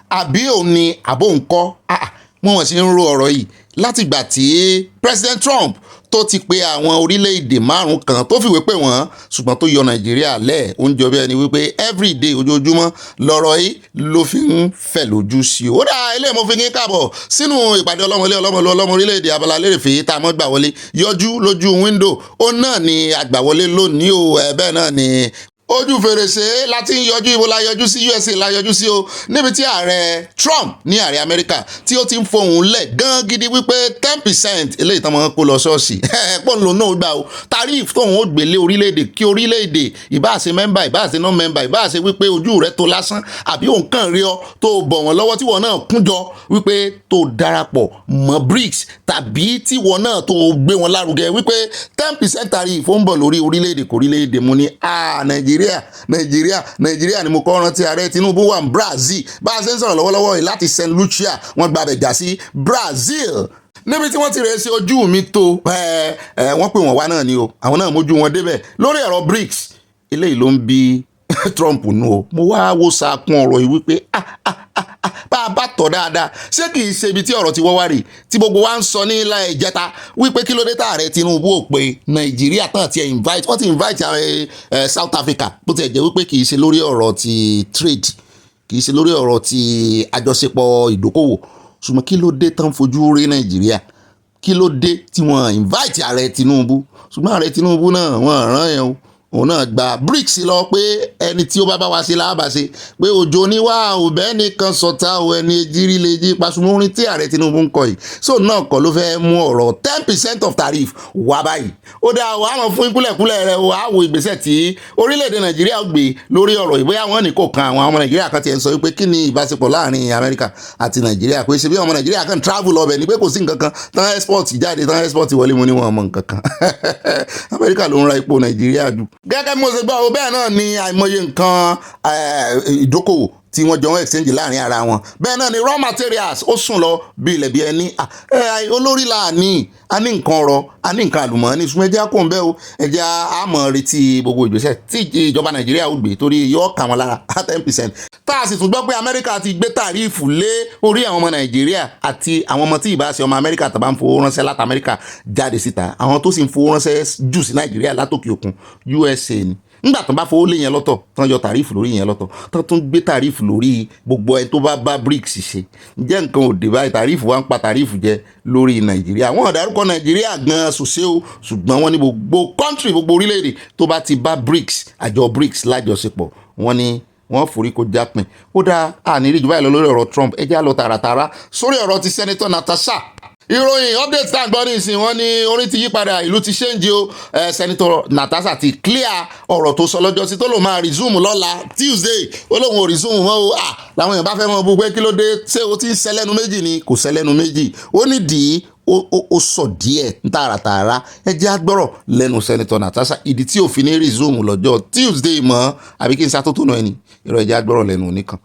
àbí òun ni àbó ńkọ́ wọ́n sì ń ro ọ̀rọ̀ yìí látìgbà tí President Trump tó ti pe àwọn orílẹ̀-èdè 5 kan tó fìwé pè wọ́n ṣùgbọ́n tó yọ Nàìjíríà lẹ̀ ó ń jọ bí ẹni wípé everyday ojoojúmọ́ lọ́rọ̀ yìí ló fi ń fẹ̀ lójú sí ó dá ilé mo fi ń káàbọ̀ sínú ìpàdé ọlọ́mọ orílẹ̀-èdè abala lérèfé tá a mọ́ gbà wọlé yọjú lójú wíńdò ó náà ni àgbàwọlé lónìí o bẹ́ẹ̀ náà ni ojú fèrèsé láti ń yọjú ibo la yọjú sí USA la yọjú sí o níbi tí ààrẹ Trump ní ààrẹ Amẹ́ríkà tí ó ti ń fohùn lẹ̀ gan gidi wípé 10% eléyìí tán máa ń kó lọ ṣọ́ọ̀ṣì pọ́nlò náà gbà o tariff tóun ó gbélé orílẹ̀-èdè kí orílẹ̀-èdè ìbáṣe mẹ́mbà ìbáṣe non mẹ́mbà ìbáṣe wípé ojú rẹ̀ tó lásán àbí òun kàn rí ọ tó bọ̀ wọ́n lọ́wọ́ tí wọ́n náà kúnjọ wípé tó darapọ̀ mọ́ BRICS tàbí tí wọ́n náà tó gbé wọn lárugẹ wípé 10% tariff ó ń bọ̀ lórí orílẹ̀-èdè kò orílẹ̀-èdè mo ní Nàìjíríà ni mo kọ́ rántí ààrẹ Tinubu wà ní Brazil bá a ṣe ń sọ̀rọ̀ lọ́wọ́lọ́wọ́ yìí láti St. Lucia wọ́n gba abẹ̀jà sí Brazil níbi tí wọ́n ti rẹ̀ ṣe ojú mi tó wọ́n pè wọ́n wá náà ni o àwọn náà mójú wọn débẹ̀ lórí ọ̀rọ̀ BRICS eléyìí ló ń bí Trump nù o mo wá wo sàkún ọ̀rọ̀ yìí wípé bá a bá tọ̀ dáadáa ṣé kì í ṣe ibi tí ọ̀rọ̀ ti wọ́ wá rè tí gbogbo wa ń sọ ní ilẹ̀ ìjẹta wípé kí ló dé tààrẹ Tinubu ò pé Nàìjíríà tán ti invite wọ́n ti invite South Africa bó ti jẹ́ wípé kì í ṣe lórí ọ̀rọ̀ ti trade kì í ṣe lórí ọ̀rọ̀ ti àjọṣepọ̀ ìdókòwò ṣùgbọ́n kí ló dé tán fojú rí Nàìjíríà kí ló dé tí wọ́n invite ààrẹ Tinubu ṣùgbọ́n ààrẹ Tinubu náà wọ́n rán yẹn o òun náà gba BRICS lọ pé ẹni tí ó bá bá wa ṣe láàbà ṣe pé òjò níwá òbẹ́ nìkan sọ̀tà ò ẹni ejírí lè jí pasùnmọ́ orin tí ààrẹ Tinubu ń kọ yìí so náà kọ́ ló fẹ́ mú ọ̀rọ̀ 10% of tariff wá báyìí ó dáa wà á mọ̀ fún ìkúlẹ̀kúlẹ̀ rẹ̀ wà á wo ìgbésẹ̀ tí orílẹ̀-èdè Nàìjíríà gbé lórí ọ̀rọ̀ ìbóyá wọn ní kò kan àwọn ọmọ Nàìjíríà kan ti ń sọ wípé kí ni ìbáṣepọ̀ láàrin Amẹ́ríkà àti Nàìjíríà pé ṣe bí ọmọ Nàìjíríà kan travel lọ bẹ̀ ni pé kò sí nǹkan kan tán export jáde tán export wọlé mo ní wọn mọ nǹkan kan Amẹ́ríkà ló ń ra epo Nàìjíríà jù gẹ́gẹ́ bí mo ṣe gbọ́ ọ bẹ́ẹ̀ náà ni àìmọye nǹkan ìdókòwò tí wọ́n jọ ń exchange láàrin ara wọn bẹ́ẹ̀ náà ni raw materials ó sùn lọ bí ilẹ̀ bí ẹni olórí là ní a ní nǹkan ọrọ̀ a ní nǹkan àlùmọ́ọ́nì ṣùgbọ́n ẹjẹ́ kò ń bẹ́ o ẹjẹ́ àmọ́ retí gbogbo ìgbésẹ̀ tí ìjọba Nàìjíríà ó gbé torí yóò kà wọ́n lára 10% tá a sì tún gbọ́ pé Amẹ́ríkà ti gbé tàrífù lé orí àwọn ọmọ Nàìjíríà àti àwọn ọmọ tí ìbá ṣe ọmọ Amẹ́ríkà tó bá ń fowó ránṣẹ́ láti Amẹ́ríkà jáde síta àwọn tó sì ń fowó ránṣẹ́ jù sí Nàìjíríà látòkè òkun USA ni nígbà tó bá fowó lé yẹn lọ́tọ̀ tán yọ tàrífù lórí yẹn lọ́tọ̀ tán tún gbé tàrífù lórí gbogbo ẹni tó bá BRICS ṣe ǹjẹ́ nǹkan ò dé báyìí tàrífù wa ń pa tàrífù jẹ lórí Nàìjíríà wọ́n dárúkọ Nàìjíríà gan-an ṣoṣe o ṣùgbọ́n wọ́n ní gbogbo country gbogbo orílẹ̀-èdè tó bá ti bá BRICS àjọ BRICS lájọṣepọ̀ wọ́n ní wọ́n forí kó jápin ó dá àníríjú báyìí lọ lórí ọ̀rọ̀ Trump ẹ jẹ́ á lọ tààràtàrà sórí ọ̀rọ̀ ti Senator Natasha ìròyìn update tá à ń gbọ́ nísìnyí wọ́n ní orí ti yí padà ìlú ti ṣéǹjì o Senator Natasha ti clear ọ̀rọ̀ tó sọ lọ́jọ́ sí tó lòun máa resume lọ́la Tuesday ó lóun ò resume mọ́ o làwọn èèyàn bá fẹ́ mọ́ bú pé kí ló dé ṣé o ti ń ṣẹlẹ́nu méjì ni kò ṣẹlẹ́nu méjì ó nídìí ó sọ díẹ̀ tààràtààrà ẹ jẹ́ àgbọ̀rọ̀ lẹ́nu Senator Natasha ìdí tí òfin ní resume lọ́jọ́ Tuesday mọ́ àbí kí n ṣàtótó náà ẹni ìrọ̀ ẹ jẹ́ àgbọ̀rọ̀ lẹ́nu oníkan.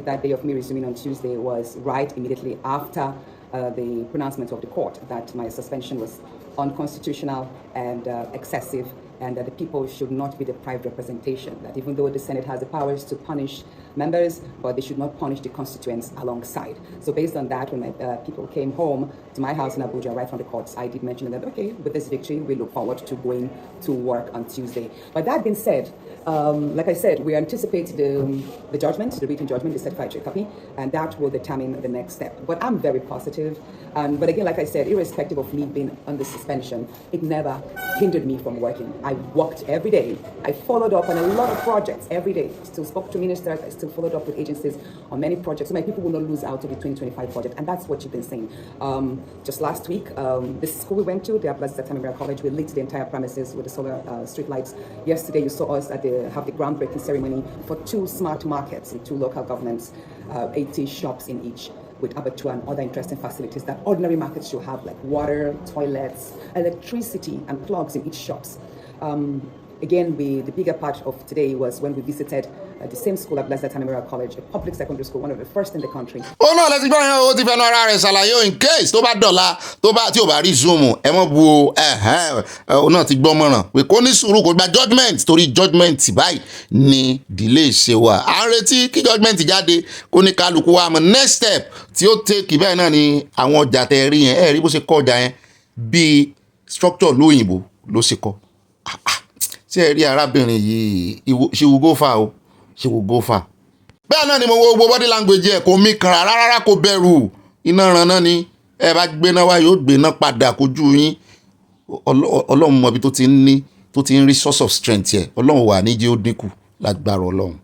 That day of me resuming on Tuesday was right immediately after the pronouncement of the court that my suspension was unconstitutional and excessive, and that the people should not be deprived representation, that even though the Senate has the powers to punish members, but they should not punish the constituents alongside. So based on that, when my people came home to my house in Abuja right from the courts, I did mention that, okay, with this victory, we look forward to going to work on Tuesday. But that being said, like I said, we anticipate the judgment, the written judgment, the certified copy, and that will determine the next step. But I'm very positive. But again, like I said, irrespective of me being under suspension, it never hindered me from working. I worked every day. I followed up on a lot of projects every day. Still spoke to ministers. I still followed up with agencies on many projects. So my people will not lose out to the 2025 project. And that's what you've been saying. Just last week, this school we went to, the Ablaze Tamimira College, we lit the entire premises with the solar street lights. Yesterday, you saw us at have the groundbreaking ceremony for 2 smart markets in 2 local governments, 80 shops in each, with abattoir and other interesting facilities that ordinary markets should have, like water, toilets, electricity, and plugs in each shops. Again, the bigger part of today was when we visited the same school at Blessed Memorial College, a public secondary school, one of the first in the country. ó náà lẹ́sìn gbọ́n yẹn ó ti fẹnu ara rẹ̀ ṣàlàyé in case tó bá dọ̀la tí ò bá rí zoom ẹ mọ́ bu ó náà ti gbọ́ mọ̀ràn pé kó ní sùúrù kó gba judgement torí judgement báyìí ni delay ṣe wà à ń retí kí judgement jáde kó ní kálukú wa mọ̀ next step tí ó take bẹ́ẹ̀ náà ni àwọn ọjà tẹ rí yẹn rí bó ṣe kọ́ ọjà yẹn bíi structure lóyìnbó ló ṣe kọ́ ṣé ẹ rí arábìnrin yìí she will go far o she will go far. bẹ́ẹ̀ náà ni mo wo gbogbo body language ẹ̀ kò mí kan rárá kò bẹ̀rù iná ran náà ni ẹ bá gbéná wá yóò gbéná padà kojú yín ọlọ́run mọ ibi tó ti ń rí source of strength yẹ ọlọ́run wà níjẹ́ ó dínkù lágbára ọlọ́run.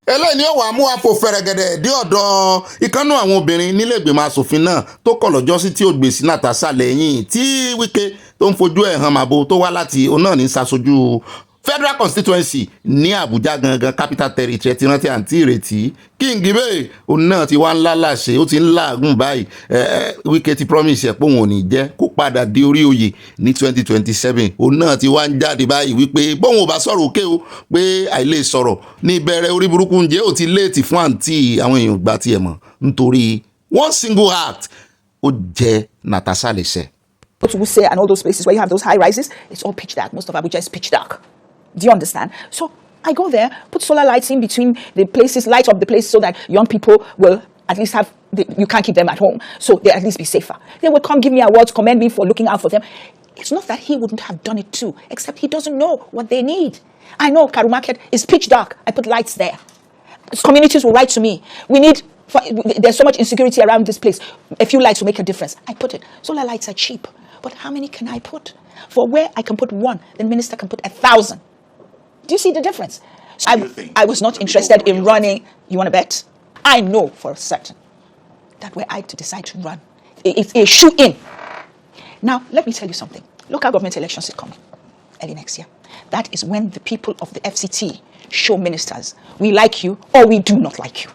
eléyìí ni ó wà mú àpò fẹ̀rẹ̀gẹ̀dẹ̀ dé ọ̀dọ̀ ìkànnù àwọn obìnrin nílé ìgbìmọ̀ asòfin náà tó kọ̀ lọ́jọ́ sí tí ó gbé sí Natasha lẹ́yìn tí Wike tó ń fojú ẹ̀ hàn màbo tó wá láti òun náà ní ṣaṣojú Federal Constituency ní Abuja gangan capital territory ti rántí àǹtí ìrètí King Ibe òun náà ti wá ńlá láṣẹ ó ti ń láàgùn báyìí Wike ti promise ẹ̀ pé òun ò ní jẹ́ kó padà dé orí oyè ní 2027 òun náà ti wá ń jáde báyìí wípé bóun ò bá sọ̀rọ̀ òkè o pé àìlè sọ̀rọ̀ ní ìbẹ̀rẹ̀ orí burúkú ń jẹ́ ó ti léètì fún àǹtí àwọn èèyàn gbà tiẹ̀ mọ̀ nítorí one single act ó jẹ́ Natasha lẹ́sẹ̀. What we say and all those places where you have those high rises, it's all pitch dark. Most of Abuja is pitch dark. Do you understand? So I go there, put solar lights in between the places, light up the place so that young people will at least have, you can't keep them at home, so they'll at least be safer. They will come give me awards, commend me for looking out for them. It's not that he wouldn't have done it too, except he doesn't know what they need. I know Karu Market is pitch dark. I put lights there. Communities will write to me. There's so much insecurity around this place. A few lights will make a difference. I put it. Solar lights are cheap. But how many can I put? For where I can put one, the minister can put 1,000. Do you see the difference? So I was not interested in running. You want to bet? I know for certain that were I to decide to run, it's a shoe-in. Now, let me tell you something. Local government elections is coming early next year. That is when the people of the FCT show ministers, we like you or we do not like you.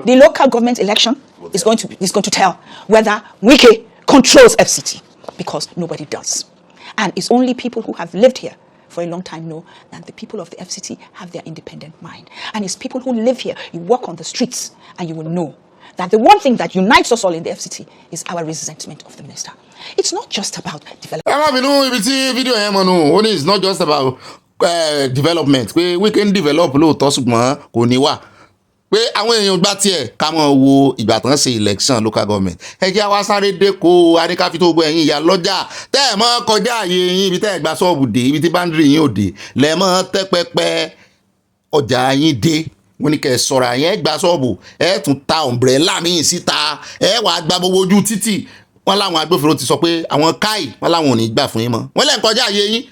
The local government election is going to tell whether Wike controls FCT, because nobody does. And it's only people who have lived here for a long time know that the people of the FCT have their independent mind. And it's people who live here, you walk on the streets and you will know that the one thing that unites us all in the FCT is our resentment of the minister. It's not just about development. It's not just about development. We can develop lóòótọ́ ṣùgbọ́n kò ní wà. Pé àwọn èèyàn gbà tiẹ̀ ká mọ̀ wo ìgbà tán ṣe election local government. Ẹ jẹ́ wá sáré dẹ́ko adékáfí tó gbọ́ ẹ̀yìn ìyá lọ́jà. Tẹ́ ẹ̀ mọ́ kọjá àyè yín ibi tẹ́ ẹ̀ gba ṣọ́ọ̀bù dé ibi tí báńdìrì yín ò dé. Lẹ́ mọ́ tẹ́ pẹpẹ ọjà yín dé. Wọ́n ní kẹ́ ẹ sọ̀rọ̀ àyẹn gba ṣọ́ọ̀bù. Ẹ tún ta umbrella míì síta. Ẹ wàá gba gbogbo ojú títì. Wọ́n láwọn agbófinró ti sọ pé àwọn káì wọ́n láwọn ò ní gbà fún yín mọ́. Wọ́n lẹ́ kọjá àyè yín.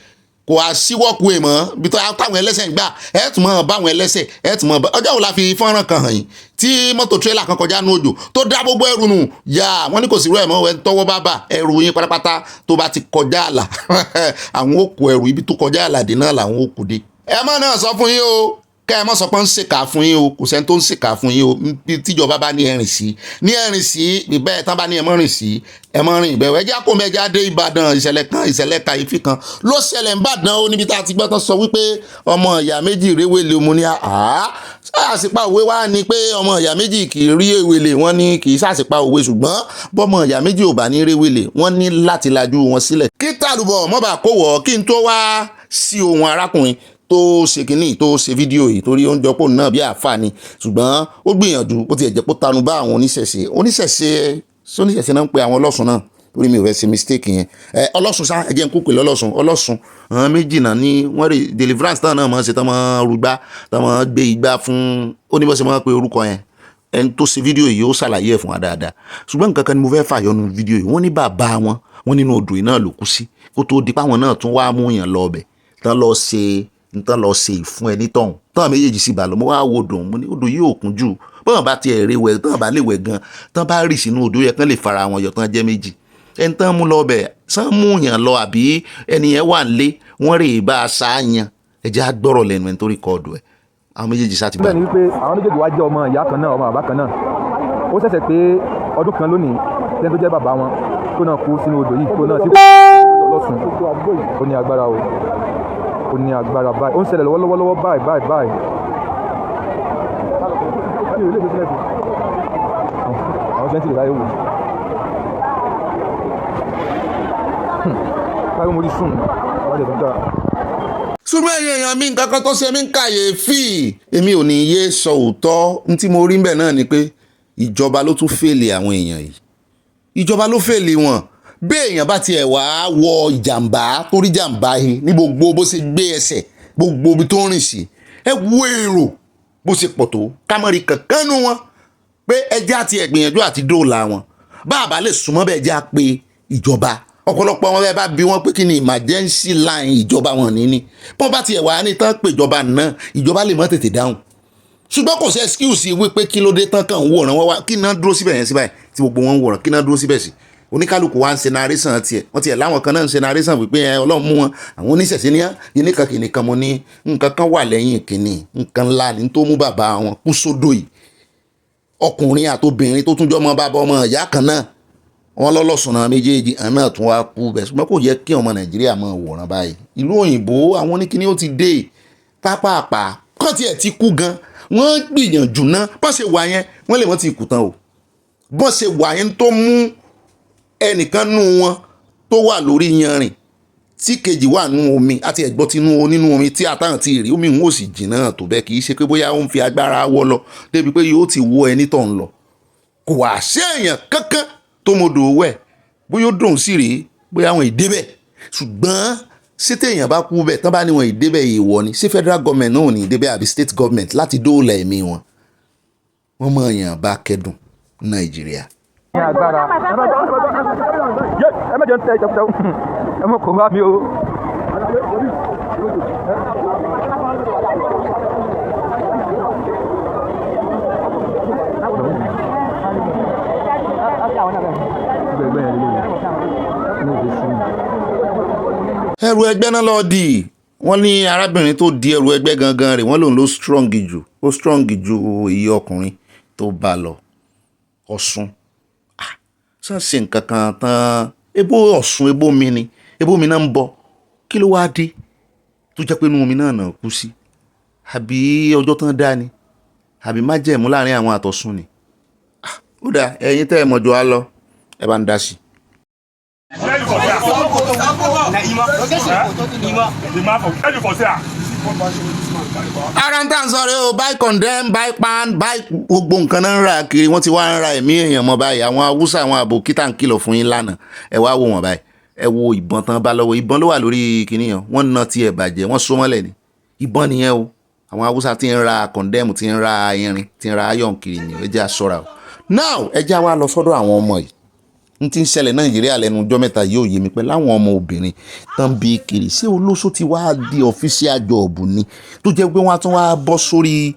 Kò wá sí walkway mọ́ bí táwọn ẹlẹ́sẹ̀ ń gbà ẹ̀ tún mọ́ báwọn ẹlẹ́sẹ̀ ẹ̀ tún mọ́ ọjọ́ wo la fi fọ́nrán kan hàn yín tí mọ́tò tírélà kan kọjá ní òjò tó dá gbogbo ẹrù nù yá wọ́n ní kò sí irú ẹ̀ mọ́ ẹ̀ tọwọ́ bàbà ẹrù yín pátápátá tó bá ti kọjá àlà àwọn òkú ẹrù ibi tó kọjá àlà dé náà làwọn òkú dé. ẹ má náà sọ fún yín o kẹ́ ẹ mọ́ sọ pé ń ṣèkà fún yín o kò sẹ́ni tó ń ṣèkà fún yín o tíjọba bá ní ẹ̀rìn sí ìbẹ́ tán bá ní ẹ̀mọ́ rìn sí ẹ̀mọ́ rìn ìbẹ̀wò ẹjẹ́ kó mẹ́jà dé Ìbàdàn ìṣẹ̀lẹ̀ kàyéfì kan ló ṣẹlẹ̀ ń bàdàn ó níbi tá a ti gbọ́ tán sọ wípé ọmọ ìyá méjì réwélé mu ní àṣìpá òwe wá ní pé ọmọ ìyá méjì kì í rí èwélé wọ́n ní kì í ṣàṣìpá òwe ṣùgbọ́n bọ́mọ ìyá méjì ò bá ní réwélé wọ́n ní láti lajú wọn sílẹ̀ kí tàlùbọ̀ mọ́ bá kó wọ̀ kí n tó wá sí ohun arákùnrin tó ṣe kínní tó ṣe fídíò yìí torí ó ń jọ pò náà bí àǹfààní ṣùgbọ́n ó gbìyànjú ó ti ẹ̀jẹ̀ pó tanu bá àwọn oníṣẹ̀ṣe náà ń pe àwọn ọlọ́sùn náà torí mi ò fẹ́ ṣe mistake yẹn ọlọ́sùn sá ẹ̀jẹ̀ ń kó pè lọ́lọ́sùn àwọn méjì náà ní wọ́n rí deliverance náà máa ṣe tán máa rúgbá tán máa gbé igbá fún ó ní bó ṣe máa pe orúkọ yẹn ẹni tó ṣe fídíò yìí ó ṣàlàyé ẹ̀ fún wa dáadáa ṣùgbọ́n nǹkan kan ni mo fẹ́ fàyọnu fídíò yìí wọ́n ní bàbá wọn nínú odò yìí náà ló kú sí kó tó di páwọn náà tún wá mú yàn lọ ọbẹ̀ tán lọ ṣe ìfún ẹni tọ̀hún tán méjèèjì sì bà lọ mo wá wo odò mo ní odò yìí ò kún jù bọ́n bá tiẹ̀ rè wẹ̀ tán bá lè wẹ̀ gan tán bá rì sínú odò yẹ kán lè fara wọn yọ tán jẹ́ méjì ẹni tán mú lọ bẹ̀ sán mú yàn lọ àbí ẹni yẹn wà nílé wọ́n rè bá a ṣáàyàn ẹ̀jẹ̀ á gbọ́rọ̀ lẹ́nu ẹni tó rí kọ́ọ̀dù ẹ̀ àwọn méjèèjì sá ti bá. bẹ́ẹ̀ ni wípé àwọn méjèèjì wá jẹ́ ọmọ ìyá kan náà ọmọ bàbá kan náà ó ṣẹ̀ṣẹ̀ pé ọdún kan lónìí lẹ́nu tó jẹ́ bàbá wọn tó náà kú sínú odò yìí tó náà sí lọ́sùn ó ní agbára o ó ní agbára báyìí ó ń ṣẹlẹ̀ lọ́wọ́lọ́wọ́ báyìí mi ò lè gbé sílẹ̀ sí àwọn 20 lè láyé wò báyìí mo rí sùn àwọn ọ̀dẹ̀ tó dáa. ṣùgbọ́n ẹ̀yin èèyàn mi nǹkan kan tó ṣe mí ń kàyéfì èmi ò ní yé sọ òótọ́ ní tí mo rí ń bẹ̀ náà ni pé ìjọba ló tún fèlè àwọn èèyàn yìí ìjọba ló fèlè wọn bí èèyàn bá tiẹ̀ wá wọ ìjàmbá torí jàmbá yìí ní gbogbo bó ṣe gbé ẹsẹ̀ gbogbo ibi tó ń rìn sí ẹ wo èrò bó ṣe pọ̀ tó kámọ́rì kankan nu wọn pé ẹjẹ́ àti ẹ̀gbìyànjú àti dóòlà wọn bá a bá lè súnmọ́ bẹ́ẹ̀ jẹ́ àpè ìjọba ọ̀pọ̀lọpọ̀ wọn bẹ́ẹ̀ bá bí wọ́n pé kí ni emergency line ìjọba wọn ní bọ́n bá tiẹ̀ wá ní tán pé ìjọba náà ìjọba lè má tètè dáhùn ṣùgbọ́n kò sí excuse wípé kí ló dé tán kàn ń wòran wọ́n wá kí náà dúró síbẹ̀ yẹn síbẹ̀ tí gbogbo wọn ń wòran kí náà dúró síbẹ̀ sí oníkálukú wa ń ṣe narration tiẹ̀ wọ́n tiẹ̀ láwọn kan náà ń ṣe narration wípé ọlọ́run mú wọn àwọn oníṣẹ̀ṣẹ̀ ní yíníkan kìnìkan mo ní nǹkan kan wà lẹ́yìn kìnì nǹkan ńlá ní tó mú bàbá wọn kú sódò yìí ọkùnrin àtobìnrin tó tún jọ mọ bàbá ọmọ ìyá kan náà wọn lọ́lọ́sùn náà méjèèjì àná tún wá kú bẹ́ẹ̀ ṣùgbọ́n kò yẹ kí ọmọ nàìjíríà máa wòran báyìí ìlú òyìnbó àwọn oníkíní ó ti dé pápápá kàn tiẹ̀ ti kú gan wọ́n gbìyànjú náà bọ́n ṣe wà yẹn wọ́n lè wọ́n ti kú tán o bọ́n ṣe wà yẹn tó mú ẹnìkan nú wọn tó wà lórí yanrìn tí kejì wà nú omi àti ẹ̀gbọ́n tí nínú omi tí àtàwọn ti rí omi ń wò sí jìnnà tó bẹ́ẹ̀ kì í ṣe pé bóyá ó ń fi agbára wọ́ lọ débi pé yóò ti wọ ẹni tó ń lọ kò wá ṣe èèyàn kankan tó mọdò wẹ̀ bóyá ó dùn sí rèé bóyá àwọn ìdébẹ̀ ṣùgbọ́n ṣé téèyàn bá kú bẹ́ẹ̀ tán bá ní wọn ìdébẹ̀ èèwọ̀ ni ṣé federal government náà ò ní ìdébẹ̀ àbí state government láti dóòlà ẹ̀mí wọn wọ́n mọ̀ èèyàn bá kẹ́dùn nàìjíríà. ní agbára ẹ mẹ́jọ ń tẹ ìjọba ẹ mọ̀ kó bá mi o. ẹrù ẹgbẹ́ náà lọ́ọ́ dì wọ́n ní arábìnrin tó di ẹrù ẹgbẹ́ gangan rẹ̀ wọ́n lòun ló strong ju iye ọkùnrin tó bá lọ Ọ̀ṣun sàn ṣe nǹkan kan tán ebó Ọ̀ṣun ebó mi ni ebó mi náà ń bọ̀ kí ló wáá dé tó jẹ́ pé inú omi náà náà kú sí àbí ọjọ́ tán dá ni àbí májẹ̀mú láàrin àwọn àtọ̀sùn ni ó dà ẹ̀yin tẹ́ ẹ mọ̀jọ́ á lọ ẹ bá ń dá sí. ara ń tàn sọ̀rọ̀ o buy condemn buy pan buy gbogbo nǹkan náà ń ra kiri wọ́n ti wá ń ra ẹ̀mí èèyàn mọ́ báyìí àwọn haúsá àwọn àbòkí tá ń kìlọ̀ fún yín lánàá ẹ wá wò wọ́n báyìí ẹ wo ìbọn tán bá lọ́wọ́ ìbọn ló wà lórí kinní yẹn wọ́n ná tiẹ̀ bàjẹ́ wọ́n so mọ́lẹ̀ ni ìbọn nìyẹn o àwọn haúsá ti ń ra condemn ti ń ra irin ti ń ra iron kiri ni ẹ jẹ́ aṣọ́ra o now ẹ já wa lọ sọ́dọ̀ àwọn ọmọ yìí n ti ń ṣẹlẹ̀ nàìjíríà lẹ́nu ọjọ́ mẹ́ta yóò yé mi pé láwọn ọmọ obìnrin tán bí kiri ṣé olóṣó ti wá di official job ni tó jẹ́ pé wọ́n á tún wá bọ́ sórí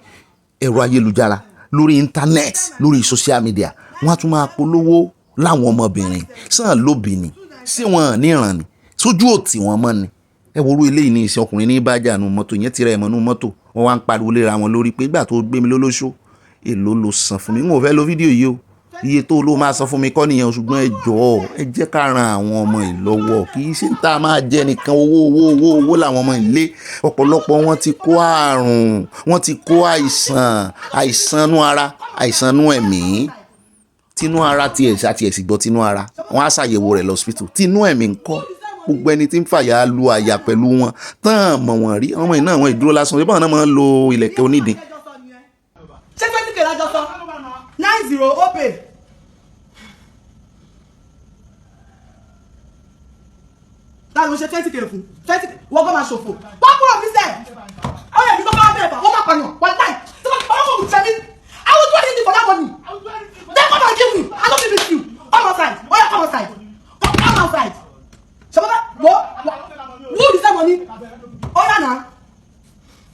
ẹ̀rọ ayélujára lórí internet lórí social media wọ́n á tún máa polówó láwọn ọmọbìnrin sàn lóbìnrin ṣé wọn níran ni sójú òtí wọn mọ́ ni ẹ wo orú eléyìí ní ìṣe ọkùnrin ní bájà nu mọ́tò ìyẹn ti rẹ̀ mọ́ nu mọ́tò wọ́n wá ń pariwo léra wọn lórí pé ìgbà tó gbé mi lólóṣó èló ló san fún mi n ò fẹ́ lo fídíò yìí o iye tó ló máa san fún mi kọ́ nìyẹn ṣùgbọ́n ẹ jọ̀ọ́ ẹ jẹ́ ká ran àwọn ọmọ yìí lọ́wọ́ kì í ṣe tá a máa jẹ nìkan owó làwọn ọmọ yìí lé ọ̀pọ̀lọpọ̀ wọn ti kó àrùn wọn ti kó àìsàn nú ara àìsàn nú ẹ̀mí tinú ara tiẹ̀ sì gbọ́ tinú ara wọn á ṣàyẹ̀wò rẹ̀ lọ́sítù tinú ẹ̀mí ńkọ́ gbogbo ẹni tí ń fàyà lu àyà pẹ̀lú wọn tán mọ̀ wọ́n rí ọmọ yìí náà wọn ìdúró lásán ṣé báwọn náà máa ń lo ìlẹ̀kẹ̀ onídìí. ṣé 20k lájọ sọ 90 ó pè. láti mo ṣe 20k fún 20k wọ́n gbọ́ máa ṣòfò wọ́n kúrò mí sẹ́ẹ̀ ọ̀rẹ́ mi tó bá bẹ̀rẹ̀ bá wọ́n máa pààyàn wọ́n láì tí wọ́n kọ́ ọ̀hún ṣẹ́mi I will do anything for that money then come and kill me I don't give it to you come outside oya come outside come outside ṣọlá who is that money oya na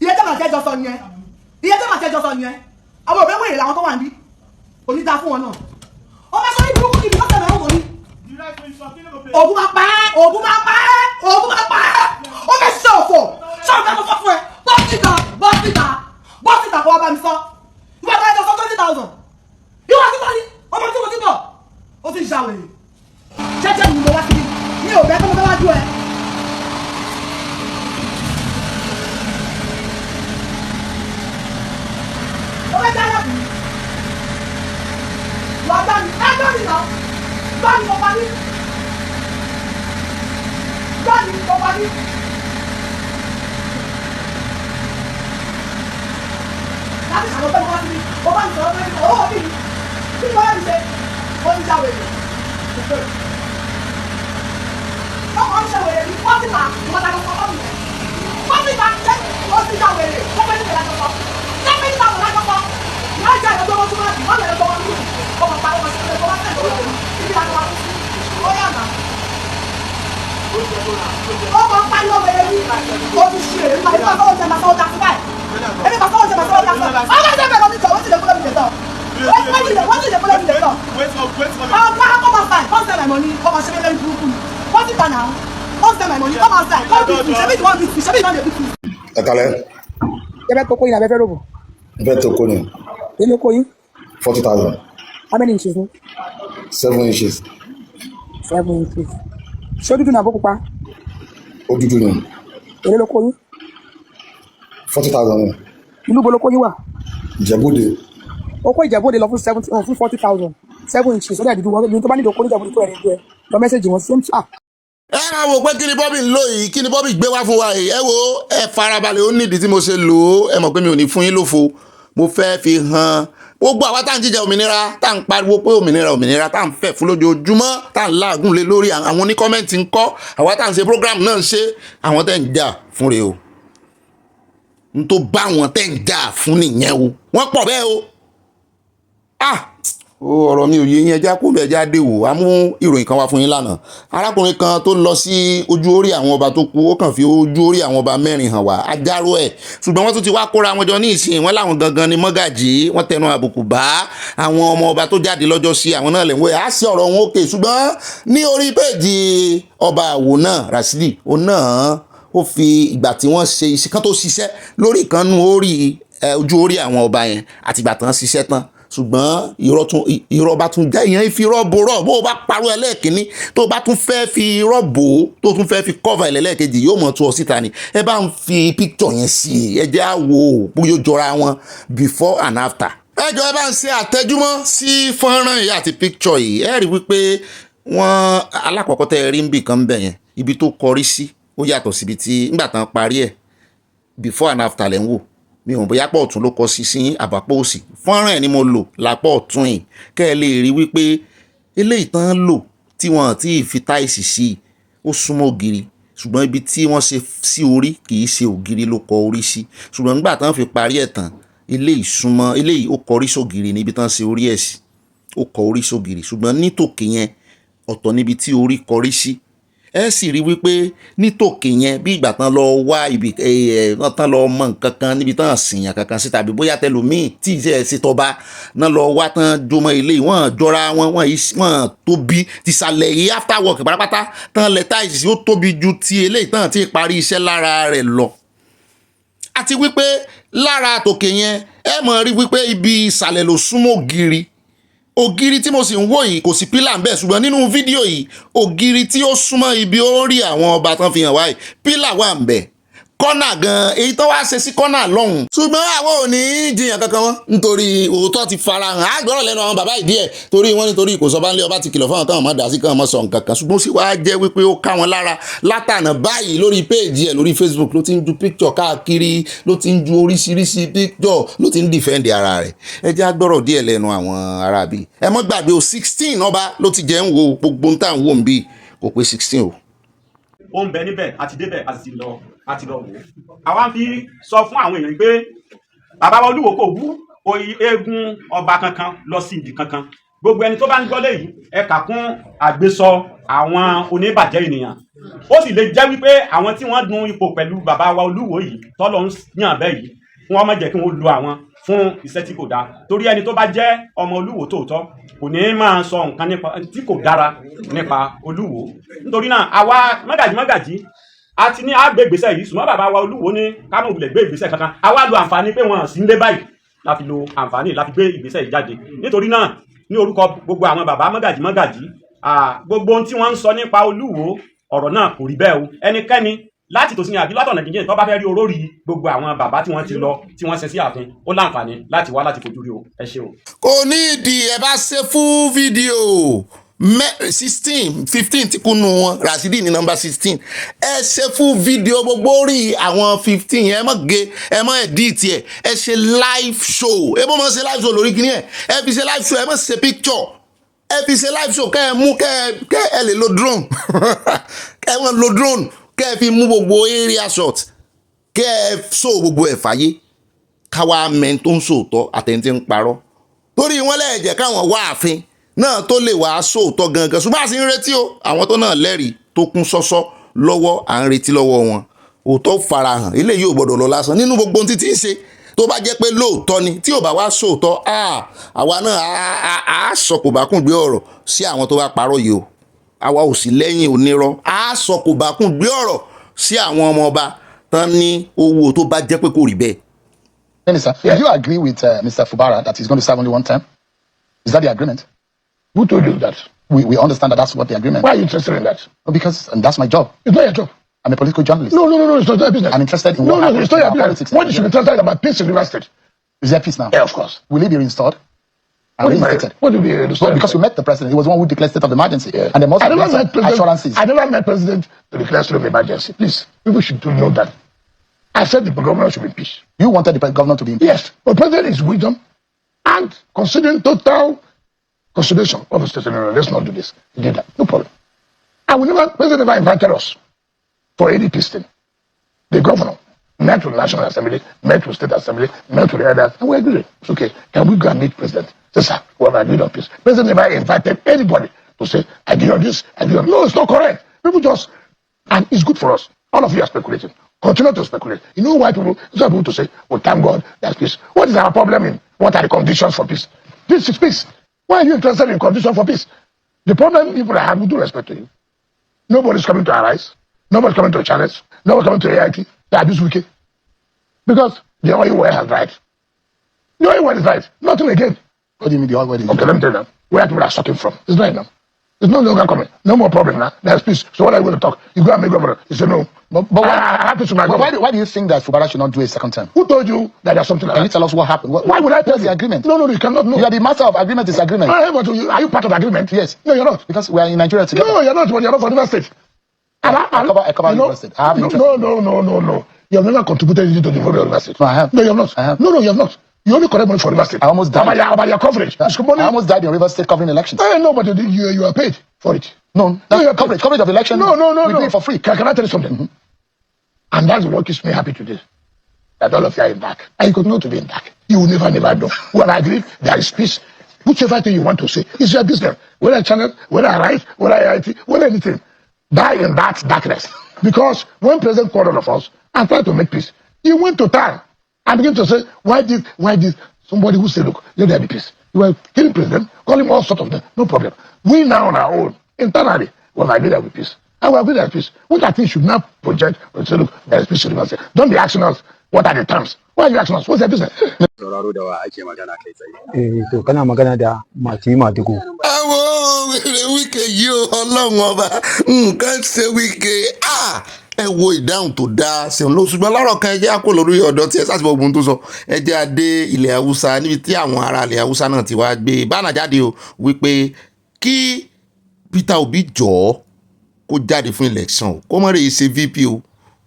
iye tẹ́ màá tẹ́jọ sọ nìyẹn iye tẹ́ màá tẹ́jọ sọ nìyẹn àwọn òbẹ́ wèrè làwọn tó wà níbí onídàá fún wọn náà ọmọ ẹ̀kọ́ ní burúkú níbi lọ́sẹ̀ mẹ́rin wọ̀nyí ogun máa pa ẹ́ ogun máa pa ẹ́ ogun máa pa ẹ́ ó fẹ́ ṣe òfò ṣé o fẹ́ kó sọ fún ẹ bọ́sìtà kó wá bá mi sọ nígbà tó yẹ kó sọ 20,000 ìwà tí wọ́n ní ọmọ tí mo ti bọ̀ ó ti ṣàwèrè jẹ́jẹ́ mi mo wá síbi mi ò bẹ́ tó mo fẹ́ wájú ẹ. ó fẹ́ dáná kù now. Gbani Ogbeni. Gbani Ogbeni. Láti ṣàlọ́pẹ́ wá sí mi, ó bá mi sọ̀rọ̀ pé owó mi kí ni wọ́n yẹ mi ṣe? Ó ń jáwèé. Ọmọ ń ṣe wèrè ní wọ́n ti ta ìwọ́n ta lọ́kọ́ mi. Wọ́n ti ta ṣe ó ti já wèrè lọ́pẹ́ ní ìlànà kan. Lọ́pẹ́ ní ìlànà kan kan. Ìyá ìjà ìlọ́gbọ́n wọn tún máa bì, wọ́n lè lọ́gbọ́n wọn lù. Ọmọ pa ọmọ sí ọmọ wá tẹ̀lé ọ̀rọ̀ ibi ìlànà wa sí. Ó yà nà. Ọmọ pa ìlọ wèrè ní o ti ṣe èyí máa ń bá sọ́wọ́ jẹ máa sọ́wọ́ dasí báyìí. Èmi máa sọ́wọ́ jẹ máa sọ́wọ́ dasí báyìí. Ọmọ ìjọba ẹ̀rọ mi jọ, wọ́n ti lè kúlẹ̀ mi lè tọ̀. Wọ́n ti lè kúlẹ̀ mi lè tọ̀. Come outside, come send my money, come and share me group. What's it now? Come send my money, come outside, come beat me. Shebi you want beat me, shebi you want beat me. Ẹ kalẹ̀. Ẹ bẹ kókó yín abẹ́fẹ́ rògbò. N fẹ́ tó kó ni. Èló kó yín. 40,000. How many inches ni? 7 inches. 7 inches. Ṣé ó dúdú ní àbó pupa? Ó dúdú ni. Èló ló kó yín. 40,000 ni. Ìlú bo ló kó yín wà? Ìjẹ̀bú-Òde. Ó kó Ìjẹ̀bú-Òde lọ fún 40,000. 7 inches. Ó dẹ̀ dúdú wọn. Ní tó bá nílò kó ní Ìjẹ̀bú-Òde tó rẹ̀ ní ẹ̀ lọ mẹ́sẹ̀jì wọn sí MTA. Ẹ máa wò pé kí ni Bobby ń lò yìí, kí ni Bobby gbé wá fún wa yìí. Ẹ wo, ẹ farabalẹ̀, ó nídìí tí mo ṣe lò ó. Ẹ mọ̀ pé mi ò ní fún yín lófo. Mo fẹ́ fi hàn gbogbo àwa tá à ń jíjẹ òmìnira, tá à ń pariwo pé òmìnira, tá à ń fẹ́ fún lójoojúmọ́, tá à ń láàgùn lé lórí àwọn oníkọ́mẹ́ǹtì ń kọ́, àwa tá à ń ṣe program náà ń ṣe, àwọn tẹ́ ń jà fún rèé o. N tó bá wọn tẹ́ ń jà fún nìyẹn o. Wọ́n pọ̀ bẹ́ẹ̀ o. Ọ̀rọ̀ mi ò yé yín, ẹja kó bẹ̀ ẹja dé wò. A mú ìròyìn kan wá fún yín lánàá. Arákùnrin kan tó lọ sí ojú orí àwọn ọba tó kú, ó kàn fi ojú orí àwọn ọba mẹ́rin hàn wá, ajáró ẹ̀. Ṣùgbọ́n wọ́n tún ti wá kóra wọn jọ ní ìsìn, wọ́n láwọn gangan ni mọ́gàjì, wọ́n tẹnu àbùkù bá àwọn ọmọ ọba tó jáde lọ́jọ́ sí àwọn náà lẹ́wọ́ ẹ̀. Á sí ọ̀rọ̀ wọn òkè, ṣùgbọ́n ní orí péèjì ọba àwò náà, Rasidi, òun náà ó fi ìgbà tí wọ́n ṣe iṣẹ́ kan tó ṣiṣẹ́ lórí ìkànnù orí ojú orí àwọn ọba yẹn àti ìgbà tán ṣiṣẹ́ tán. Ṣùgbọ́n irọ́ bá tún já ìyẹn fi irọ́ bo rọ́ bó o bá parọ́ ẹlẹ́ẹ̀kínní tó bá tún fẹ́ fi irọ́ bò ó tó tún fẹ́ fi cover ẹlẹ́ẹ̀kejì yóò mọ̀ tú ọ síta ni. Ẹ bá ń fi picture yẹn sí i, ẹ jẹ́ á wò ó bóyá ó jọra wọn before and after. Ẹ jọ ẹ bá ń ṣe àtẹ̀júmọ́ sí fọ́nrán yìí àti picture yìí. Ẹ rí wípé wọ́n alákọ̀ọ́kọ́ tẹ́ rí ń bì kan ń bẹ̀ yẹn, ibi tó kọrí sí ó yàtọ̀ síbi tí ńgbà tán parí ẹ̀ before and after lẹ́ ń wò. Mi ò bóyá pọ̀ ọ̀tún ló kọ sí sí àbápọ̀ òsì, fọ́nrán ẹ̀ ni mo lò lápọ̀ ọ̀tún yìí kẹ́ ẹ lè rí wípé eléyìí tán lò tí wọ́n ti fi táìsì sí ó súnmọ́ ògiri, ṣùgbọ́n ibi tí wọ́n ṣe sí orí kì í ṣe ògiri ló kọ orí sí, ṣùgbọ́n nígbà tán fi parí ẹ̀ tán eléyìí súnmọ́, eléyìí ó kọrí sógiri níbi tán ṣe orí ẹ̀ sí, ó kọ orí sógiri, ṣùgbọ́n nítòkè yẹn ọ̀tọ̀ níbi tí orí kọrí sí. Ẹ sì rí wípé nítòkè yẹn bí ìgbà tán lọ wá ibi tán lọ mọ nǹkan kan níbi tán sìnyàn kankan sí, tàbí bóyá tẹlòmíì tí ìṣe ṣe tọba náà lọ wá tán jọmọ ilé wọ́n jọra wọ́n tóbi tìsàlẹ̀ yìí after work pátápátá tán lẹ táìsì ó tóbi ju ti eléyìí tán ti parí iṣẹ́ lára rẹ̀ lọ. Àti wípé lára tòkè yẹn ẹ mọ̀ rí wípé ibi ìsàlẹ̀ ló súnmọ́ ògiri tí mo sì ń wò yìí kò sí pílà ń bẹ̀, ṣùgbọ́n nínú fídíò yìí ògiri tí ó súnmọ́ ibi ó rí àwọn ọba tán fi hàn wáyé pílà wà ń bẹ̀, kọ́nà gan èyí tó wá ṣe sí kọ́nà lọ́hùn. Ṣùgbọ́n àwọn ò ní jiyàn kankan wọn nítorí òótọ́ ti farahàn, àgbọ̀rọ̀ lẹ́nu àwọn bàbá ìdí ẹ̀ torí wọ́n nítorí kò sọ bá ń lé ọba ti kìlọ̀ fáwọn káwọn má dà sí káwọn má sọ nǹkan kan, ṣùgbọ́n ó sì wá jẹ́ wípé ó ká wọn lára látànà báyìí lórí péèjì ẹ̀ lórí Facebook ló ti ń ju picture káàkiri, ló ti ń ju oríṣiríṣi picture, ló ti ń defend ara rẹ̀. Ẹ jẹ́ àgbọ̀rọ̀ díẹ̀ lẹ́nu àwọn arábí. Ẹ mọ́ gbàgbé o 16 ọba ló ti jẹ́ ń wo gbogbo ń tà ń wò ń bí kò pé 16 o. Ó ń bẹ níbẹ̀ àti débẹ̀ àti lọ wò. Àwa fi sọ fún àwọn èèyàn pé bàbá wa Olúwo kò wú eégún ọba kankan lọ sí ibi kankan. Gbogbo ẹni tó bá ń gbọ́ léyìí ẹ kà kún àgbésọ àwọn oníbàjẹ́ ènìyàn. Ó sì lè jẹ́ wípé àwọn tí wọ́n dun ipò pẹ̀lú bàbá wa Olúwo yìí tọ́lọ́ ń yàn bẹ́ẹ̀ yìí wọ́n má jẹ́ kí wọ́n lo àwọn fún iṣẹ́ tí kò dáa. Torí ẹni tó bá jẹ́ ọmọ Olúwo tòótọ́ kò ní máa sọ nǹkan nípa tí kò dára nípa Olúwo. Nítorí náà àwa mọ́gàjí a ti ní àgbé ìgbésẹ̀ yìí, ṣùgbọ́n bàbá wa Olúwo ní ká mọ̀ wulẹ̀ gbé ìgbésẹ̀ kankan. Àwa lo àǹfààní pé wọ́n sì ń lé báyìí láti lo àǹfààní láti gbé ìgbésẹ̀ yìí jáde. Nítorí náà ní orúkọ gbogbo àwọn bàbá mọ́gàjí gbogbo ohun tí wọ́n ń sọ nípa Olúwo ọ̀rọ̀ náà kò rí bẹ́ẹ̀ o. Ẹnikẹ́ni láti tòsí ní àbí látọ̀nà jíjìn tó bá fẹ́ rí olórí gbogbo àwọn bàbá tí wọ́n ti lọ tí wọ́n ṣe sí ààfin ó láǹfààní láti wá láti fojú rí o ẹ ṣé o. kò ní ìdí ẹ bá ṣe fún fídíò 16 15 tí kúnnú wọn Rasidi ní nọ́mbà 16 ẹ ṣe fún fídíò gbogbo orí àwọn 15 yẹn ẹ mọ̀ gé ẹ mọ̀ edit ẹ ṣe live show ẹ bọ́ mọ̀ ṣe live show lórí kíní ẹ fi ṣe live show ẹ mọ̀ ṣe picture ẹ fi ṣe live show kẹ́ ẹ mú kẹ́ ẹ lè lo drone kẹ́ ẹ mọ̀ lo drone kẹ́ ẹ fi mú gbogbo area shot kẹ́ ẹ show gbogbo ẹ̀ fàyè káwa mẹ́ni tó ń sòótọ́ àtẹ̀ntì ń parọ́ torí wọn lẹ́ẹ̀jẹ̀ káwọn wá ààfin náà tó lè wàá sòótọ́ gangan ṣùgbọ́n àti ń retí o àwọn tó náà lẹ́rìí tó kún sọ́sọ́ lọ́wọ́ à ń retí lọ́wọ́ wọn òótọ́ farahàn eléyìí ò gbọ́dọ̀ lọ lásán nínú gbogbo ohun tí ń ṣe tó bá jẹ́ pé lóòótọ́ ni tí ò bá wá sòótọ́ àwa náà á sọ kò bá kún gbé ọ̀rọ̀ sí àwọn tó bá parọ́ yìí o àwa ò sí lẹ́yìn onírọ́ á sọ kò bá kún gbé ọ̀rọ̀ sí àwọn ọmọ ọba tán ní owó tó bá jẹ́ pé kò rí bẹ́ẹ̀. Minister, do you agree with Mr. Fubara that he's going to serve only one term? Is that the agreement? Who told you that? We understand that that's what the agreement. Why are you interested in that? No, because that's my job. It's not your job. I'm a political journalist. No, it's not your business. I'm interested in no, what happens it's not in your our business. politics. What you should be interested about peace in River State. Is there peace now? Yeah, of course. Will it be reinstalled? And reinstated? What do you mean? Well, because we met the president. He was the one who declared state of emergency. Yeah. And there must be some assurances. I never met president to declare state of emergency. Please, people should know that. I said the governor should be impeached. You wanted the governor to be impeached? Yes, but president is wisdom and considering total consideration of the state. No, let's not do this. He did that. No problem. I will never, president never invited us for any peace thing. The governor met with the National Assembly, met with State Assembly, met with the others, and we agreed. It's okay. Can we go and meet president? Say, sir, we have agreed on peace. President never invited anybody to say, I did on this, I did on. No, it's not correct. People just, and it's good for us. All of you are speculating. Continue to speculate. You know why people, it's not able to say, well, thank God, there's peace. What is our problem in? What are the conditions for peace? Peace is peace. Why are you interested in conditions for peace? The problem people have, with due respect to you, nobody's coming to arise. Nobody's coming to challenge. Nobody's coming to AIT. They abuse wicked. Because the oil well has died. The oil well is right. Nothing again. What do you mean the oil well is okay, let me tell you now. Where people are sucking from. It's right now. There's no longer coming. No more problem now. There's peace. So what are you going to talk? You go and make governor. You say no. But why, I have to my governor. Why do you think that Fubara should not do a second term? Who told you that there's something like Can that? you tell us what happened? Why would I tell What's you? the agreement? No, you cannot know. You are the master of agreement is agreement. But are you part of the agreement? Yes. No, you're not. Because we are in Nigeria together. No, you're not. But you're not for River State. I cover River State. I have interest. No. You have never contributed anything to the River State. No, I have. No, you have not. I have. No, you have not. You only collect money for River State. I almost died. About your coverage. I almost died in River State covering elections. No, but you are paid for it. No, that's coverage of election. No. We do it for free. Can I tell you something? Mm-hmm. And that's what keeps me happy today. That all of you are in back. And you continue to be in back. You will never know. When I agree, there is peace. Whichever thing you want to say, it's your business. Whether I channel, whether I write, whether I IT, whether anything. Die in that darkness. Because when President called all of us and tried to make peace, he went to town and began to say, why this? Somebody who said, look, let there be peace. You were killing President, call him all sorts of them. No problem. We now on our own, internally, will agree that with peace. And we agree that peace. Which I think should not project and say, look, there is peace in the Don't be asking us, what are the terms? Why are you asking us? What's their business? Sauraro da wa ake magana kai tsaye. To kana magana da Mati Madugu. Àwọn wèrè Wike yìí o Ọlọ́run ọba nǹkan ṣe Wike ẹ wo ìdáhùn tó dáa ṣeun ló ṣùgbọ́n lọ́rọ̀ kan ẹ jẹ́ àkó lórí ọ̀dọ̀ tí ẹ sáà ti bọ̀ ogun tó sọ ẹ jẹ́ adé ilẹ̀ Haúsá níbi tí àwọn ará ilẹ̀ Haúsá náà ti wá gbé bánà jáde o wípé kí Peter Obi jọ̀ọ́ kó jáde fún election o kó mọ̀ rè ṣe VP o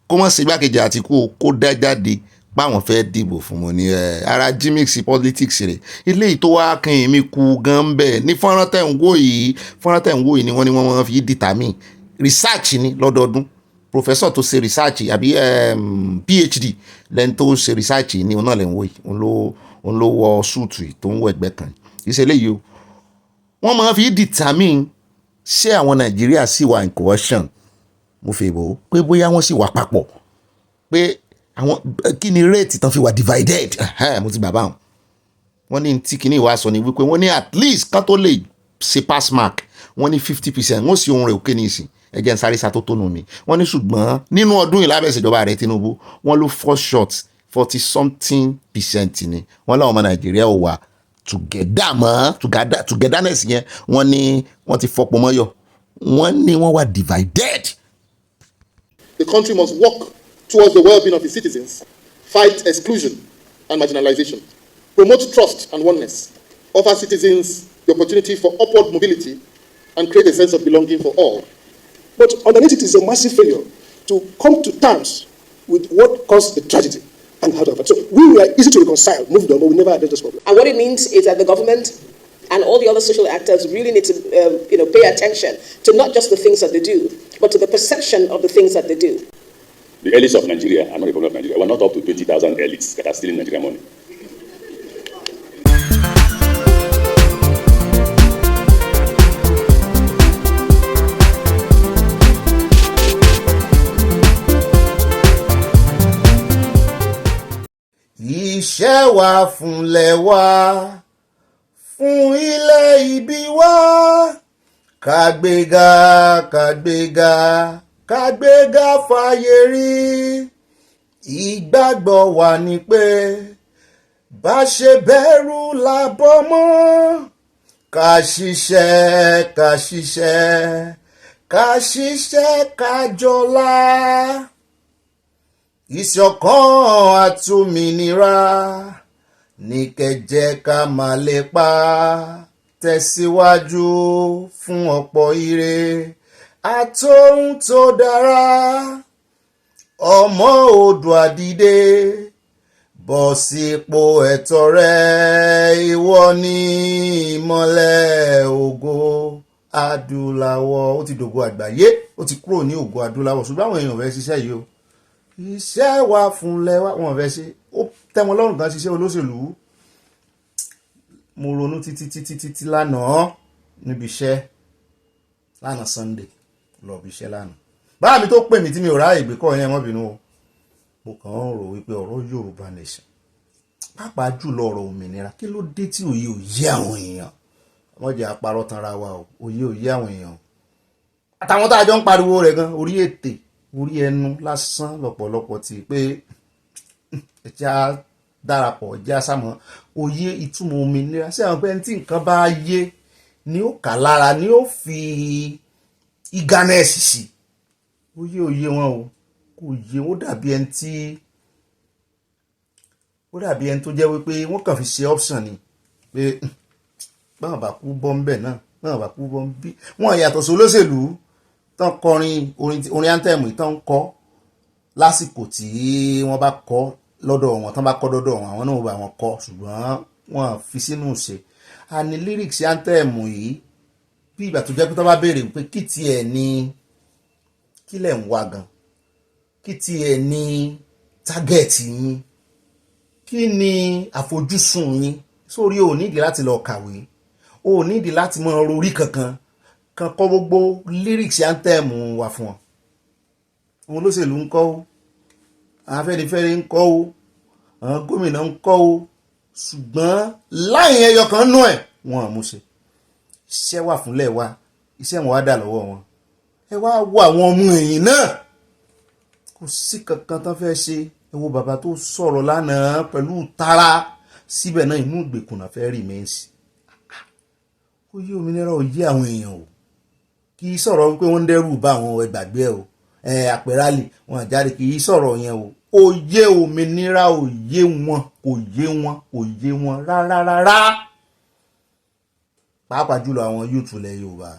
kó mọ̀ ṣe igbákejì Àtíkù o kó dá jáde báwọn fẹ́ dìbò fún wọn ní ara gimmicks politics rẹ̀ eléyìí tó wá kan èmi kú gan bẹ́ẹ̀ ní fọ́nrán tẹ̀ ń wò yìí ni wọ́n fi determine research ni lọ́dọọdún professor tó ṣe research àbí PhD lẹ́ni tó ṣe research ni òun náà lẹ́ ń wò yìí òun ló wọ súùtù tó ń wọ ẹgbẹ́ kan ìṣe eléyìí o wọ́n máa fi determine ṣé àwọn Nàìjíríà sì wà in cohesion mo fẹ́ bò ó pé bóyá wọ́n sì wà papọ̀ pé àwọn kí ni rate tán fi wà divided mo ti bàbá wọn wọ́n ní tí kìíní ìwà sọ ni wípé wọ́n ní at least kan tó lè ṣe pass mark wọ́n ní 50% wọ́n sì ohun rẹ̀ òkè ní ìsìn ẹ̀jẹ̀ ń sáré satótónù mi wọ́n ní ṣùgbọ́n nínú ọdún yìí lábẹ́ ìṣèjọba rẹ̀ Tinubu wọ́n ló fall short 40-something% ni wọ́n láwọn ọmọ Nàìjíríà ò wà together mọ́ togetherness yẹn wọ́n ní wọ́n ti fọpọ̀ mọ́yọ̀ wọ́n ní wọ́n wà divided. The country must work towards the well-being of its citizens, fight exclusion and marginalization, promote trust and oneness, offer citizens the opportunity for upward mobility, and create a sense of belonging for all. But underneath it is a massive failure to come to terms with what caused the tragedy and how to avoid. So we were easy to reconcile, moved on, but we never addressed this problem. And what it means is that the government and all the other social actors really need to pay attention to not just the things that they do, but to the perception of the things that they do. The elites of Nigeria are not the problem of Nigeria. We're not up to 20,000 elites that are stealing Nigerian money. Iṣẹ́ wa fúnlẹ̀ wa, fún ilẹ̀ ìbí wa, kàgbéga kàgbéga kàgbéga fàyè rí. Ìgbàgbọ́ wa ni pé bá ṣe bẹ̀rù làbọ̀ mọ́, ká ṣiṣẹ́ ká ṣiṣẹ́ ká ṣiṣẹ́ ká jọlá. Ìṣọ̀kan àtòmìnira ní kẹjẹ ká máa lépa, tẹ̀síwájú fún ọ̀pọ̀ ire àtòhun tó dára. Ọmọ Oòduà dìde, bọ́ sípò ẹ̀tọ́ rẹ, ìwọ ni ìmọ́lẹ̀ ògo adúláwọ̀. Ó ti dògo àgbáyé, ó ti kúrò ní ògo adúláwọ̀, ṣùgbọ́n àwọn èèyàn fẹ́ ṣiṣẹ́ yìí o. Iṣẹ́ wa fúnlẹ̀ wa, wọn fẹ́ ṣe. Ó tẹ́ wọn lọ́rùn kan ṣiṣẹ́ olóṣèlú. Mo ronú títí lánàá níbi iṣẹ́, lánàá Sunday lọ bí iṣẹ́ lánàá. Báà mi tó pè mí tí mi ò ráyè gbé kọ́ yẹn, mọ́ bínú o. Mo kàn ń rò wípé ọ̀rọ̀ Yorùbá nation, pàápàá jùlọ ọ̀rọ̀ òmìnira, kí ló dé tí òye ò yé àwọn èèyàn? Wọ́n jẹ́ àparọ́ tanra wa o, òye ò yé àwọn èèyàn. Àtàwọn tá a jọ ń pariwo rẹ̀ gan, orí ètè, orí ẹnu lásán lọ́pọ̀lọpọ̀ ti pé ẹja darapọ̀, ẹja sámọ́ òye ìtumọ̀ òmìnira. Ṣé àwọn pé ẹni tí nǹkan bá yé ni ó kà lára, ni ó fi ìgànnẹ́sì sí. Òye òye wọn o, kò yé. Ó dàbí ẹni tó jẹ́ wípé wọ́n kàn fi ṣe option ni pé báwọn bá kú bọ́ ń bẹ̀ náà, báwọn bá kú bọ́ ń bí. Wọ́n yàtọ̀ sí olóṣèlú tán kọrin orin anthem tán ń kọ lásìkò tí wọ́n bá kọ lọ́dọ̀ wọn, tán bá kọ lọ́dọ̀ wọn, àwọn náà bá wọn kọ, ṣùgbọ́n wọ́n fi sínú ṣe. A ní lyrics anthem yìí bí ìgbà tó jẹ́ pé tán bá béèrè pé kí tiẹ̀ ní kí lẹ̀ ń wá gan, kí tiẹ̀ ní target yín, kí ni àfojúsùn yín. Sórí o nídìí láti lọ kàwé, o nídìí láti mọ orí kankan kan kọ gbogbo lyrics anthem wà fún ọ. Àwọn olóṣèlú ń kọ o, àwọn Afẹ́nifẹ́re ń kọ o, àwọn gómìnà ń kọ o, ṣùgbọ́n láì ẹyọ kan nú ẹ̀ wọn àmúṣe. Iṣẹ́ wà fúnlẹ̀ wa, iṣẹ́ wọn wá dà lọ́wọ́ wọn. Ẹ wá wo àwọn ọmọ ẹ̀yìn náà, kò sí kankan tán fẹ́ ṣe. Ẹ wo bàbá tó sọ̀rọ̀ lánàá pẹ̀lú tara, síbẹ̀ náà inú ìgbèkùn náà fẹ́ remain sí. Ó yé òmìnira ò yé àwọn èèyàn o. Kì í sọ̀rọ̀ wípé wọ́n ń dẹ́rù bá àwọn ẹgbàgbé ẹ̀ o, àpẹ̀rálì wọn àjáde, kì í sọ̀rọ̀ yẹn o. Ó yé òmìnira ò yé wọn, kò yé wọn, kò yé wọn rárá. Pàápàá jùlọ àwọn youth ilẹ̀ Yorùbá.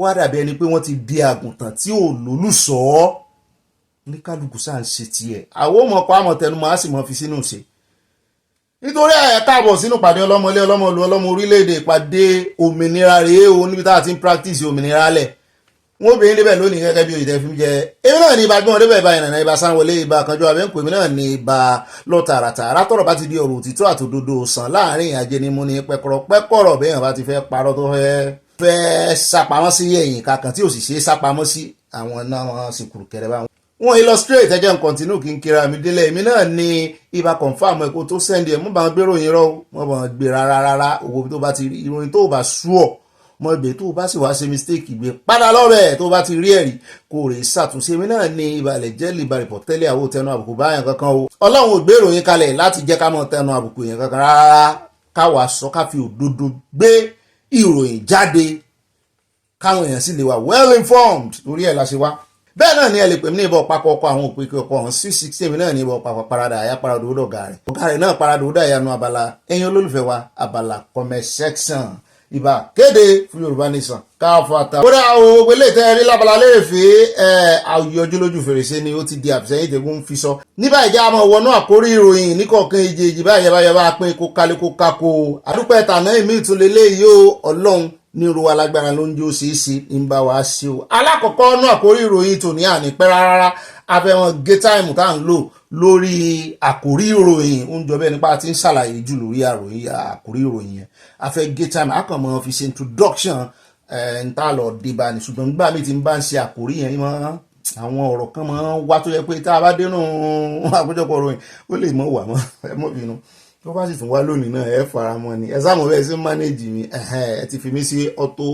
Wá dàbí ẹni pé wọ́n ti di àgùntàn tí ò lólùṣọ́. Oníkálukú sáà ń ṣe tiẹ̀. Àwọn ọmọ ọkọ̀ àmọ̀tẹnumọ́ á sì mọ́ fi sínú ṣe. Nítorí ẹ̀ káàbọ̀ sínú pàdé ọlọ́mọlé ọlọ́mọlú ọlọ́mọ orílẹ̀-èdè, ìpàdé òmìnira rèé o, níbi tá a ti ń practice òmìnira lẹ̀. Wọ́n obìnrin débẹ̀ lónìí gẹ́gẹ́ bí òyìnbó fi ń jẹ. Èmi náà ní ibà gbọ́n débẹ̀ ibà ìrìnà, ibà sáwọlé, ibà kanjọ́ abẹ́ǹkù. Èmi náà ní ibà lọ tààràtààrà. Tọ́rọ̀ bá ti di ọ̀rọ̀ òtítọ́ àtòdodo sàn láàrin ajẹnimú ní pẹ́kọ̀rọ̀ bẹ́ẹ̀ bá ti fẹ́ parọ́ tó fẹ́ sápamọ́ sí ẹ̀yìn kankan tí ò sì ṣe é sápamọ́ sí, àwọn náà wọ́n sì kùrù kẹrẹ báwọn. Wọ́n illustrate ẹjẹ́ ń continue kí n kíra mi délẹ̀. Èmi náà ní ibà confam ẹ̀kọ́ tó sẹ́ndì ẹ̀, mú bá wọn gbé ròyìn rọ́, mọ́ bá wọn gbé rárá. Owó tó bá ti rí ìròyìn tó bá sú ọ̀ mọ́ ibẹ̀, tó bá sì wá ṣe mistake gbé padà lọ́bẹ̀, tó bá ti rí ẹ̀rí kò rè ṣàtúnṣe. Èmi náà ní ìbàlẹ̀ jẹ́ ìbà rìpọ̀tẹ́lẹ̀ àwọ̀ tẹnu àbùkù báyàn kankan o. Ọlọ́run ò gbé ìròyìn kalẹ̀ láti jẹ́ ká mọ̀ tẹnu àbùkù yẹn kankan rárá. Káwa sọ, ká fi òdodo gbé ìròyìn jáde, káwọn èèyàn sì lè wà well informed. Lórí ẹ̀ la ṣe wá. bẹ́ẹ̀ náà ni ẹ lè pè mí ní ìbọn papọ̀ ọkọ̀ àwọn òpin ọkọ̀ ọ̀hún 660 náà ní ìbọn papọ̀ parada àyà parada ó dọ̀gá rẹ̀ ọ̀gá rẹ̀ náà parada ó dà ìyanu abala ẹ̀yin olólùfẹ́ wa abala comment section ìbá kéde fún Yorùbá Nation káfọ́ta. kódà o gbélé tẹ́ rí lábala léèfé àyọjú lójú fèrèsé ni ó ti di àfisẹ́yìn tẹ́gùn fi sọ. níbà ìjà àmọ́ wọnú àkórí ìròyìn níkọ̀ọ̀kan èjèèjì báyẹ̀ bá pín kó kálé kó kákó. àdúpẹ́ tàná ìmí ìtúlélẹ́ yìí ó Ọlọ́run ní irú alágbára ló ń jó ṣeéṣe ń bá wa ṣe o. alákọ̀ọ́kọ́ náà àkórí ìròyìn tòní ànípẹ́ rárá afẹ́wọn gé táìmù tá à ń lò lórí àkórí ìròyìn oúnjẹ bẹ́ẹ̀ nípa tí ń ṣàlàyé jù lórí àkórí ìròyìn yẹn afẹ́ gé táìmù akọ̀mọ́ fi ṣe introduction ń tà lọ débà ní ṣùgbọ́n nígbà míì tí ń bá ń ṣe àkórí yẹn mọ́ àwọn ọ̀rọ̀ kan máa ń wá tó yẹ pé tá a bá dénú àkójọpọ̀ ìròyìn ó lè mọ̀ wà mọ́ ẹ mọ́ bínú tó bá sì tún wá lónìí náà ẹ fara mọ́ ni ẹ sáàmù bẹ́ẹ̀ sí manage mi ẹ ti fi mí sí auto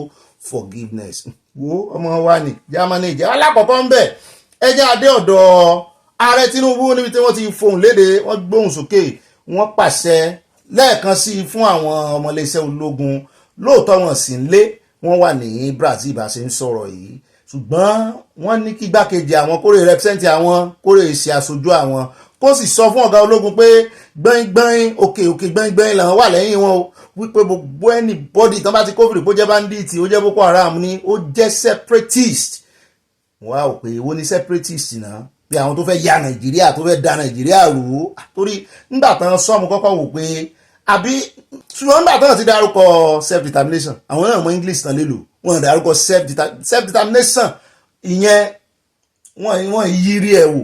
forgiveness wo ọmọ wa ni já manage alákọ̀ọ́kọ́ ń bẹ̀ ẹ jẹ́ adé ọ̀dọ̀ ààrẹ Tinubu níbi tí wọ́n ti fohùn léde wọ́n gbóhùn sókè wọ́n pàṣẹ lẹ́ẹ̀kan sí i fún àwọn ọmọléeṣẹ́ ológun lóòótọ́ wọn sì ń lé wọ́n wà ní Brazil bá ṣe ń sọ̀rọ̀ yìí ṣùgbọ́n wọ́n ní kí gbákejì àwọn kórè represent àwọn kórè ṣe aṣojú àwọn kó sì sọ fún ọ̀gá ológun pé gbẹ́ngbẹ́ng òkè gbẹ́ngbẹ́ng làwọn wà lẹ́yìn wọn o wípé gbogbo anybody tán bá ti kófìrí bó jẹ́ bandit ó jẹ́ Boko Haram ni ó jẹ́ separatist wọ́n á wò pé èwo ni separatist náà bí àwọn tó fẹ́ ya Nàìjíríà tó fẹ́ da Nàìjíríà rú torí nígbà tán sọ́ọ̀mù kọ́kọ́ wò pé àbí ṣùgbọ́n nígbà tán ti dárúkọ self determination àwọn náà mọ English tán lélo wọ́n dárúkọ self determination ìyẹn wọ́n yírí ẹ̀ wò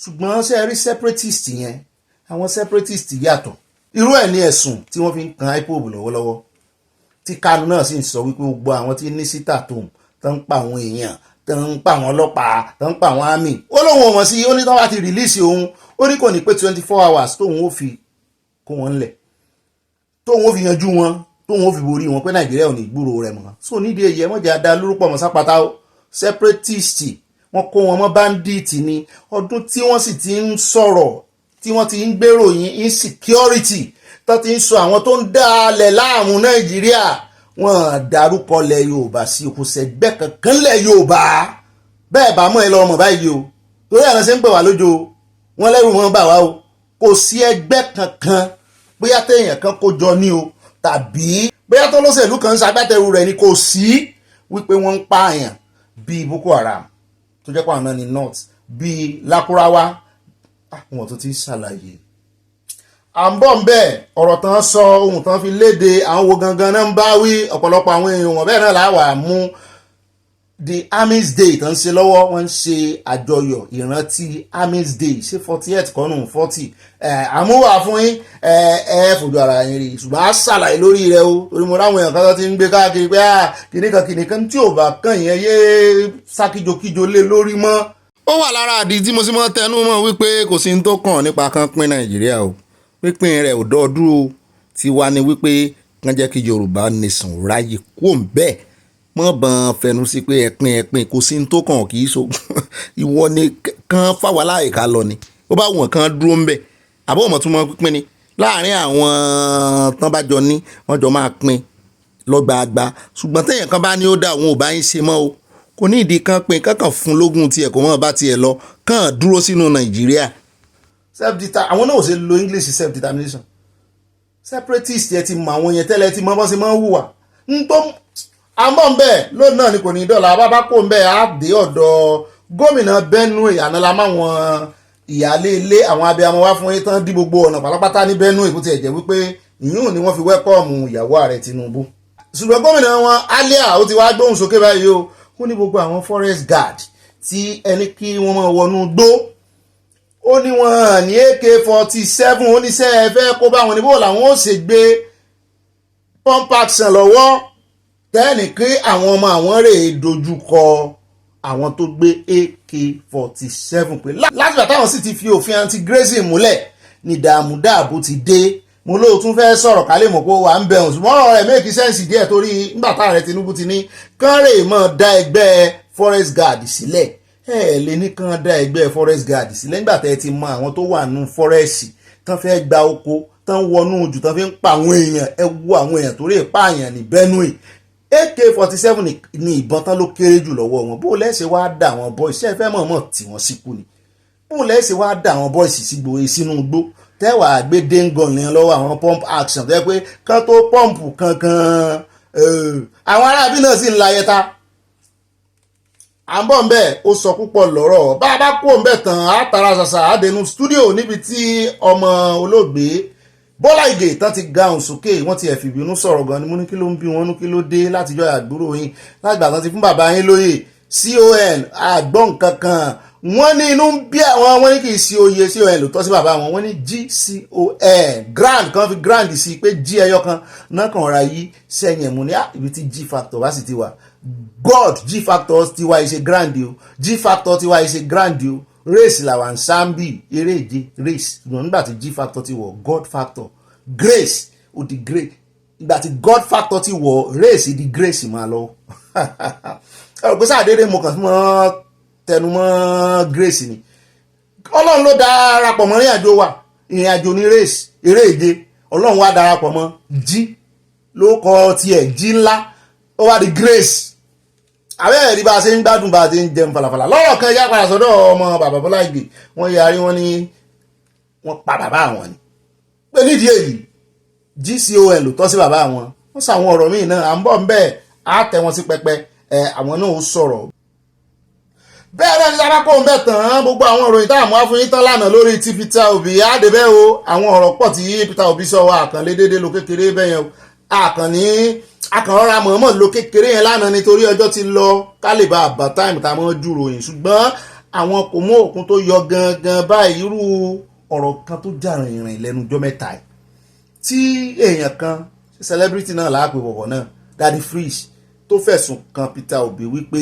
ṣùgbọ́n ṣe rí separatist yẹn àwọn separatist yàtọ̀ irú ẹ̀ ní ẹ̀sùn tí wọ́n fi ń kan IPOB lọ́wọ́lọ́wọ́ tí Kanu náà sì ń sọ wípé gbogbo àwọn tí ní síta tó ń pa àwọn èèyàn tó ń pa àwọn ọlọ́pàá tó ń pa àwọn àmì ó lóun ò mọ̀ sí ó ní tán bá ti release òun ó ní kò ní pé 24 hours tóun ó fi kó wọn lẹ̀ tóun ó fi yanjú wọn tóun ó fi borí wọn pé Nàìjíríà ò ní gbúrò rẹ̀ mọ́ so nídìí èyí ẹ mọ̀jẹ̀ adá lórúkọ mọ̀ sápátá separatist wọ́n kó wọn mọ́ bandit ni ọdún tí wọ́n sì ti ń sọ̀rọ̀ tí wọ́n ti ń gbèrò yín insecurity tó ti ń sọ àwọn tó ń dálẹ̀ láàmú Nàìjíríà wọ́n dárúkọ lẹ̀ Yorùbá sí kò sẹ́gbẹ́ kankan lẹ̀ Yorùbá bẹ́ẹ̀ bá mọ̀ ẹ lọ́wọ́ mọ̀ báyìí o torí àwọn ṣe ń pè wá lójó wọn lẹ́rù wọn bà wá o kò sí ẹgbẹ́ kankan bóyá téèyàn kan kó jọ ní o tàbí bóyá tó lóṣèlú kan ń ṣagbátẹrù rẹ̀ ni kò sí wípé wọ́n ń pààyàn bíi Boko Haram tó jẹ́ pé àwọn náà ní north bíi Lakurawa àwọn tó ti ṣàlàyé à ń bọ̀ ń bẹ̀ ọ̀rọ̀ tán sọ ohun tán fi léde àwọn wo gangan náà ń bá wí ọ̀pọ̀lọpọ̀ àwọn èèyàn wọn bẹ́ẹ̀ náà láwà mú the Army's Day tán ń ṣe lọ́wọ́ wọ́n ń ṣe àjọyọ̀ ìrántí Army's Day ṣé 48 kọ́nù 40 àmúwà fún yín fojú ara yín rí ṣùgbọ́n a ṣàlàyé lórí rẹ o torí mo ráwọn èèyàn kan tó ti ń gbé káàkiri pé kìnìkan tí ò bá kàn yẹn yé sákìjokíjo lé lórí mọ́. ó wà lára àdí tí mo sì mọ́ tẹnu mọ́ wípé kò sí ní tó kàn nípa kan pín Nàìjíríà o pínpín rẹ̀ ò dọ́ọ̀dún o ti wá ní wípé kàn jẹ́ kí Yorùbá Nation ráyè kó ń bẹ́ẹ̀ mọ́ bọ́n fẹnu sí pé ẹ̀pin kò sí ní tó kàn kì í so ìwọ ni kan fáwọn aláìka lọ ni ó bá wọn kan dúró ń bẹ̀ àbọ̀ ọmọ tún mọ́ pínpín ni láàrin àwọn tán bá jọ ní wọ́n jọ máa pín lọ́gbàgbà ṣùgbọ́n téèyàn kan bá ní ó dá òun ò bá yín ṣe mọ́ o kò ní ìdí kan pín kankan fún lógún tiẹ̀ kò mọ́ bá tiẹ̀ lọ kàn dúró sínú Nàìjíríà àwọn náà ò ṣe lo English self determination separatist ẹ ti mọ àwọn yẹn tẹ́lẹ̀ ti mọ bọ́n ṣe máa ń hùwà ń tó àmọ́ ń bẹ́ẹ̀ lónìí náà ni kò ní dọ́là bábá kò ń bẹ́ẹ̀ á dé ọ̀dọ̀ gómìnà Benue ànálà máwọn ìyáálé ilé àwọn abiyamọ wá fún yín tán dí gbogbo ọ̀nà pátápátá ní Benue ìbú ti ẹ̀jẹ̀ wípé ìyún ni wọ́n fi wẹ́kọ̀ọ̀mù ìyàwó ààrẹ Tinubu ṣùgbọ́n gómìnà wọn Alia ó ti wá gbóhùn sókè báyìí o ó ní gbogbo àwọn forest guard tí ẹni kí wọ́n máa wọnú gbó ó ní wọn ní AK-47 ó ní sẹ́ ẹ fẹ́ kó bá wọn níbò làwọn ó ṣe gbé pump action lọ́wọ́ tẹ́ẹ̀nì kí àwọn ọmọ àwọn rè dojúkọ àwọn tó gbé AK-47 pé látìgbà táwọn sì ti fi òfin anti-grazing múlẹ̀ ní dààmú ti dé mo lóò tún fẹ́ sọ̀rọ̀ kálẹ̀ mọ̀ pé wà ń bẹ̀rùn ṣùgbọ́n ọ̀rọ̀ rẹ̀ make sense díẹ̀ torí nígbà táàrẹ Tinubu ti ní kán rè mọ́ dá ẹgbẹ́ forest guard sílẹ̀ lè ní kán dá ẹgbẹ́ forest guard sílẹ̀ nígbà tẹ́ ti mọ àwọn tó wà nù forest tán fẹ́ gba oko tán wọnú ojú tán fi ń pa àwọn èèyàn ẹ wo àwọn èèyàn tó rè pààyàn ní Benue AK-47 ni ìbọn tán ló kéré jù lọ́wọ́ wọn. Bó lẹ́sẹ̀ wá dà àwọn boys ṣe fẹ́ mọ̀ọ́mọ̀ tí wọ́n síkú ni. Bó lẹ́sẹ̀ wá dà àwọn boys sínú igbó tẹ́wàá gbé dengon ní lọ́wọ́ àwọn pump action tẹ́ pé kán tó pọ́ǹpù kankan àwọn arábí náà sì ń la yẹta. À ń bọ̀ ń bẹ̀ ó sọ púpọ̀ lọ́rọ̀ bá a bá kó ń bẹ̀ tán á tara ṣàṣà àdẹnu studio níbi tí ọmọ olóògbé Bọ́lá Ìgè tán ti gahùn sókè wọ́n ti ẹ̀fì ìbínú sọ̀rọ̀ gan ni mo ní kí ló ń bí wọn ní kí ló dé látijọ́ àgbúrò yín lágbà tán ti fún bàbá yín lóyè CON àgbọ̀n kankan wọ́n ní inú ń bí àwọn wọ́n ní kì í sí oyè CON ló tọ́ sí bàbá wọn wọ́n ní GCON grand kan fi grand sí pé G ẹyọ kan náà kàn ra yí sẹ́yìn ẹ̀mú ní ibi tí G factor bá sì ti wà God G factor ti wá ìṣe grand o G factor ti wá ìṣe grand o race làwọn sambi eré ìje race ṣùgbọ́n nígbà tí G factor ti wọ̀ God factor grace ó di great ìgbà tí God factor ti wọ̀ race di grace máa lọ ẹ̀rọ pé sáàdédé mo kàn fún mọ́ tẹnumọ́ grace ni ọlọ́run ló darapọ̀ mọ́ ìrìnàjò wa ìrìnàjò ní race eré ìje ọlọ́run wá darapọ̀ mọ́ G ló kọ tiẹ̀ G ńlá ó wá di grace àwọn ẹ̀rí bá a ṣe ń gbádùn bá a ṣe ń jẹun falafala lọ́rọ̀ kan yá padà sọ́dọ̀ ọmọ bàbá Bọ́lá Ìgè wọ́n yarí wọ́n ní wọ́n pa bàbá àwọn ni pé nídìí èyí GCON ló tọ́ sí bàbá àwọn wọ́n sàwọn ọ̀rọ̀ míì náà à ń bọ̀ ń bẹ́ẹ̀ á tẹ wọn sí pẹpẹ àwọn náà ó sọ̀rọ̀ bẹ́ẹ̀ náà ní sábà kó ń bẹ̀ tán gbogbo àwọn ìròyìn tá àmú àfúnyín tán lánàá lórí ti Peter Obi àdébẹ́ o àwọn ọ̀rọ̀ pọ̀ tí Peter Obi sọ wa àkànlé déédéé lo kékeré bẹ́yẹn o akànrọ́ra mọ̀ọ́mọ̀ lo kékeré yẹn lánàá nítorí ọjọ́ ti lọ kálíbà àbá táìmù tá a mọ́ jù ròyìn ṣùgbọ́n àwọn kò mú òkun tó yọ gangan báyìí irú ọ̀rọ̀ kan tó jà rìnrìn lẹ́nu ọjọ́ mẹ́ta yìí tí èèyàn kan celebrity náà láàpẹ̀ wọ̀wọ̀ náà Daddy Freeze tó fẹ̀sùn kan Peter Obi wípé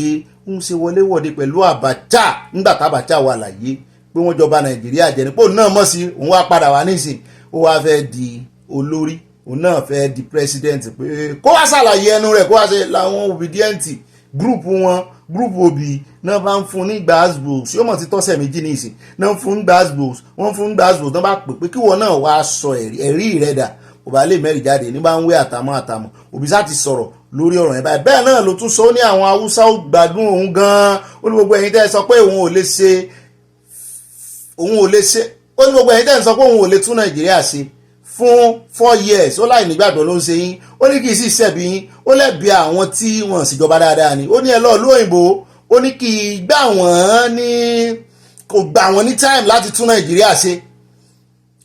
ń ṣe wọléwọ̀de pẹ̀lú Abacha nígbà tá Abacha wà láyé pé wọ́n jọba Nàìjíríà jẹ́ nípò náà mọ̀ sí òun wá padà wá nísìn ó wá fẹ́ di olórí òun náà fẹ́ di president pé kó wá ṣàlàyé ẹnu rẹ̀ kó wá ṣe làwọn obedient group Obi náà bá ń fún ní gbàgbó sí ó mọ̀ ti tọ́sẹ̀ méjì ní ìsìn náà fún gbàgbó wọ́n fún gbàgbó náà bá pè pé kí wọ́n náà wá sọ ẹ̀rí rẹ̀ dà kò bá lè mẹ́rin jáde ní bá ń wé àtàmọ́ Obi sá ti sọ̀rọ̀ lórí ọ̀rọ̀ yẹn báyìí bẹ́ẹ̀ náà ló tún sọ ní àwọn Haúsá ó gbádùn òun gan-an ó ní gbogbo ẹ̀yin tẹ́ ẹ sọ pé òun ò lè ṣe ó ní gbogbo ẹ̀yin tẹ́ ẹ sọ pé òun ò lè tún Nàìjíríà ṣe fún 4 years ó láì nígbàgbọ́ ló ń ṣe yín ó ní kì í sì ṣẹ̀bi yín ó lẹ́bi àwọn tí wọ́n sì jọba dáadáa ni ó ní ẹ lọ́ọ́ lóyìnbó ó ní kì í kò gbà wọ́n ní time láti tún Nàìjíríà ṣe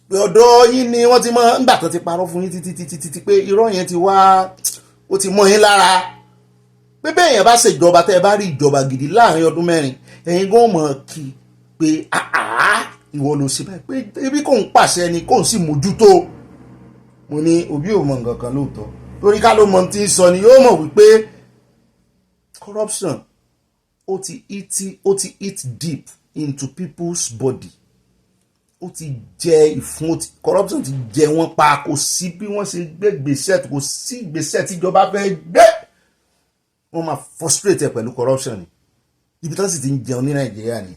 pé ọ̀dọ̀ yín ni wọ́n ti mọ́ ńgbà kan ti parọ́ fún yín títí pé irọ́ yẹn ti wá ó ti mọ́ yín lára pé bẹ́ẹ̀ yẹn bá ṣèjọba tẹ́ ẹ bá rí ìjọba gidi láàrin ọdún 4 ẹ̀yin gan mọ̀ kí pé ìwọ ló ṣe báyìí pé ebi kò ń pàṣẹ ni kò ń sì mójútó mo ní Obi ò mọ nǹkan kan lóòótọ́ torí ká ló mọ tí ń sọ ni yóò mọ̀ wípé corruption ó ti eat deep into people's body ó ti jẹ ìfun corruption ti jẹ wọ́n pa kò sí bí wọ́n ṣe gbé gbèsè kò sí gbèsè tíjọba fẹ́ gbé wọ́n máa frustrate ẹ pẹ̀lú corruption ni ibi tó sì ti ń jẹun ní Nàìjíríà ni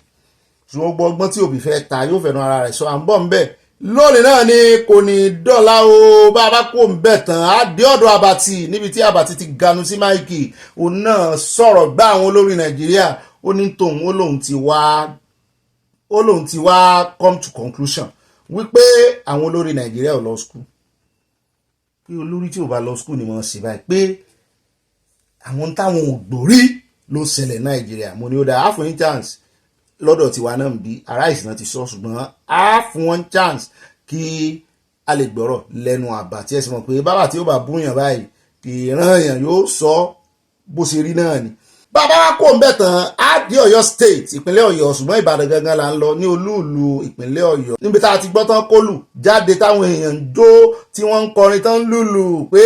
ṣùgbọ́n ọgbọ́n tí Obi fẹ́ ta yóò fẹ́ràn ara rẹ̀ sọ à ń bọ̀ ń bẹ̀ lónìí náà ni kò ní dọ́là o bá a bá kó ń bẹ̀ tán á dé ọ̀dọ̀ Àbàtì níbi tí Àbàtì ti ganu sí máìkì òun náà sọ̀rọ̀ gbá àwọn olórí Nàìjíríà ó ní tòun ó lóun ti wá come to conclusion wípé àwọn olórí Nàìjíríà ò lọ school pé olórí tí ò bá lọ school ni wọ́n ṣe báyìí pé àwọn táwọn ò gbòrí ló ṣẹlẹ̀ Nàìjíríà mo ní ó dáa á fún yín chance lọ́dọ̀ tiwa náà bí aráàlú náà ti sọ ṣùgbọ́n á fún wọn chance kí a lè gbọ́rọ̀ lẹ́nu Àbàtì ẹ sì mọ̀ pé bàbá tí ó bá búyàn báyìí kì í ràn èèyàn yóò sọ bó ṣe rí náà ni. bàbá wa kò ń bẹ̀ tán á dé Ọ̀yọ́ state ìpínlẹ̀ Ọ̀yọ́ ṣùgbọ́n Ìbàdàn gangan là ń lọ ní olúùlú ìpínlẹ̀ Ọ̀yọ́ níbi tá a ti gbọ́ tán kólù jáde táwọn èèyàn ń jó tí wọ́n ń kọrin tán lùlù pé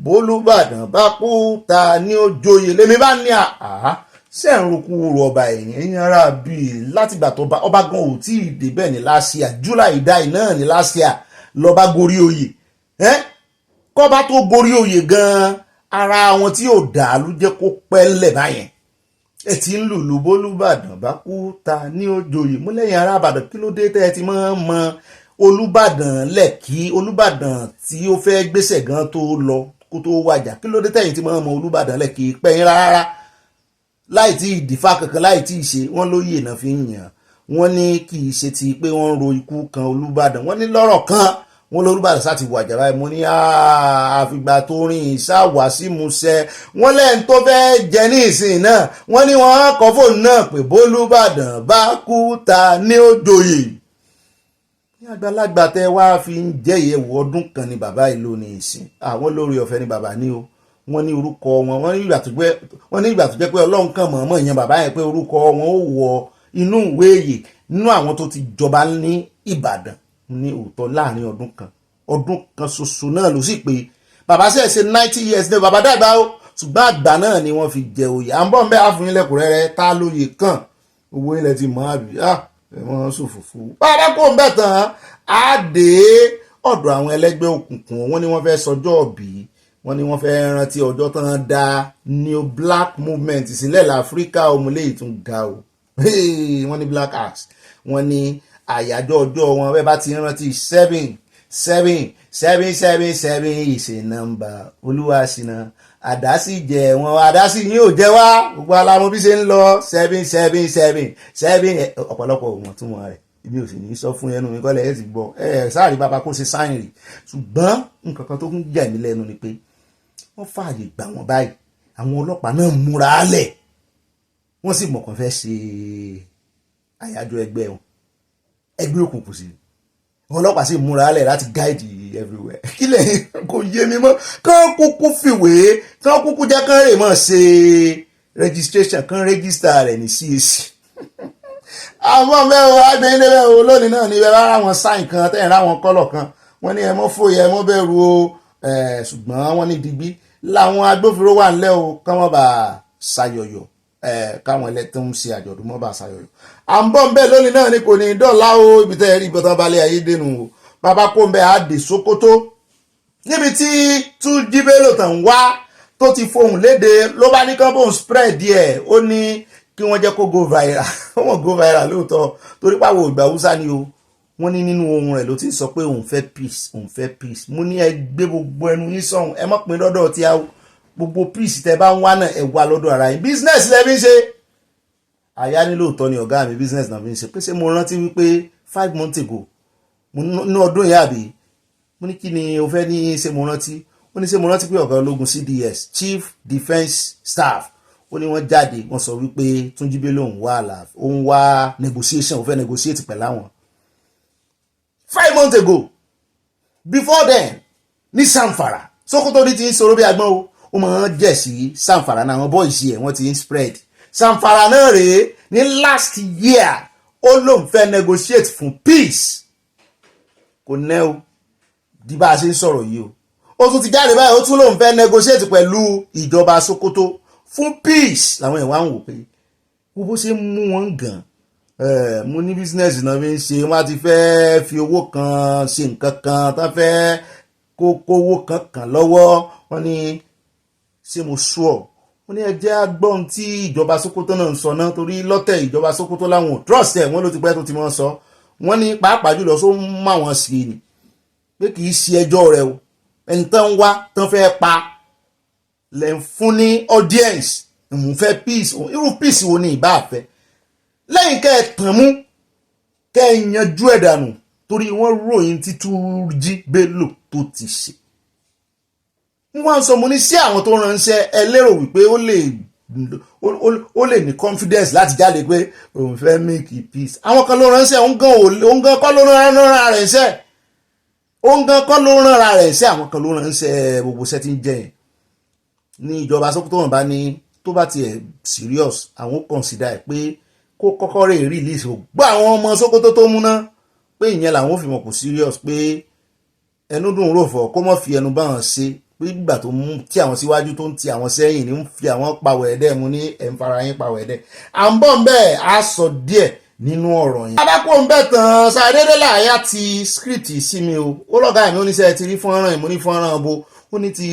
bólúbàdàn bá kú ta ní ó joyè lèmi bá ní ṣe ń rúkú ọba ẹ̀yìn ara bíi látìgbà tó ọba gan ò tí ì dé bẹ́ẹ̀ ní láṣìá July dáì náà ní láṣìá lọ́ba gorí oyè kọ́ba tó gorí oyè gan ara wọn tí ò dà ló jẹ́ kó pẹ́lẹ̀ báyẹn ẹ ti ń lùlù bólúbàdàn bá kú ta ní òjòyè múlẹ̀yìn ará Ìbàdàn kí ló dé tẹ́ ẹ ti máa ń mọ Olúbàdàn lẹ́kì Olúbàdàn tí ó fẹ́ gbéṣẹ̀ gan tó lọ kó tó wàjà kí ló dé tẹ̀yìn tí mo mọ Olúbàdàn lẹ̀ kì í pẹ́yìn rárá láì tí ìdìfà kankan láì tí ì ṣe wọ́n lóyè náà fi ń yàn wọ́n ní kì í ṣe ti pé wọ́n ń ro ikú kan Olúbàdàn wọ́n ní lọ́rọ̀ kan wọ́n lórúbàdàn sá ti wàjà báyìí mo ní àfìgbà tó rìn ìṣàwá sí musẹ wọ́n lẹ́yìn tó fẹ́ jẹ ní ìsìn náà wọ́n ní wọ́n kọ́ fóònù náà pé bólúbàdàn bá kú ta ní ó joyè ní àgbàlagbà tẹ wá fi ń jẹ́ ìyẹ̀wò ọdún kan ní bàbá ìlú ní ìsìn àwọn lórí ọ̀fẹ́ ní bàbá ní o wọ́n ní orúkọ wọn wọ́n ní ìgbà tó jẹ́ pé Ọlọ́run kan mọ̀ọ́mọ̀ ìyẹn bàbá yẹn pé orúkọ wọn ó wọ inú ìwé èyè nínú àwọn tó ti jọba ní Ìbàdàn ní òótọ́ láàrin ọdún kan ṣoṣo náà ló sì pé bàbá ṣe 90 years ní bàbá dàgbà ó ṣùgbọ́n àgbà náà ni wọ́n fi jẹ oyè à ń bọ̀ ń bẹ́ àfihàn lẹ́kùnrẹ́rẹ́ tá lóye kàn owó ilẹ̀ ti mọ́ àbí ẹ̀wọ̀n ṣòfòfò bàbá kò ń bẹ̀ tán á dé ọ̀dọ̀ àwọn ẹlẹ́gbẹ́ òkùnkùn wọ́n ní wọ́n fẹ́ sọjọ́ ọ̀bí wọ́n ní wọ́n fẹ́ rántí ọjọ́ tán dá new black movement sílẹ̀ láfíríkà ọmọlẹ́yìí tún ga o wọ́n ní black axe wọ́n ní àyájọ́ ọjọ́ wọn bẹ́ẹ̀ bá ti rántí 7 is a number olúwa ṣìnà àdásí jẹ wọn àdásí yín ò jẹ wá gbogbo alámọ bí ṣe ń lọ 7 ọ̀pọ̀lọpọ̀ òun tún wọn rẹ̀ ibi ò sì ní sọ fún ẹnu mi kọ́lẹ̀ ẹ̀ sì gbọ́ sáàrí bàbá kó ṣe sáyìn rì ṣùgbọ́n nǹkan kan tó ń jẹ̀ mí lẹ́nu ni pé wọ́n fààyè gbà wọ́n báyìí àwọn ọlọ́pàá náà múra lẹ̀ wọ́n sì mọ̀kàn fẹ́ ṣe àyájọ́ ẹgbẹ́ wọn ẹgbẹ́ òkùnkùn sí wọn ọlọ́pàá sì múra lẹ̀ láti guide everywhere kí lẹ́yìn kò yé mi mọ́ kán kúkú fìwé kán kúkú jẹ́ kán rè mọ́ ṣe registration kán register rẹ̀ ní CAC àwọn mẹ́wàá agbẹ̀yìn lẹ́wọ̀ lónìí náà ní bẹ́ẹ̀ bá wọn sáìn kan tẹ̀yìn ráwọn kọ́lọ̀ kan wọ́n ní ẹ mọ́ fòye ẹ mọ́ bẹ̀rù o ṣùgbọ́n wọ́n ní digbí làwọn agbófinró wà ńlẹ̀ o kán mọ́ bá ṣàyọ̀yọ̀ káwọn ẹlẹ́tọ́ ń ṣe àjọ̀dún mọ́ bá ṣàyọ̀yọ̀ à ń bọ̀ ń bẹ́ẹ̀ lónìí náà ni kò ní dọ́là o ibi tẹ́ ẹ rí ibọ̀tán balẹ̀ ayé dénú o bàbá kó ń bẹ́ẹ̀ á dé Sókótó níbi tí Túnjí Bello tàn wá tó ti fohùn léde ló bá ní kán bóun spread díẹ̀ ó ní kí wọ́n jẹ́ kó go viral wọ́n go viral lóòótọ́ torí pàwọ̀ ìgbà Hausa ni o wọ́n ní nínú ohun rẹ̀ ló ti sọ pé òun fẹ́ peace mo ní ẹ gbé gbogbo ẹnu yín sọ̀hún ẹ mọ̀ pé lọ́dọ̀ tí a gbogbo peace tẹ bá ń wá náà ẹ wá lọ́dọ̀ ara yín business lẹ́bí ń ṣe àyá ní lóòótọ́ ni ọ̀gá mi business náà fi ń ṣe pé ṣé mo rántí wípé 5 months ago ní ọdún yìí àbí mo ní kí ni o fẹ́ ní ṣé mo rántí ó ní ṣé mo rántí pé ọ̀gá ológun CDS Chief Defence Staff ó ní wọ́n jáde wọ́n sọ wípé Túnjí Bello òun wá negotiation ó fẹ́ negotiate pẹ̀lú àwọn 5 months ago before then ní Samfara Sókótó ní ti ń sọ̀rọ̀ bí agbọ́n o ó máa ń jẹ́ sí Samfara náà àwọn boys ẹ̀ wọ́n ti ń spread Samfara náà rèé ní last year ó lóun fẹ́ negotiate fún peace kò nẹ́ o di bá a ṣe ń sọ̀rọ̀ yìí o ó tún ti jáde báyìí ó tún lóun fẹ́ negotiate pẹ̀lú ìjọba Sókótó fún peace làwọn èèyàn wá ń wò pé bó ṣe ń mú wọn gan mo ní business náà fi ń ṣe wọ́n ti fẹ́ fi owó kan ṣe nǹkan kan tán fẹ́ kówó kan lọ́wọ́ wọ́n ní ṣé mo sùọ́ wọ́n ní ẹjẹ́ agbọ́n tí ìjọba Sókótó náà ń sọ náà torí lọ́tẹ̀ ìjọba Sókótó láwọn ò trust ẹ̀ wọ́n ló ti pẹ́ tó ti mọ́ sọ wọ́n ní pàápàá jùlọ só ń má wọn sí ni pé kì í ṣe ẹjọ́ rẹ o ẹni tán wá tán fẹ́ pa lẹ́ ń fún ní audience ń fẹ́ peace irú peace wo ni ìbá fẹ́ lẹ́yìn kẹ́ ẹ tàn mú kẹ́ ẹ yanjú ẹ̀ dànù torí wọ́n ròyìn tí Túnjí Bello tó ti ṣe wọ́n sọ mo ní sí àwọn tó ránṣẹ́ ẹ lérò wípé ó lè ní confidence láti jáde pé òun fẹ́ make peace àwọn kan ló ránṣẹ́ òun gan kọ́ ló rán rẹ̀ ṣẹ́ òun gan kọ́ ló rán rẹ̀ ṣẹ́ àwọn kan ló ránṣẹ́ gbogbo ṣẹ́ tí ń jẹ́ yẹn ní ìjọba Sókótó wọn bá ní tó bá tiẹ̀ serious àwọn consider ẹ̀ pé kó kọ́kọ́ rè release o gbọ́ àwọn ọmọ Sókótó tó múná pé ìyẹn làwọn ò fi mọ̀ kò serious pé ẹnu dùn rò fọ̀ kó mọ̀ fi ẹnu bá wọn ṣe pé gbígbà tó mú tí àwọn síwájú tó ń ti àwọn sẹ́yìn ní ń fi àwọn pàwọ̀ ẹ̀dẹ́ mu ní ẹ̀ǹfara yín pàwọ̀ ẹ̀dẹ́ à ń bọ̀ ń bẹ́ẹ̀ á sọ díẹ̀ nínú ọ̀rọ̀ yẹn. abákò ń bẹ̀ tán sàdédé láàyà ti script sí mi o ó lọ́gàá mi ó ní sẹ́ ti rí fọ́nrán mo ní fọ́nrán bo ó ní ti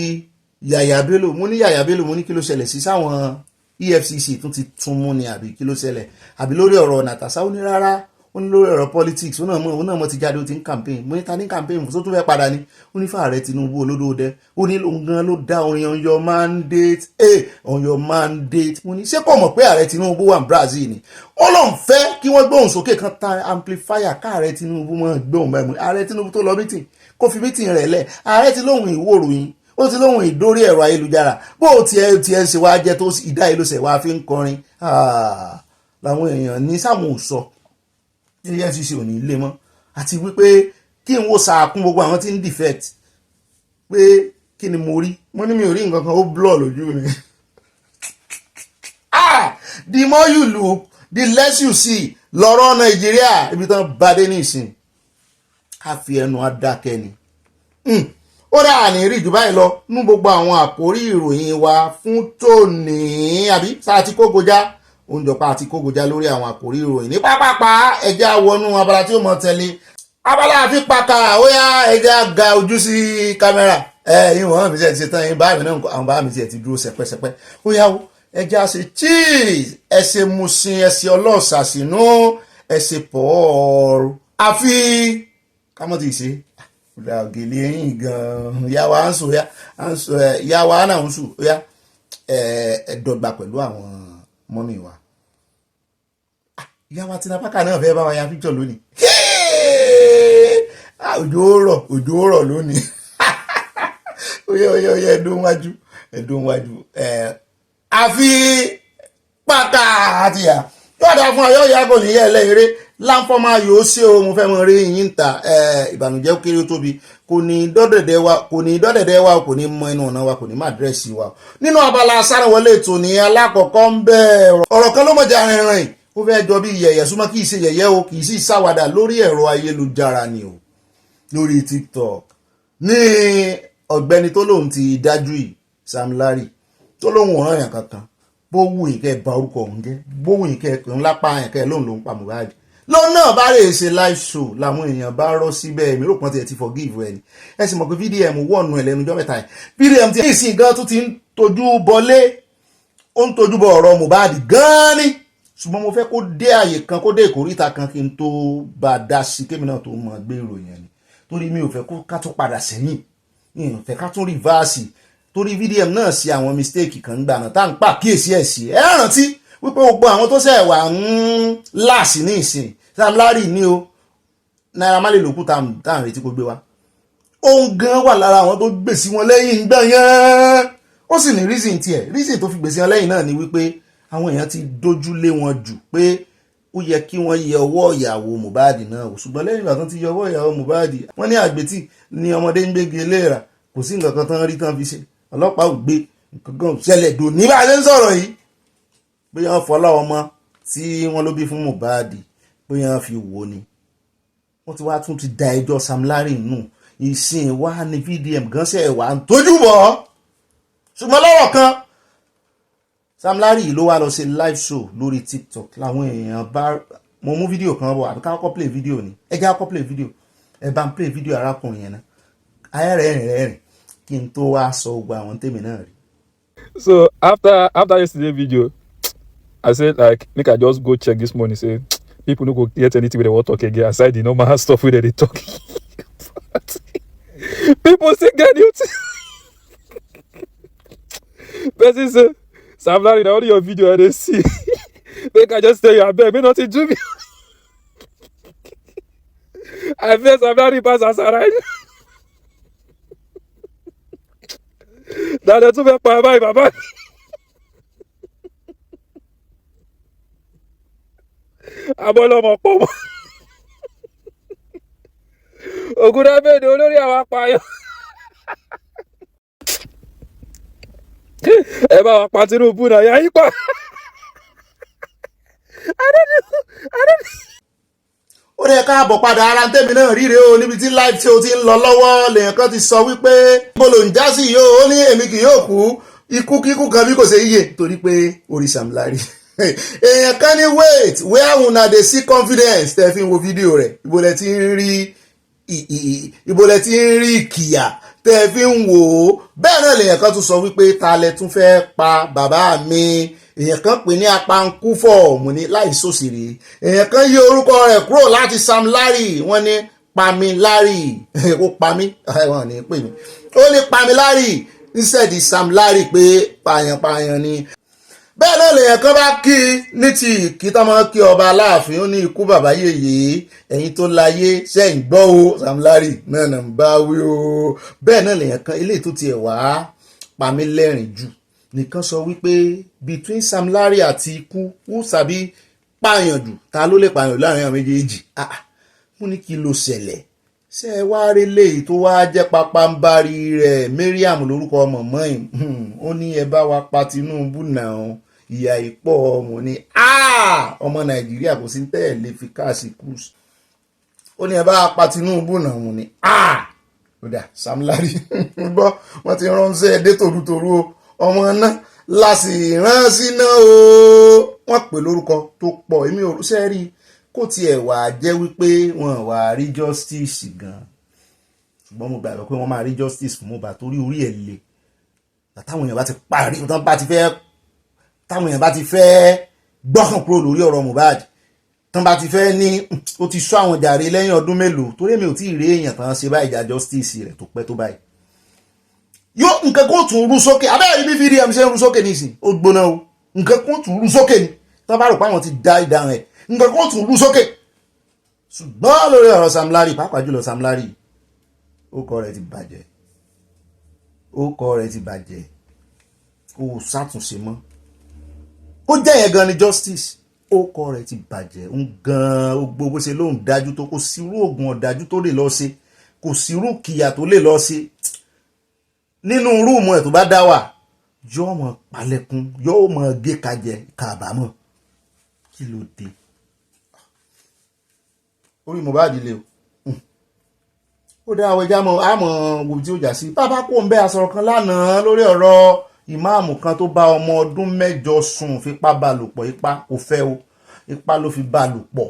Yàyà Bello mo ní Yàyà Bello mo ní kí ló ṣẹlẹ̀ sí sáwọn EFCC tún ti tún mú ni àbí kí ló ṣẹlẹ̀ àbí lórí ọ̀rọ̀ Natasha ó ní rárá ó ní lórí ọ̀rọ̀ politics ó náà mọ̀ ti jáde ó ti ń campaign mo ní ta ní campaign fún tó tún fẹ́ padà ní ó ní fààrẹ Tinubu olódòdẹ ó ní òun gan ló dá orin on your mandate on your mandate mo ní ṣé kò mọ̀ pé ààrẹ Tinubu wà ní Brazil ni ó lóun fẹ́ kí wọ́n gbóhùn sókè kan ta amplifier káàrẹ Tinubu mọ̀ gbóhùn báyìí ààrẹ Tinubu tó lọ meeting kó fi meeting rẹ̀ lẹ̀ ààrẹ ti lóhùn ìwòròyìn ó ti lóhùn ìdórí ẹ̀rọ ayélujára bó tiẹ̀ ṣe wá jẹ́ tó ìdá ìlú ṣẹ̀ wá fi ń kọrin làwọn èèyàn ní sáwọn ò sọ EFCC ò ní ilé mọ́ àti wípé kí n wo sàákún gbogbo àwọn tí ń defect pé kí ni mo rí mo ní mi ò rí nǹkan kan ó blur lójú mi the more you look the less you see lọ́rọ̀ Nàìjíríà ibi tán bá dé nísìn ká fi ẹnu adákẹ́ ni ó dáa ní rí jù báyìí lọ nú gbogbo àwọn àkórí ìròyìn wa fún tòní àbí sáà tí kò gojá oúnjọpá àti kógojá lórí àwọn àkórí ìròyìn ní pápápá ẹjẹ́ àwọnú abala tí ó mọ̀ tẹ́lẹ̀ abala àfipáka óyá ẹjẹ́ ga ojú sí kámẹ́rà ìwọ̀n mi ti ṣe tán yín báyìí náà àwọn bá mi ti dúró sẹpẹsẹpẹ óyá o ẹjẹ́ àṣẹ cheese ẹsẹ̀ musin ẹsẹ̀ ọlọ́ọ̀sàsínú ẹsẹ̀ pọ̀ọ́rù àfi kámọ́ ti ṣe ògèlè ẹ̀yìn gan-an yàwá à ń sọ yàwá náà ń sùn óyá ẹ̀ẹ́dọ́gba pẹ̀lú àwọn mọ́mí wa ìyá wa tinapaka náà fẹ́ bá wa ya píkṣọ̀ lónìí òjò rọ̀ lónìí oyè ẹ̀dùn wájú àfi pàkà àti yà yóò dáa fún ayọ́ ìyá kò ní yẹ ẹlẹ́yẹrẹ láǹfọ̀mọ́ yóò ṣe o mo fẹ́ mọ rí yín ta ìbànújẹ́ kéré ó tóbi kò ní dọ́dẹ̀dẹ̀ wa kò ní mọ inú ọ̀nà wa kò ní má dírẹ́sì wa nínú abala sáréwọlé ètò ní alákọ̀ọ́kọ́ ń bẹ ọ̀rọ̀ kan ló mọ̀jà rìnrìn ó fẹ́ jọ bí yẹ̀yẹ̀ súnmọ́ kì í ṣe yẹ̀yẹ́ o kì í sì ṣàwàdà lórí ẹ̀rọ ayélujára ni o lórí TikTok ní ọ̀gbẹ́ni tó lóun ti dájú yìí Sam Larry tó lóun ò rán yàn kankan bó wù yín kẹ́ bá orúkọ òun jẹ́ bó wù yín kẹ́ ń lápá yẹn kẹ́ lóun ló ń pa Mohbad lọ́nà bá lè ṣe live show làwọn èèyàn bá rọ́ síbẹ̀ èmi rò pọ́n tiẹ̀ ti forgive ẹni ẹ sì mọ̀ pé VDM wọ̀nù ẹ̀ lẹ́nu ọjọ́ mẹ́ta yẹn VDM ti ìsìn gan tó ti ń tojú bọlé ó ń tojú bọ ọ̀rọ̀ Mohbad gan ni ṣùgbọ́n mo fẹ́ kó dé àyè kan kó dé ìkórìtà kan kí n tó bá dá sí kémi náà tó mọ̀ gbé ìròyìn ẹni torí mi ò fẹ́ ká tún padà sẹ́yìn mi ò fẹ́ ká tún rìvásì torí VDM náà sí àwọn mistake kan gbà náà tá à ń pàkíyèsí ẹ̀ sí ẹ rántí wípé gbogbo àwọn tó ṣẹ̀ wà ń láàsì ní ìsìn Sam Larry ní o Naira Marley lòkú tá à ń retí kó gbé wa òun gan wà lára àwọn tó gbèsè wọn lẹ́yìn gbà yẹn ó sì ní reason tó fi gbèsè wọn lẹ́yìn náà ni wípé àwọn èèyàn ti dojú lé wọn jù pé ó yẹ kí wọ́n yẹ ọwọ́ ìyàwó Mohbad náà wò ṣùgbọ́n lẹ́yìn ìgbà tó ti yẹ ọwọ́ ìyàwó Mohbad wọ́n ní àgbètì ni ọmọdé ń gbégi léèrà kò sí nǹkan kan tán rí tán fi ṣe ọlọ́pàá ò gbé nǹkan kan ṣẹlẹ̀ dò ní bá a ṣe ń sọ̀rọ̀ yìí bóyá wọ́n fọlá ọmọ tí wọ́n ló bí fún Mohbad bóyá wọ́n fi wò ni wọ́n ti wá tún ti da ẹjọ́ Sam Larry nù ìsìn wa ní VDM gánṣẹ́ wà ń tójú bọ̀ ṣùgbọ́n lọ́rọ̀ kan Sam Larry ló wá lọ ṣe live show lórí TikTok láwọn èèyàn bá mo mú fídíò kan bọ̀ àbí ká kọ́kọ́ play fídíò ni ẹ jẹ́ kọ́kọ́ play fídíò ẹ bá ń play fídíò arákùnrin yẹn náà ayẹ́rẹ́rìn kí n tó wá sọ gbogbo àwọn tèmi náà rí. So after yesterday video, I said like make I just go check this morning. Say people no go get anything with they want talk again aside the normal stuff where they talk. People say get you. Person say Sam Larry, now only your video I dey see. Make I just tell you, I beg, me nothing do me. I feel Sam Larry pass as a ride. That the two people bye. Abọ́lọ́mọ pọ̀ mọ́. Ògúndábẹ́ni olórí àwọn apààyàn. Ẹ bá wa pa Tinubu náà yá yín pa. Ó rẹ̀ káàbọ̀ padà ara tèmi náà ríre o níbi tí live tí o ti ń lọ lọ́wọ́ lèèyàn kan ti sọ wípé bó ló ń já sí yìí ó ní èmi kì yóò kú ikú kíkú kan bí kò ṣe yíyẹ torí pé orí Sam Larry. Èèyàn kan ní wait where una dey see confidence tẹ́ fi ń wo fídíò rẹ̀ ibo lẹ ti ń rí ìkìyà tẹ́ fi ń wò ó. Bẹ́ẹ̀ náà lèèyàn kan tún sọ wípé ta lẹ tún fẹ́ pa bàbá mi. Èèyàn kan pè ní apankúfọ̀ mo ní láì sòsìrè. Èèyàn kan yí orúkọ rẹ̀ kúrò láti Sam Larry wọ́n ní Pami Larry ó pa mí wọ́n ní pè mí ó ní Pami Larry instead Sam Larry pé pààyàn ni. Bẹ́ẹ̀ náà lèèyàn kan bá kí ní ti kí tọ́mọ kí ọba Aláàfin ó ní ikú bàbá yèyé ẹ̀yin tó láyé sẹ́yìn gbọ́ o Sam Larry náà nà ń bá wí o. Bẹ́ẹ̀ náà lèèyàn kan eléyìí tó tiẹ̀ wá pa mí lẹ́rìn jù nìkan sọ wípé between Sam Larry àti ikú ó sàbí pààyàn jù ta ló lè pààyàn láàrin àwọn méjèèjì. Mo ní kí ló ṣẹlẹ̀ ṣé ẹ wá rí léyìí tó wá jẹ́ pápánbárí rẹ̀ Mariam lórúkọ mọ̀mọ́ ẹ̀ ó ní ẹ bá wa pa Tinubu náà ìyà ìpọ̀ ọmọ ní ọmọ Nàìjíríà kò sí tẹ́ẹ̀ lè fi káàsì cruise ó ní ẹ bá wa pa Tinubu náà mo ní ó dà Sam Larry gbọ́ wọ́n ti ránṣẹ́ dé tòrútòrú ọmọ náà láti ránṣí náà o wọ́n pè lórúkọ tó pọ̀ èmi ò rúṣẹ́ rí kó tiẹ̀ wà jẹ́ wípé wọ́n wà rí justice gan ṣùgbọ́n mo gbàgbọ́ pé wọ́n máa rí justice fún Mohbad torí orí ẹ̀ le táwọn èèyàn bá ti parí táwọn èèyàn bá ti fẹ́ gbọ́kàn kúrò lórí ọ̀rọ̀ Mohbad tán bá ti fẹ́ ní ó ti sọ àwọn jàre lẹ́yìn ọdún mélòó torí mi ò tí ì rí èèyàn tán ṣe báyìí jà justice rẹ̀ tó pẹ́ tó báyìí yóò nǹkan kó tún rú sókè abẹ́rẹ́ bí VDM ṣe ń rú sókè nísìn ó gbóná o nǹkan kó tún rú sókè ni tán bá rò pé àwọn ti dá ìdáhùn ẹ̀ nǹkan kó tún rú sókè ṣùgbọ́n lórí ọ̀rọ̀ Sam Larry pàápàá jùlọ Sam Larry ókọ rẹ̀ ti bàjẹ́ kò sátúnṣe mọ́ ó jẹ́ yẹn gan ni justice ókọ rẹ̀ ti bàjẹ́ ń gan gbogbo ṣe lóun dájú tó kò sírú oògùn ọ̀dájú tó lè lọ ṣe kò sírú kìyà tó lè lọ ṣe nínú rúùmù ẹ̀ tó bá dá wà yóò mọ̀ palẹ̀kùn yóò mọ̀ gé kajẹ kábàámọ̀ kí ló dé orí Mohbad lè ó dá àwọn ẹja àmọ́ wo tí ó jà sí bàbá kò ń bẹ àsọ̀rọ̀ kan lánàá lórí ọ̀rọ̀ ìmáàmù kan tó bá ọmọ ọdún 8 sùn fipá bá lò pọ̀ ipá kò fẹ́ o ipá ló fi bá lò pọ̀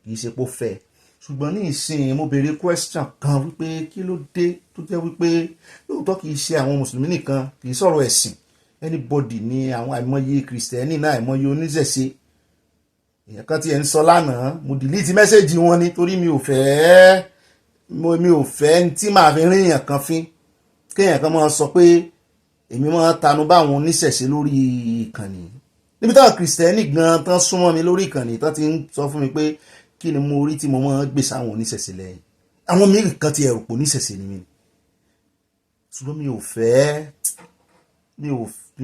kì í ṣe pé ó fẹ́ ṣùgbọ́n ní ìsìn mo béèrè question kan wípé kí ló dé tó jẹ́ wípé lóòótọ́ kì í ṣe àwọn mùsùlùmí nìkan kì í sọ̀rọ̀ ẹ̀sìn anybody ní àwọn àìmọye kìrìsìtẹ́nì náà àìmọye oníṣẹ̀ṣe èèyàn kan tí ẹ̀ ń sọ lánàá mo delete mẹ́sẹ̀gì wọn ni torí mi ò fẹ́ tí màá fi rí èèyàn kan fín kéèyàn kan máa sọ pé èmi máa tanu báwọn oníṣẹ̀ṣe lórí ìkànnì níbi táwọn kìrìsìtẹ́nì gan tán súnmọ́ mi lórí ìkànnì tán ti ń sọ fún mi pé kí ni mo rí tí mo máa gbé sáwọn oníṣẹ̀ṣe lẹ́yìn àwọn mìíràn kan ti ẹ̀rù pò oníṣẹ̀ṣe ni mi ṣùgbọ́n mi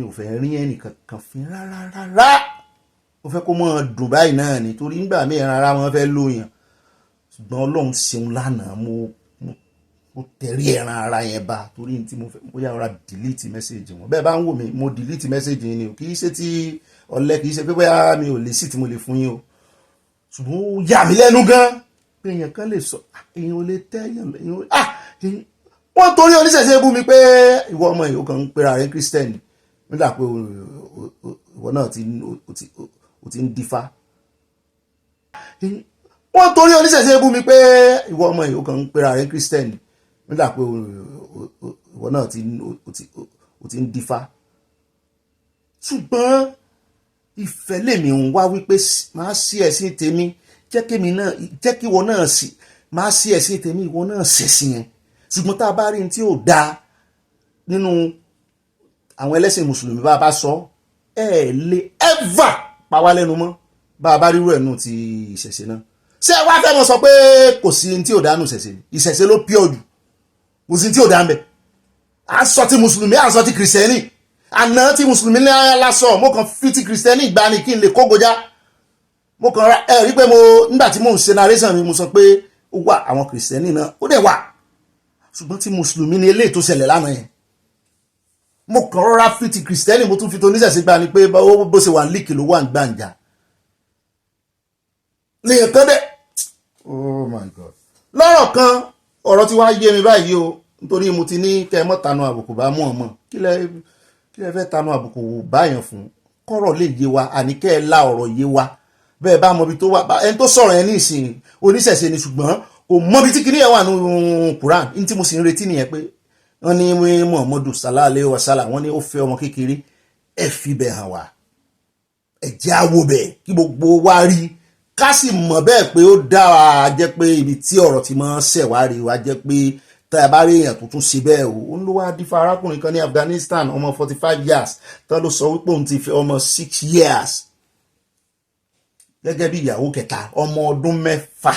ò fẹ́ rí ẹnìkan kan fín rárá mo fẹ́ kó mọ́ dùn báyìí náà ni torí nígbà míì rárá wọn fẹ́ lóyàn ṣùgbọ́n Ọlọ́run ṣeun lánàá mo tẹ̀rí ẹran ara yẹn bá torí tí mo fẹ́ bóyá ọ̀rá delete message wọn bẹ́ẹ̀ bá ń wò mí mo delete message yẹn ni o kì í ṣe tí ọ̀lẹ kì í ṣe pé bóyá mi ò lè sí tí mo lè fún yín o ṣùgbọ́n ó yà mí lẹ́nu gan pé èèyàn kan lè sọ èèyàn ò lè tẹ́ wọ́n torí oníṣẹ̀ṣe bú mi pé ìwọ ọmọ yìí ó kàn ń pera rẹ̀ Christian nígbà pé ìwọ náà ó ti ń dífá wọ́n torí oníṣẹ̀ṣe bú mi pé ìwọ ọmọ yìí ó kàn ń pera rẹ̀ Christian nígbà pé ìwọ náà ó ti ń dífá ṣùgbọ́n ìfẹ́ lèmi ń wá wípé máa sí ẹ̀sìn tèmi jẹ́ kí ìwọ náà sí máa sí ẹ̀sìn tèmi ìwọ náà ṣẹ̀sìn yẹn ṣùgbọ́n tá a bá rí ní tí ò dáa nínú àwọn ẹlẹ́sìn mùsùlùmí bá a bá sọ lè ever pa wá lẹ́nu mọ́ bá a bá rírú ẹ̀nu ti ìṣẹ̀ṣe náà ṣé ẹ wá fẹ́ mọ̀ sọ pé kò sí ní tí ò dáa nù ìṣẹ̀ṣe ló pure jù kò sí ní tí ò dáa ń bẹ̀ à ń sọ ti mùsùlùmí à ń sọ ti kìrìsìtẹ́nì àná tí mùsùlùmí ní lásọ mo kàn fi ti kìrìsìtẹ́nì gbà ní kí n lè kógojá mo kàn rí pé nígbà tí mò ń ṣe narration mi mo sọ pé ó wà àwọn kìrìsìtẹ́nì náà ó dẹ̀ wà ṣùgbọ́n tí mùsùlùmí ní eléyìí tó ṣẹlẹ̀ lánàá yẹn mo kàn rọra fi ti kìrìsìtẹ́nì mo tún fi tó oníṣẹ̀ṣe gbà ní pé bó ṣe wà ní líkì ló wà ní gbàǹjà lèèyàn kan dẹ̀ oh my god lọ́rọ̀ kan ọ̀rọ̀ tí wàá yé mi báyìí o nítorí mo ti ní kẹ́ ẹ mọ́ tanu àbùkù bá mú ọmọ kí lẹ fẹ́ tanu àbùkù báyàn fún kọ́rọ̀ lè yé wa àní kẹ́ ẹ la ọ̀rọ̀ yé wa bẹ́ẹ̀ bá mọbi tó wà ẹni tó sọ̀rọ̀ yẹn ní ìsìn oníṣẹ̀ṣe ni ṣùgbọ́n kò mọbi tí kìíní yẹn wà ní Quran ní tí mo sì ń retí nìyẹn pé wọ́n ní Muhammadu sallallahu alaihi wasallam wọ́n ní ó fẹ́ ọmọ kékeré ẹ fi bẹ̀ hàn wá ẹ jẹ́ àwò bẹ̀ kí gbogbo wa rí ká sì mọ̀ bẹ́ẹ̀ pé ó dára jẹ́ pé ibi tí ọ̀rọ̀ ti máa ń ṣẹ̀ wá rí wa jẹ́ pé tá a bá rí èèyàn tó tún ṣe bẹ́ẹ̀ o ó ń lọ wá dífá arákùnrin kan ní Afghanistan ọmọ 45 years tó ló sọ wípé òun ti fẹ́ ọmọ 6 years gẹ́gẹ́ bí ìyàwó kẹta ọmọ ọdún 6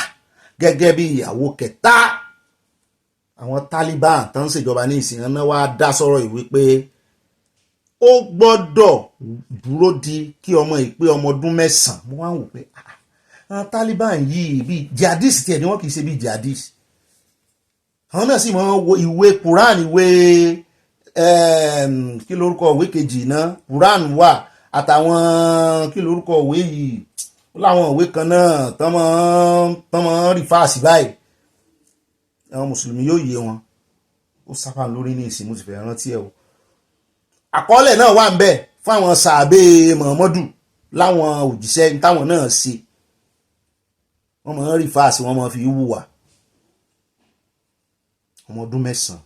gẹ́gẹ́ bí ìyàwó kẹta àwọn Taliban tó ń ṣèjọba ní ìsìn náà wá dá sọ̀rọ̀ ìwé pé ó gbọ́dọ̀ dúró di kí ọmọ ìpé ọmọ ọdún 9 mo wá wò pé àwọn Taliban yìí bí jihadist tiẹ̀ ni wọ́n kì í ṣe bí jihadist àwọn náà sì máa ń wo ìwé Quran ìwé kí lórúkọ ìwé kejì náà Quran wà àtàwọn kí lórúkọ ìwé yìí láwọn ìwé kan náà tán máa ń rí fáàsì báyìí àwọn mùsùlùmí yóò yé wọn ó sápá lórí ní ìsìn mo sì fẹ́ rántí ẹ̀ o àkọọ́lẹ̀ náà wà ń bẹ̀ fún àwọn sàábé Muhammadu láwọn òjíṣẹ́ táwọn náà ṣe wọ́n máa ń rí fáàsì wọ́n máa fi wùwà ọmọ ọdún 9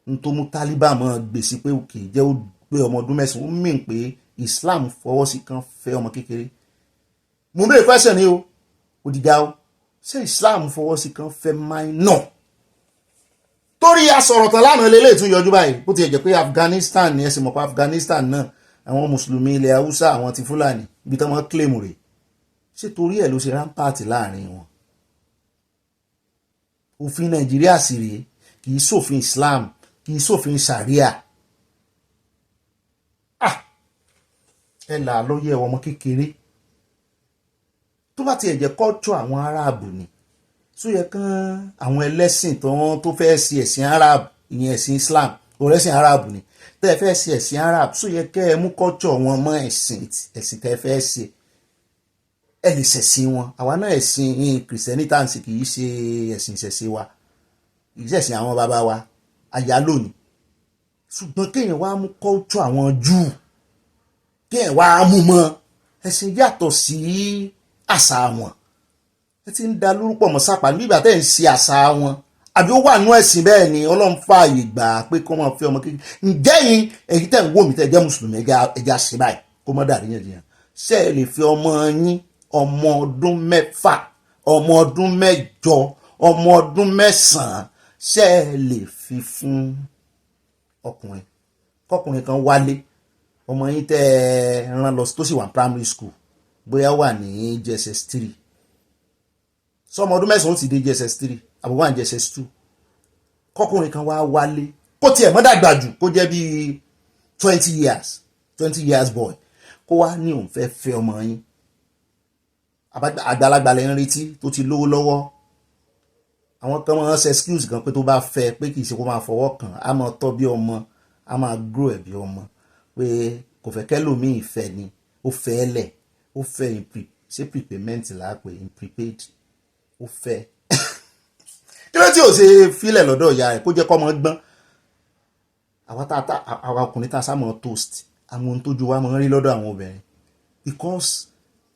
n tó mú Taliban máa gbèsè pé òkè jẹ́ ó gbé ọmọ ọdún 9 ó mìn pé Islam fọwọ́ sí kan fẹ́ ọmọ kékeré mo bèèrè question ni o òdìgá o ṣé Islam fọwọ́ sí kan fẹ́ minor torí asọ̀rọ̀ tán lánàá lélẹ̀ tún yọjú báyìí bó ti jẹ́ pé Afghanistan ni ẹsẹ̀ mọ̀ pé Afghanistan náà àwọn mùsùlùmí ilẹ̀ Haúsá àwọn ti Fúlàní ibi tí wọ́n claim rẹ̀ ṣé torí ẹ̀ ló ṣe rampart láàrin wọn òfin Nàìjíríà sì rèé kì í ṣòfin Islam kì í ṣòfin Sharia ẹ là lóye ọmọ kékeré tó bá tiẹ̀ jẹ́ culture àwọn Aráàbù ni tó yẹ kán àwọn ẹlẹ́sìn tó fẹ́ ṣe ẹ̀sìn Arab ìyẹn ẹ̀sìn Islam ọ̀rẹ́sìn Arab ni tẹ́ ẹ fẹ́ ṣe ẹ̀sìn Arab tó yẹ kẹ́ ẹ mú culture wọn mọ́ ẹ̀sìn tẹ́ ẹ fẹ́ ṣe ẹ lè ṣẹ̀sìn wọn àwa náà ẹ̀sìn kìrìsìtẹ́nì tá à ń ṣe kì í ṣe ẹ̀sìn ìṣẹ̀ṣe wa kì í ṣẹ̀sìn àwọn bàbá wa àyálò ni ṣùgbọ́n kéèyàn wá mú culture àwọn Júù kéèyàn wá mú mọ́ ẹ̀sìn yàtọ̀ sí àṣà wọn ẹ ti ń da lórúkọ mọ́ sápà nígbà tẹ́ ń ṣe àṣà wọn àbí ó wà nú ẹ̀sìn bẹ́ẹ̀ ni Ọlọ́run fààyè gbà pé kó máa fi ọmọ kékeré ǹjẹ́ yín èyí tẹ́ ń wò mí tẹ́ jẹ́ mùsùlùmí ẹja ṣe báyìí kó má dàrí yẹn jiyàn ṣé ẹ lè fi ọmọ yín ọmọ ọdún 6 ọmọ ọdún 8 ọmọ ọdún 9 ṣé ẹ lè fi fún ọkùnrin kọkùnrin kan wálé ọmọ yín tẹ́ ẹ rán lọ tó sì wà primary school bóyá wà ní JSS 3 sọmọ ọdún 9 ó ti dé JSS 3 àbúrò wà ní JSS 2 kọkùnrin kan wá wálé kó tiẹ̀ mọ́ dàgbà jù kó jẹ́ bí 20 years boy kó wá ní òun fẹ́ fẹ́ ọmọ yín àgbàlagbà lẹ́ ń retí tó ti lówó lọ́wọ́ àwọn kan máa ń ṣe excuse kan pé tó bá fẹ́ pé kì í ṣe kó máa fọwọ́ kàn á máa tọ́ bí ọmọ á máa grow ẹ̀ bí ọmọ pé kò fẹ́ kẹ́lòmíì fẹ́ ni ó fẹ́ lẹ̀ ó fẹ́ ṣé prepayment láàpẹ in prepaid ó fẹ́ kí ló tí ò ṣe fílẹ̀ lọ́dọ̀ ìyá rẹ̀ kó jẹ́ kọ́ ọmọ gbọ́n àwa ọkùnrin tá a sá mọ́ toast àwọn ohun tójú wa máa ń rí lọ́dọ̀ àwọn obìnrin because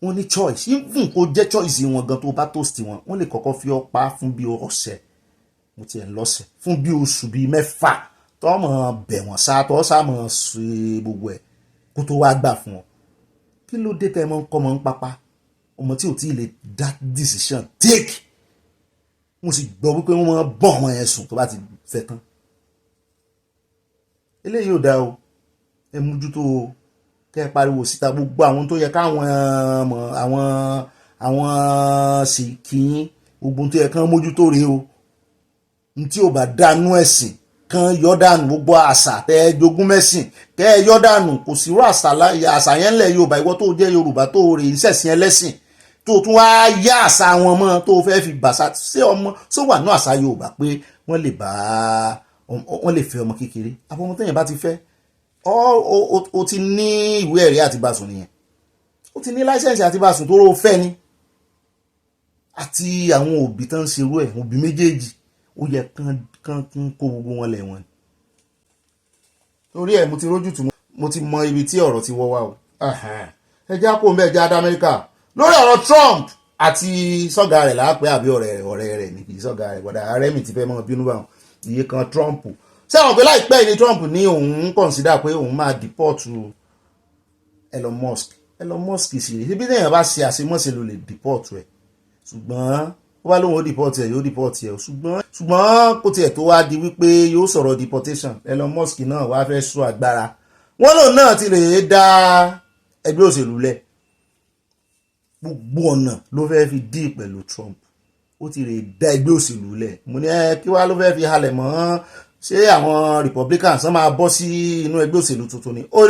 wọ́n ní choice even kó jẹ́ choice wọn gan tó bá toast wọn wọ́n lè kọ́kọ́ fi ọ́ pa fún bí ọ̀sẹ̀ mo ti ẹ̀ ń lọ́sẹ̀ fún bí oṣù bíi 6 tó mọ̀ bẹ̀ wọ́n sá tó sá mọ̀ ṣe gbogbo ẹ̀ kó tó wá gbà fún ọ kí ló dé tẹ́ ẹ mọ́ ń kọ́ mọ́ ń pápá ọmọ tí ò tí ì lè that decision take mo sì gbọ́ wípé wọ́n máa bọ́ ọmọ yẹn sùn tó bá ti fẹ́ tán eléyìí ò dáa o ẹ mójútó o kẹ́ ẹ pariwo síta gbogbo àwọn tó yẹ káwọn àwọn sì kíyín gbogbo tó yẹ kán mójútó rèé o n tí ò bá dánú ẹ̀sìn kan yọ dànù gbogbo àṣà tẹ́ ẹ jogún mẹ́sìn kẹ́ ẹ yọ dànù kò sí irú àṣà yẹn ńlẹ̀ Yorùbá ìwọ tó jẹ́ Yorùbá tó rè ń ṣẹ̀sìn ẹlẹ́sìn tó tún wá yá àṣà wọn mọ́ tó fẹ́ fi bàṣà ṣé ọmọ sọ wà ní àṣà Yorùbá pé wọ́n lè fẹ́ ọmọ kékeré àbọ̀ ọmọ tẹ́yìn bá ti fẹ́ o ti ní ìwé ẹ̀rí àti bàṣùn nìyẹn o ti ní láísẹ̀nsì àti bàṣùn tó rò fẹ́ ni àti àwọn òbí tán ń ṣerú ẹ̀ òbí méjèèjì ó yẹ kán kó gbogbo wọn lẹ̀ wọ́n torí ẹ̀ mo ti rójú tù mo ti mọ ibi tí ọ̀rọ̀ ti wọ́ wá o ẹ já kó mbẹ́ já dá Amẹ́ríkà lórí ọ̀rọ̀ Trump àti sọ́gà rẹ̀ láàpẹ́ àbí ọ̀rẹ́ rẹ̀ ní kì í sọ́gà rẹ̀ gbọ́dọ̀ ààrẹ mi ti fẹ́ mọ́ bínú bá wọn iye kan Trump sẹ́wọ̀n pé láìpẹ́ ní Trump ní òun consider pé òun máa deport Elon Musk sì rí bí téèyàn bá ṣe àṣemọ́ṣe ló lè deport rẹ̀ ṣùgbọ́n ó bá lóun ó deport ẹ̀ yóò deport ẹ̀ ṣùgbọ́n kó tiẹ̀ tó wá di wípé yóò sọ̀rọ̀ deportation Elon Musk náà wá fẹ́ sọ agbára wọn lòun náà ti lè dá ẹgbẹ́ òṣèlú lẹ̀ gbogbo ọ̀nà ló fẹ́ fi dí pẹ̀lú Trump ó ti lè dá ẹgbẹ́ òṣèlú lẹ̀ mo ní kí wá ló fẹ́ fi halẹ̀ mọ́ ṣé àwọn Republicans wọ́n máa bọ́ sí inú ẹgbẹ́ òṣèlú tuntun ni ó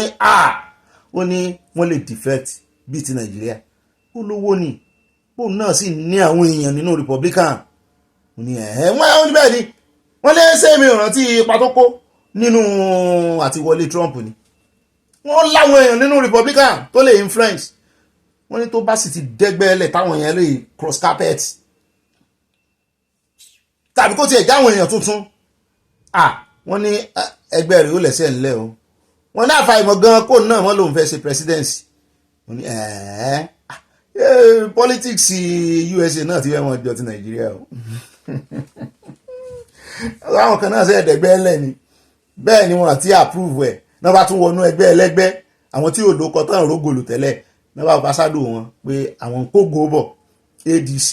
ní wọ́n lè defect bíi ti Nàìjíríà ó lówó ni bóun náà sì ní àwọn èèyàn nínú Republican mo ní wọ́n ní bẹ́ẹ̀ ni wọ́n lé sẹ́mi ìrántí ipa tó kó nínú àtiwọlé Trump ni wọ́n láwọn èèyàn nínú Republican tó lè influence wọ́n ní tó bá sì ti dẹ́gbẹ́lẹ̀ táwọn èèyàn lè cross carpet tàbí kó tiẹ̀ jáwọn èèyàn tuntun wọ́n ní ẹgbẹ́ rẹ̀ ó lẹ́sẹ̀ ńlẹ̀ o wọ́n ní àfàìmọ̀ gan kó náà wọ́n lòun fẹ́ ṣe presidency wọ́n ní politics USA náà ti fẹ́ wọn jọ ti Nàìjíríà o àwọn kan náà ṣe ẹ̀dẹ̀gbẹ́ ni bẹ́ẹ̀ ni wọ́n àti approve ẹ̀ náà bá tún wọnú ẹgbẹ́ ẹlẹ́gbẹ́ àwọn tí òdo kọ tán rógòlò tẹ́lẹ̀ náà bá bá sádò wọn pé àwọn kógo bọ̀ ADC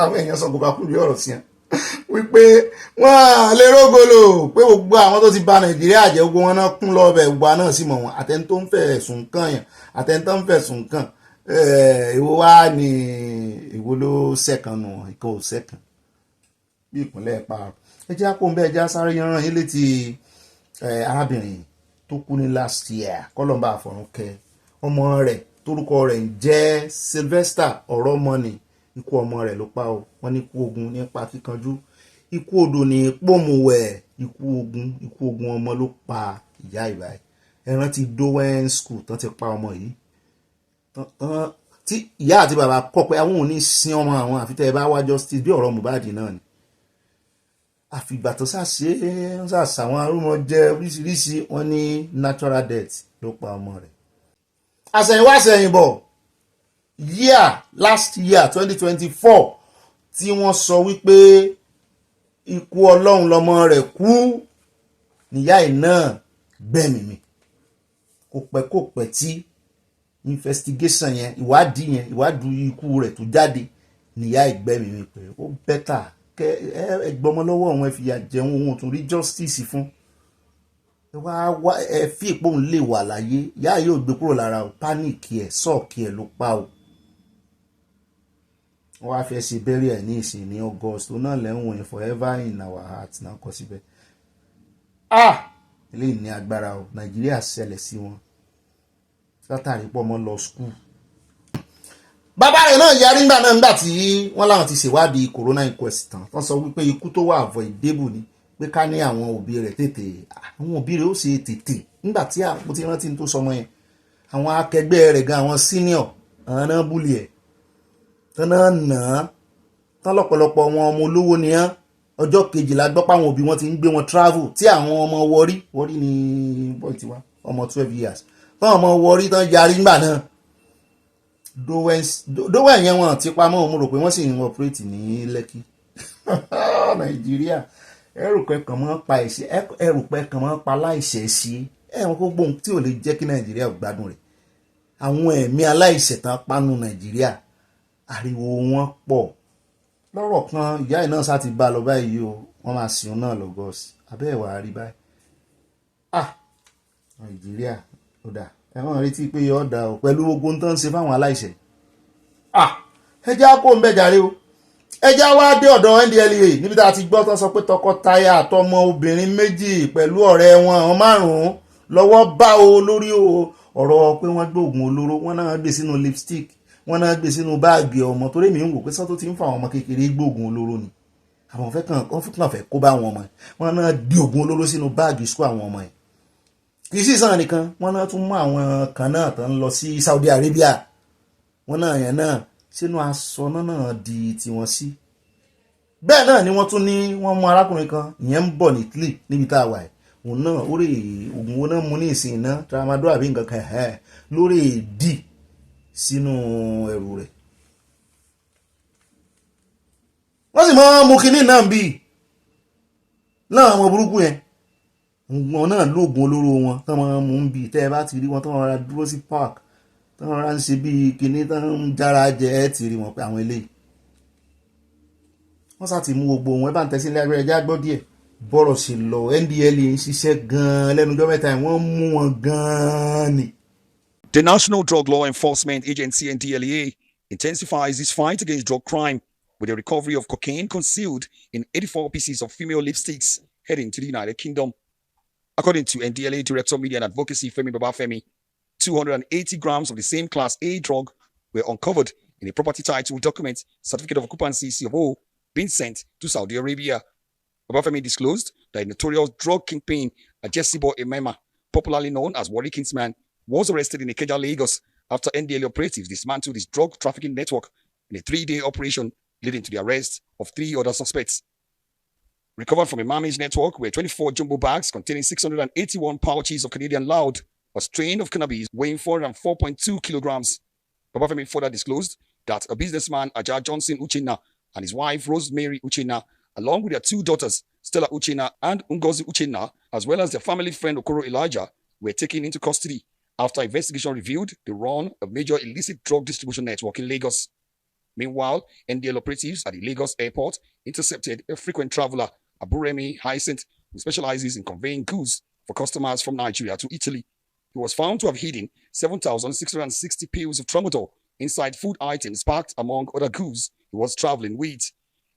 àwọn èèyàn sọ kó bá kúrò ọ̀rọ̀ sí wọn wípé wọ́n lè rógòlò pé gbogbo àwọn tó ti bà Nàìjíríà jẹ́ gbogbo wọn náà kún lọ́bẹ̀ gbogbo náà sì mọ̀ wọn àtẹni tó ń fẹ̀sùn kàn yàn àtẹni tó ń fẹ̀sùn kàn èwo wá ní èwo ló sẹ́kàn nù ìkan ò sẹ́kàn bí ìpínlẹ̀ pààrọ̀ ẹ jẹ́ àpò ń bẹ́ẹ̀ já sáré yanran yín létí arábìnrin tó kú ní last year kọ́lọ́mbà àfọ̀rúnkẹ́ ọmọ rẹ̀ torúkọ rẹ̀ ń jẹ́ Sylvester Oromoni ikú ọmọ rẹ̀ ló pa o wọ́n ní ikú ogun nípa kíkanjú ikú odò ní pòmùwẹ̀ ikú ogun ọmọ ló pa ìyá ìbáyìí ẹran ti Dowen school tán ti pa ọmọ yìí tí ìyá àti bàbá kọ̀ pé àwọn ò ní sin ọmọ àwọn àfi tẹ́ ẹ bá wá justice bí ọ̀rọ̀ Mohbad náà ni àfìgbà tó ṣàṣàwọn arúmọ jẹ oríṣiríṣi wọn ní natural death ló pa ọmọ rẹ̀ àṣẹ̀yìnwá àṣẹ̀yìnbọ̀ last year 2024 tí wọ́n sọ wípé ikú Ọlọ́run lọmọ rẹ̀ kú níyà ẹ̀ náà gbẹ̀mìmì kò pẹ́ tí investigation yẹn ìwádìí ikú rẹ̀ tó jáde níyà ẹ̀ gbẹ̀mìmì pé ó bẹ́tà ẹgbọmọ lọ́wọ́ àwọn ẹfìyà jẹun ohun tó rí justice fún ẹ fi ìpòhùn lè wà láyé ìyá yóò gbé kúrò lára o pánìkì ẹ sọ́ọ̀kì ẹ ló pa o wọ́n wá fẹ́ ṣe bẹ́rẹ̀ ẹ̀ ní ìsìn ní August tó náà lẹ́wọ̀n yẹn forever in our heart náà kọ síbẹ̀ eléyìí ní agbára o Nàìjíríà ṣẹlẹ̀ sí wọn látàrí pọ̀ mọ́ lọ school bàbá rẹ̀ náà yarí nígbà tí wọ́n láwọn ti ṣèwádìí corona inquest tán wọ́n sọ wípé ikú tó wà avoidable ni pé ká ní àwọn òbí rẹ̀ tètè àwọn òbí rẹ̀ ó ṣe tètè nígbà tí mo ti rántí tó sọmọ yẹn àwọn akẹgbẹ́ rẹ̀ gan àwọn senior àwọn náà búlì ẹ̀ tán náà nà án tán lọ́pọ̀lọpọ̀ wọn ọmọ olówó ni án ọjọ́ kejìlá gbọ́ páwọn òbí wọn ti ń gbé wọn travel tí àwọn ọmọ wọrí ní bọ́ọ̀ tiwa ọmọ 12 years tán ọmọ wọrí tán yarí nígbà náà Dowen yẹn wọn ti pamọ́ òun rò pé wọ́n sì ń operate ní Lẹ́kì Nàìjíríà ẹrù pẹ́ kàn mọ́ pa láìṣẹ̀ sí ẹ̀wọ̀n kó gbóhùn tí ò lè jẹ́ kí Nàìjíríà gbádùn rẹ̀ àwọn ẹ̀mí aláìṣẹ̀ tán panu Nàìjíríà ariwo wọn pọ̀ lọ́rọ̀ kan ìyá ẹ̀ náà sá ti bá lọ báyìí o wọ́n máa sìn náà lọ́gọ́sì abẹ́ ẹ̀wà rí báyìí Nàìjíríà ó dà ẹ̀wọ̀n retí pé yọ ọ̀dà ò pẹ̀lú ogun tó ń ṣe fáwọn aláìṣẹ̀ ẹjẹ́ kó ń bẹ̀jàre o ẹjẹ́ wá dé ọ̀dọ̀ NDLEA níbi tá a ti gbọ́ tó sọ pé tọkọtaya àtọmọ obìnrin méjì pẹ̀lú ọ̀rẹ́ wọn àwọn márùn-ún lọ́wọ́ bá o lórí ọ̀rọ̀ pé wọ́n gbé oògùn olóró wọ́n náà gbé sínú lipstick wọ́n náà gbé sínú báàgì ọmọ torí mi ń wò pé sọ́tò ti ń fa àwọn ọmọ kékeré gbé oògùn olóró ni àwọn fẹ́ kó bá àwọn ọmọ wọn náà di oògùn olóró sínú báàgì sukú àwọn ọmọ yẹn kì í sì sàn nìkan wọ́n náà tún mú àwọn kan náà tó ń lọ sí Saudi Arabia wọ́n náà yẹn náà sínú aṣọ náà di tiwọn sí bẹ́ẹ̀ náà ni wọ́n tún ní wọ́n mú arákùnrin kan ìyẹn ń bọ̀ ní Italy níbi tá a wà ẹ̀ òun náà ó rè oògùn wọn náà mú ní ìsìn iná tramadol àbí nǹkan kan lórí èdì sínú ẹrù rẹ̀ wọ́n sì mọ́ mú kinní náà bí náà àwọn burúkú yẹn wọn náà lóògùn olóró wọn tán máa ń mú un bì tẹ́ ẹ bá ti rí wọn tán rọra dúró sí park tán rọra ń ṣe bíi kinní tán ń jára jẹ ẹ ti rí wọn pé àwọn eléyìí wọ́n sá ti mú gbogbo wọn ẹ bá ń tẹ́sí ilé agbẹ́rẹ́ ẹjá gbọ́ díẹ̀ bọ́rọ̀ ṣe lọ NDLEA ń ṣiṣẹ́ gan-an lẹ́nu ọjọ́ mẹ́ta wọ́n mú wọn gan-an ni. The National Drug Law Enforcement Agency NDLEA intensifies its fight against drug crime with the recovery of cocaine concealed in 84 pieces of female lipsticks heading to the United Kingdom. According to NDLEA Director Media and Advocacy Femi Babafemi, 280 grams of the same Class A drug were uncovered in a property title document, certificate of occupancy CFO, being sent to Saudi Arabia. Babafemi disclosed that a notorious drug kingpin, Ajesibo Emema, popularly known as Wari Kingsman, was arrested in Ikeja, Lagos after NDLEA operatives dismantled his drug trafficking network in a 3-day operation leading to the arrest of 3 other suspects. Recovered from a Mami's network were 24 jumbo bags containing 681 pouches of Canadian loud, a strain of cannabis weighing 404.2 kilograms. Babafemi further disclosed that a businessman, Aja Johnson Uchenna, and his wife, Rosemary Uchenna, along with their 2 daughters, Stella Uchenna and Ngozi Uchenna, as well as their family friend Okoro Elijah, were taken into custody after investigation revealed they run a major illicit drug distribution network in Lagos. Meanwhile, NDL operatives at the Lagos airport intercepted a frequent traveler, Aburemi Hyacinth, who specializes in conveying goods for customers from Nigeria to Italy. He was found to have hidden 7,660 pills of tramadol inside food items packed among other goods he was traveling with.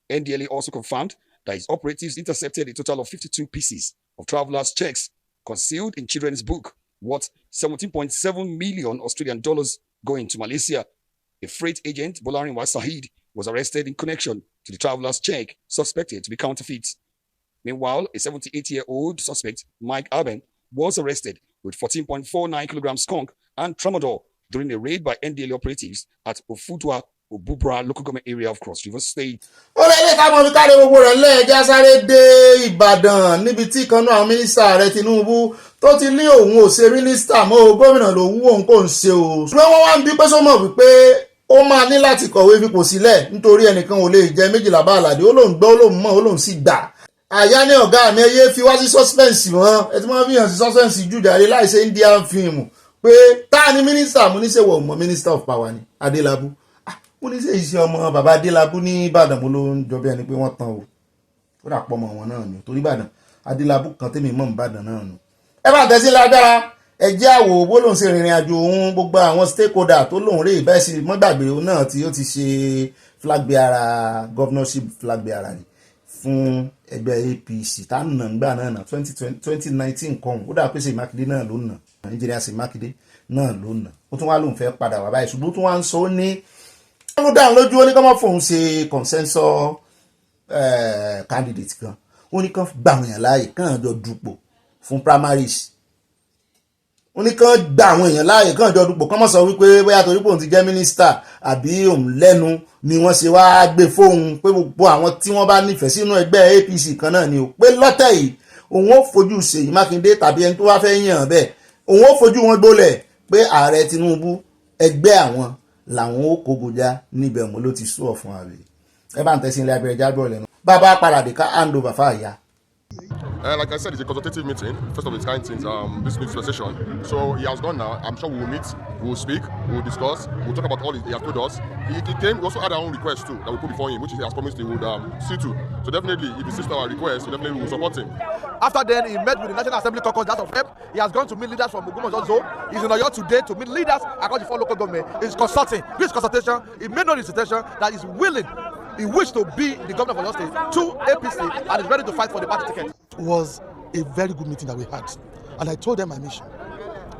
NDLEA also confirmed that his operatives intercepted a total of 52 pieces of travelers' checks concealed in children's book, worth 17.7 million Australian dollars going to Malaysia. A freight agent, Bolarin Sahid, was arrested in connection to the traveler's check, suspected to be counterfeit. Meanwhile, a 78-year-old suspect, Mike Aben, was arrested with 14.49 kilograms skunk and tramadol during a raid by NDLEA operatives at Ofutwa, Obubra local government area of Cross River State. ó lé ilé káwọn fi káre gbogbo rẹ̀ lẹ́ẹ̀já sáré dé Ìbàdàn níbi tí kan náà mínísítà rẹ̀ Tinubu tó ti ní òun ò ṣe mínísítà mọ́ gómìnà ló wú òun kò ń ṣe o. ṣùgbọ́n wọ́n wá ń bí pé sọ́mọ̀ wípé ó máa ní láti kọ̀wé fipò sílẹ̀ nítorí ẹnìkan ò lè jẹ méjìlá bá àlàdé ó lóun gbọ́ ó lóun mọ̀ ó lóun sì gbà. àyà ní ọ̀gá mi ẹyẹ fi wá sí suspense wọn ẹ tí wọ́n fi hàn sí suspense jùjáde láìsí Indian film pé tá ni mínísítà mo ní ṣe wọ̀ mọ́ minister of power ni Adélabú. Mo ní ṣe iṣẹ́ ọmọ bàbá Adélabú ní Ìbàdàn mo ló ń jọ bí ẹni pé wọ́n tán o ó dà pọ̀ mọ́ wọn náà ni torí Ìbàdàn Adélabú kan tèmi mọ̀ Ìbàdàn náà nù. ẹ bá tẹ̀sí lágbára ẹ jẹ́ àwò bó lòun ṣe rìnrìn àjò òun gbogbo àwọn stakeholder tó lòun rè bẹ́ẹ̀ sí mọ́gbàgbé òun náà tí ó ti ṣe flag bearer governorship flag bearer ni fún ẹgbẹ́ APC tá nà ń gbà náà 2019 kan ó dà pé Ṣèyí Mákindé náà ló nà engineer Ṣèyí Mákindé náà ló nà ó tún wá lòun fẹ́ padà wá báyìí ṣùgbọ́n ó tún wá ń sọ ó ní ó dáhùn lójú ó ní kọ́ mọ́ fóun ṣe consensus candidate kan ó ní kàn gbà àwọn èèyàn láàyè kàn jọ dupò fún primaries ó ní kàn gbà àwọn èèyàn láàyè kàn jọ dupò kàn mọ́ sọ wípé bóyá torí pé òun ti jẹ́ mínísítà àbí òun lẹ́nu ni wọ́n ṣe wá gbé fóun pé gbogbo àwọn tí wọ́n bá nífẹ̀ẹ́ sínú ẹgbẹ́ APC kan náà ni ó pé lọ́tẹ̀ yìí òun ó fojú Ṣèyí Mákindé tàbí ẹni tó wá fẹ́ yàn bẹ́ẹ̀ òun ó fojú wọn gbólẹ̀ pé ààrẹ Tinubu ẹgbẹ́ àwọn làwọn ó kógojá níbẹ̀ mọ́ ló ti sú ọ̀ fún ààrẹ ẹ bá ń tẹ̀sí ilé abẹ́rẹ́ jábọ̀ lẹ́nu bàbá paradì ká hand over fáyà. Like I said, it's a consultative meeting, first of its kind since this session. So he has gone now. I'm sure we will meet, we will speak, we will discuss, we'll talk about all he has told us. He came, we also had our own request too that we put before him, which he has promised he would see to. So definitely, if he sees our request, so definitely we will support him. After then, he met with the National Assembly caucus, that of him. He has gone to meet leaders from Ogbomoso Zone. He's in Oyo today to meet leaders across the 4 local government. He's consulting. This consultation, he made no dissertation that is willing. He wished to be the governor of Oyo State to APC and is ready to fight for the party ticket. It was a very good meeting that we had, and I told them my mission,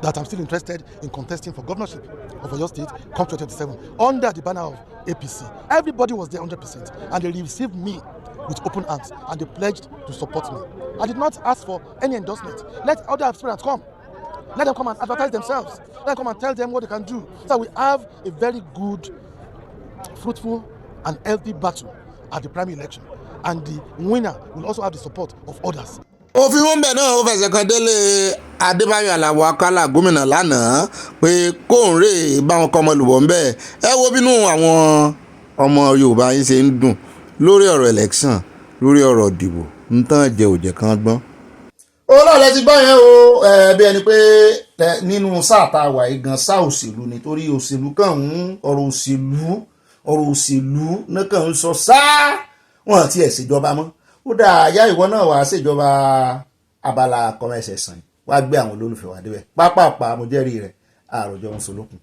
that I'm still interested in contesting for governorship of Oyo State come 2027 under the banner of APC. Everybody was there 100%, and they received me with open arms, and they pledged to support me. I did not ask for any endorsement. Let other aspirants come. Let them come and advertise themselves. Let them come and tell them what they can do. So we have a very good, fruitful, and healthy battle at the primary election, and the winner will also have the support of others. òfin wọn bẹ̀ náà ó fẹsẹ̀ kan délé Adébáyọ̀ Aláwọ̀ Akálà gómìnà lánàá pé kóun rè báwọn kọ́ ọmọ lùbọ̀ ń bẹ̀ ẹ wo bínú àwọn ọmọ Yorùbá yín ṣe ń dùn lórí ọ̀rọ̀ election lórí ọ̀rọ̀ ìdìbò ń tán jẹ òjẹ̀ kan gbọ́n. olóòlẹ̀ ti gbọ́ yẹn o bí ẹni pé nínú sáà tá a wà yìí gan sáà òṣèlú nítorí òṣèlú kàn ń ọ̀rọ̀ òṣèlú náà kàn ń sọ sáà wọn àti ẹ̀ ṣèjọba mọ́ ó dà yá ìwọ náà wàá ṣèjọba abala kọ́mẹ́sẹ̀ sàn wá gbé àwọn olólùfẹ́ wa débẹ̀ pápápá mo jẹ́rìí rẹ̀ àròjọ ń solókun.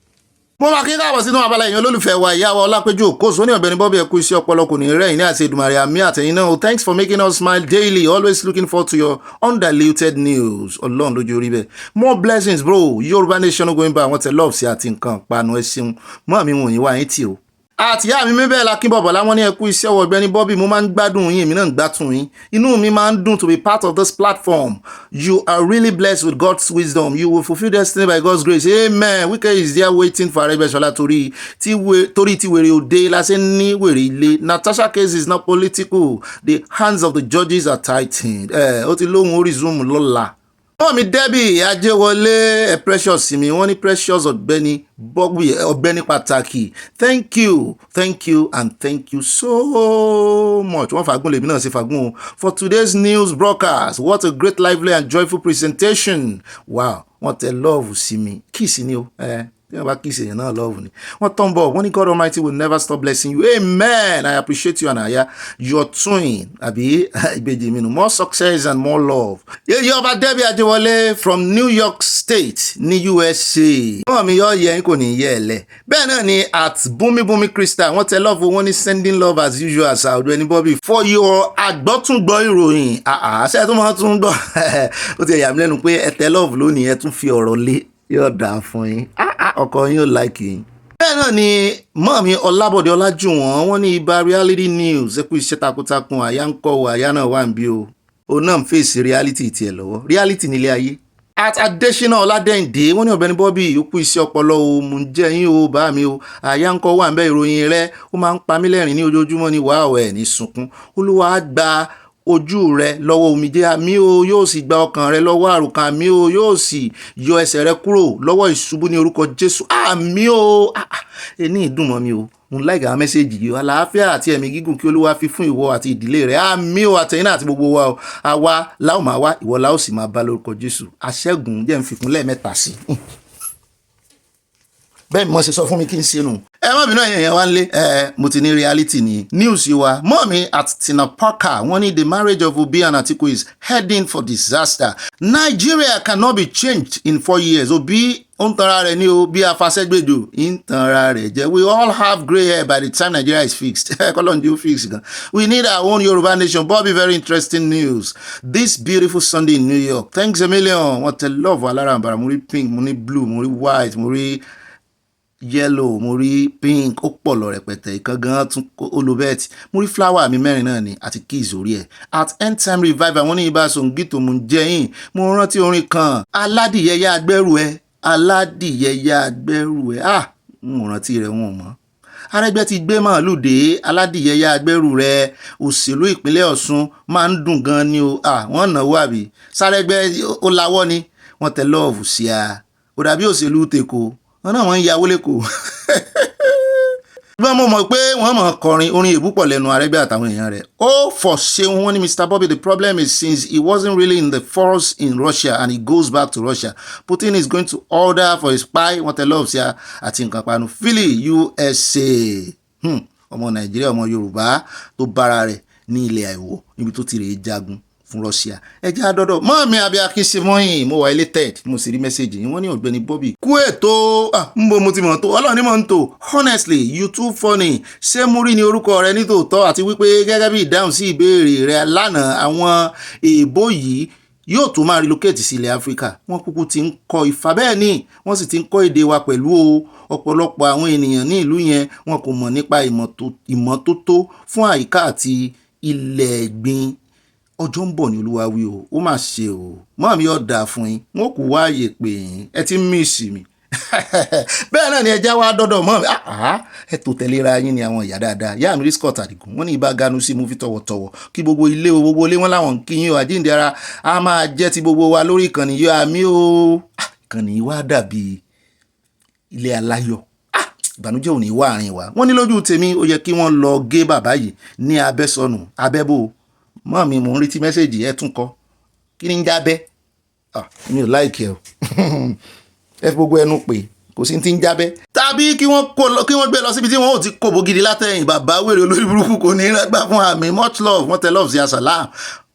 mo máa kí káàbọ̀ sínú abala èèyàn olólùfẹ́ wa ìyáwó ọlápẹ́jù òkóso ní Ọ̀gbẹ́ni Bobby ẹ̀kú iṣẹ́ ọpọlọ kò ní rẹ̀ ní àti Èdùmàrè àmì àtẹ̀yìn náà. Thanks for making us smile daily, always looking forward to your undiluted news. Ọlọ́run lójú orí bẹ́ẹ̀. More blessings bro, Yorùbá nation going by àwọn tẹ love sí àti nǹkan panu ẹ ṣeun mọ́ àmì wọ̀nyí wá yín tì o. àtìyá mi bẹ́ẹ̀ la kí bọ̀bọ̀ láwọn ní ẹkú iṣẹ́ ọwọ́ Ọ̀gbẹ́ni Bobby mo máa ń gbádùn yín èmi náà ń gbádùn yín inú mi máa ń dùn to be part of this platform. You are really blessed with God's wisdom. You will fulfill destiny by God's grace. Amen. Wike is there waiting for Aregbesola torí tí wèrè òde lásẹ̀ ní wèrè ilé. Natasha case is not political. The hands of the judges are tightened. Ó ti lóhun orí zoom lọ́la. wọ́n mi Debbie Ajẹ́wọlé precious mi wọ́n ní precious Ọ̀gbẹ́ni Bobby Ọ̀gbẹ́ni pàtàkì thank you and thank you so much wọ́n fàgún lèmi náà ṣe fàgún o for today's news broadcast. What a great lively and joyful presentation. Wow wọ́n tẹ love sí mi kíìsì ni o tí wọ́n bá kíìsì èèyàn náà love ni wọ́n tán bọ̀ wọ́n ní God Almighty will never stop blessing you. Amen. I appreciate you and Aya your twin àbí ìbejì mi nù more success and more love. yéyí ọba Debbie Ajẹ́wọlé from New York State ní USA. wọ́n mi yọ yẹn kò ní yẹ ẹ lẹ bẹ́ẹ̀ náà ni at Bumi Crystal wọ́n tẹ love wọ́n ní sending love as usual as Ọ̀gbẹ́ni Bobby for your àgbọ́túngbọ́ ìròyìn ṣe tó máa tún gbọ́ ó ti yà mí lẹ́nu pé ẹ tẹ love lónìí ẹ tún fi ọ̀rọ̀ lé yóò dáa fún yín ọkọ yín ò láìkì yín. bẹ́ẹ̀ náà ni mọ́ọ̀mí Ọlábọ̀dé Ọlájùwọ̀n wọ́n ní ibà reality news ẹ kú iṣẹ́ takuntakun àyà ń kọ́ àyà náà wà ń bí o òun náà ń fèsì reality tiẹ̀ lọ́wọ́ reality nílé ayé. at Adésínà Ọládẹ́ǹdé wọ́n ní Ọ̀gbẹ́ni Bobby ó kú iṣẹ́ ọpọlọ o mò ń jẹ́ yín o bá mi o àyà ń kọ́ wà ń bẹ́ ìròyìn rẹ ó máa ń pa mí lẹ́rìn ní ojoojúmọ́ ní wàá ẹ̀ ní sunkún Olúwa á gba ojú rẹ lọ́wọ́ omijé àmì o yóò sì gba ọkàn rẹ lọ́wọ́ àrùkàn àmì o yóò sì yọ ẹsẹ̀ rẹ kúrò lọ́wọ́ ìṣubú ní orúkọ Jésù àmì o ẹni ìdùnmọ́ mi o mo like àwọn mẹ́sẹ̀gì yìí àlàáfíà àti ẹ̀mí gígùn kí Olúwa fi fún ìwọ àti ìdílé rẹ àmì o àtẹ̀yìn náà àti gbogbo wa o àwa láò máa wá ìwọ láò sì máa bá lórúkọ Jésù àṣẹ́gun jẹ́ ń fìkún lẹ́ẹ̀mẹ́ta sí bẹ́ẹ̀ ni mo ṣe sọ fún mi kí n ṣe nù. ẹ má bínú ẹ̀yàn wá ń lé mo ti ní reality ní news yìí wa mọ́ọ̀mí at Tina Parker wọ́n ní the marriage of Obi and Atiku is heading for disaster. Nigeria cannot be changed in 4 years. Obi ń tanra rẹ̀ ní o bí afasẹ́gbèdò ń tanra rẹ̀ jẹ́. We all have grey hair by the time Nigeria is fixed. kọ́lọ́n di ó fix gan. We need our own Yoruba nation. Bobby, very interesting news this beautiful Sunday in New York. Thanks a million. wọ́n tẹ love alárànbarà mo rí pink mo ní blue mo rí white mo rí yellow mo rí pink ó pọ̀ lọ rẹpẹtẹ ìkan gan tún olùbẹ́ẹ̀tì mo rí flower mi mẹ́rin náà ni àti keys orí ẹ̀ at end time revival wọ́n ní ibà sòǹgìtò mo ń jẹ́yìn mo rántí orin kan aládìyẹyẹ agbẹ́rù ẹ̀ mo rántí rẹ̀ wọn mọ́ Arẹ́gbẹ́ ti gbé màálù dé aládìyẹyẹ agbẹ́rù rẹ̀ òṣèlú ìpínlẹ̀ Ọ̀ṣun máa ń dùn gan ni o wọ́n náwó àbí Sárẹ́gbẹ́ ó lawọ́ ni wọ́n tẹ lọ́ọ̀fù sí a ó dàbí òṣèlú tèkó wọn náà wọ́n ń yàwó lẹ́kọ̀ọ́ gbọ́n mo mọ̀ pé wọ́n mọ̀ kọrin orin èbú pọ̀ lẹ́nu Arẹ́gbẹ́ àtàwọn èèyàn rẹ̀ ó fọ̀ ṣeun wọ́n ní Mr. Bobby the problem is since he wasn't really in the force in Russia and he goes back to Russia Putin is going to order for his spy wọ́n tẹ lọ́ọ̀ sí àti nǹkan panu Philly USA ọmọ Nàìjíríà ọmọ Yorùbá tó bára rẹ̀ ní ilẹ̀ àìwọ̀ níbi tó ti rèé jagun fún Russia ẹjẹ́ àdọ́dọ̀ mọ́ọ̀mí abiyakíṣe mọ́yìn mo wà elated mo sì rí mẹ́sẹ̀gì yìí wọ́n ní Ọ̀gbẹ́ni Bobby kú ètò ń bo mo ti mọ̀ tó Ọlọ́run ní mọ̀ ń tò honestly you too funny ṣé mo rí ní orúkọ rẹ nítòótọ́ àti wípé gẹ́gẹ́ bí ìdáhùn sí ìbéèrè rẹ lánàá àwọn èèbó yìí yóò tún máa relocate sí ilẹ̀ Áfíríkà wọ́n kúkú ti ń kọ́ Ifá bẹ́ẹ̀ ni wọ́n sì ti ń kọ́ èdè wa pẹ̀lú ọ̀pọ̀lọpọ̀ àwọn ènìyàn ní ìlú yẹn wọn kò mọ̀ nípa ìmọ́tótó fún àyíká àti ilẹ̀ ẹ̀gbin ọjọ́ ń bọ̀ ní Olúwa wí o ó mà ṣe o mọ́ mi ọ̀ dà fún yín wọn kò wáàyè pé yín ẹ ti miss mi bẹ́ẹ̀ náà ni ẹja wa dọ́dọ̀ mọ́ mi ẹ tó tẹ̀léra yín ni àwọn ìyá dáadáa yá mi rí Scott Adigun wọ́n ní ibà ganu sí mú fi tọ̀wọ̀tọ̀wọ̀ kí gbogbo ilé wọn láwọn kí yín o àjíǹde ara a máa jẹ́ ti gbogbo wa lórí ìkànnì yóò àmì o ìkànnì wa dàbí ilé aláyọ̀ ìbànújẹ́ ò ní wá àárín wa wọ́n ní lójú tèmi ó yẹ kí wọ́n lọ gé bàbá yìí ní abẹ́sọnù abẹ́bò mọ́ mi mò ń retí mẹ́sẹ̀jì ẹ̀ tún kọ́ kí ni ń jábẹ́ mi ò láìkí ẹ o ẹ fi gbogbo ẹnu pé kò sí ti ń jábẹ́. tàbí kí wọ́n gbé lọ síbi tí wọ́n ò ti kòbó gidi látẹ̀yìn bàbá wèrè olórí burúkú kò ní rẹ́gbà fún àmì much love wọ́n tẹ love sí asàlám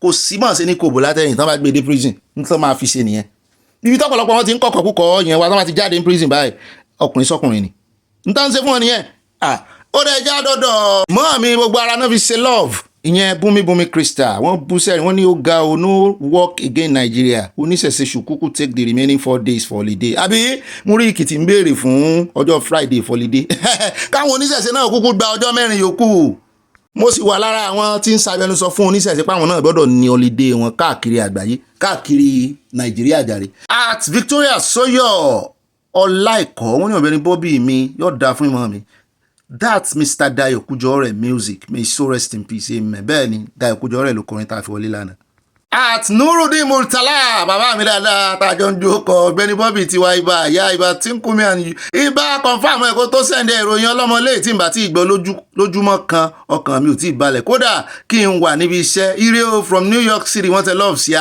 kò sí mọ̀ sí ní kòbó látẹ̀yìn tán bá gbé dé prison nítorí máa fi ṣe nìyẹn. ibi tọ́pọ̀lọpọ̀ wọn ti ń kọ̀kọ̀ kúkọ̀ yẹn wá tán bá ti jáde ní prison báyìí ọkùnrin sọkùnrin ni nítorí ṣe fún wọn nìyẹn. ó dẹ̀ já dọ́dọ̀ mọ́ mi gbogbo ara náà fi ṣe love ìyẹn búmíbúmí crystal wọ́n bú sẹ́rin wọ́n ní ó ga o no work again Nigeria oníṣẹ̀ṣe ṣùkúkú take the remaining 4 days for holiday àbí múrí ìkìtì ń béèrè fún ọjọ́ Friday for holiday káwọn oníṣẹ̀ṣe náà kúkú gba ọjọ́ 4 yòókù mo sì wà lára àwọn tí ń ṣàbẹnusọ fún oníṣẹ̀ṣe páwọn náà gbọ́dọ̀ ní holiday wọn káàkiri àgbáyé káàkiri Nàìjíríà jàre. at Victoria Soyo ọláìkọ́ wọ́n ní Ọ̀gbẹ́ni Bobby mi yóò dáa fún ìmọ̀ mi. That's Mr. Dayo Kujore music. May so rest in peace. Amen. Bẹ́ẹ̀ni, Dayo Kujore ló kọrin tá a fi wọlé lánàá. At Nurudeen Murtala, bàbá mi dáadáa, tájọ́ ń jókòó, Ọ̀gbẹ́ni Bobby ti wá ibà, ìyá ibà tí ń kú mi àní. Ibà confam ẹ̀kọ́ tó sẹ́ndẹ̀ ìròyìn ọlọ́mọlé tí ń bá tí ìgbọ́ lójúmọ́ kan, ọkàn mi ò tí ì balẹ̀. Kódà kí n wà níbi iṣẹ́, ire o from New York City, wọ́n tẹ love sí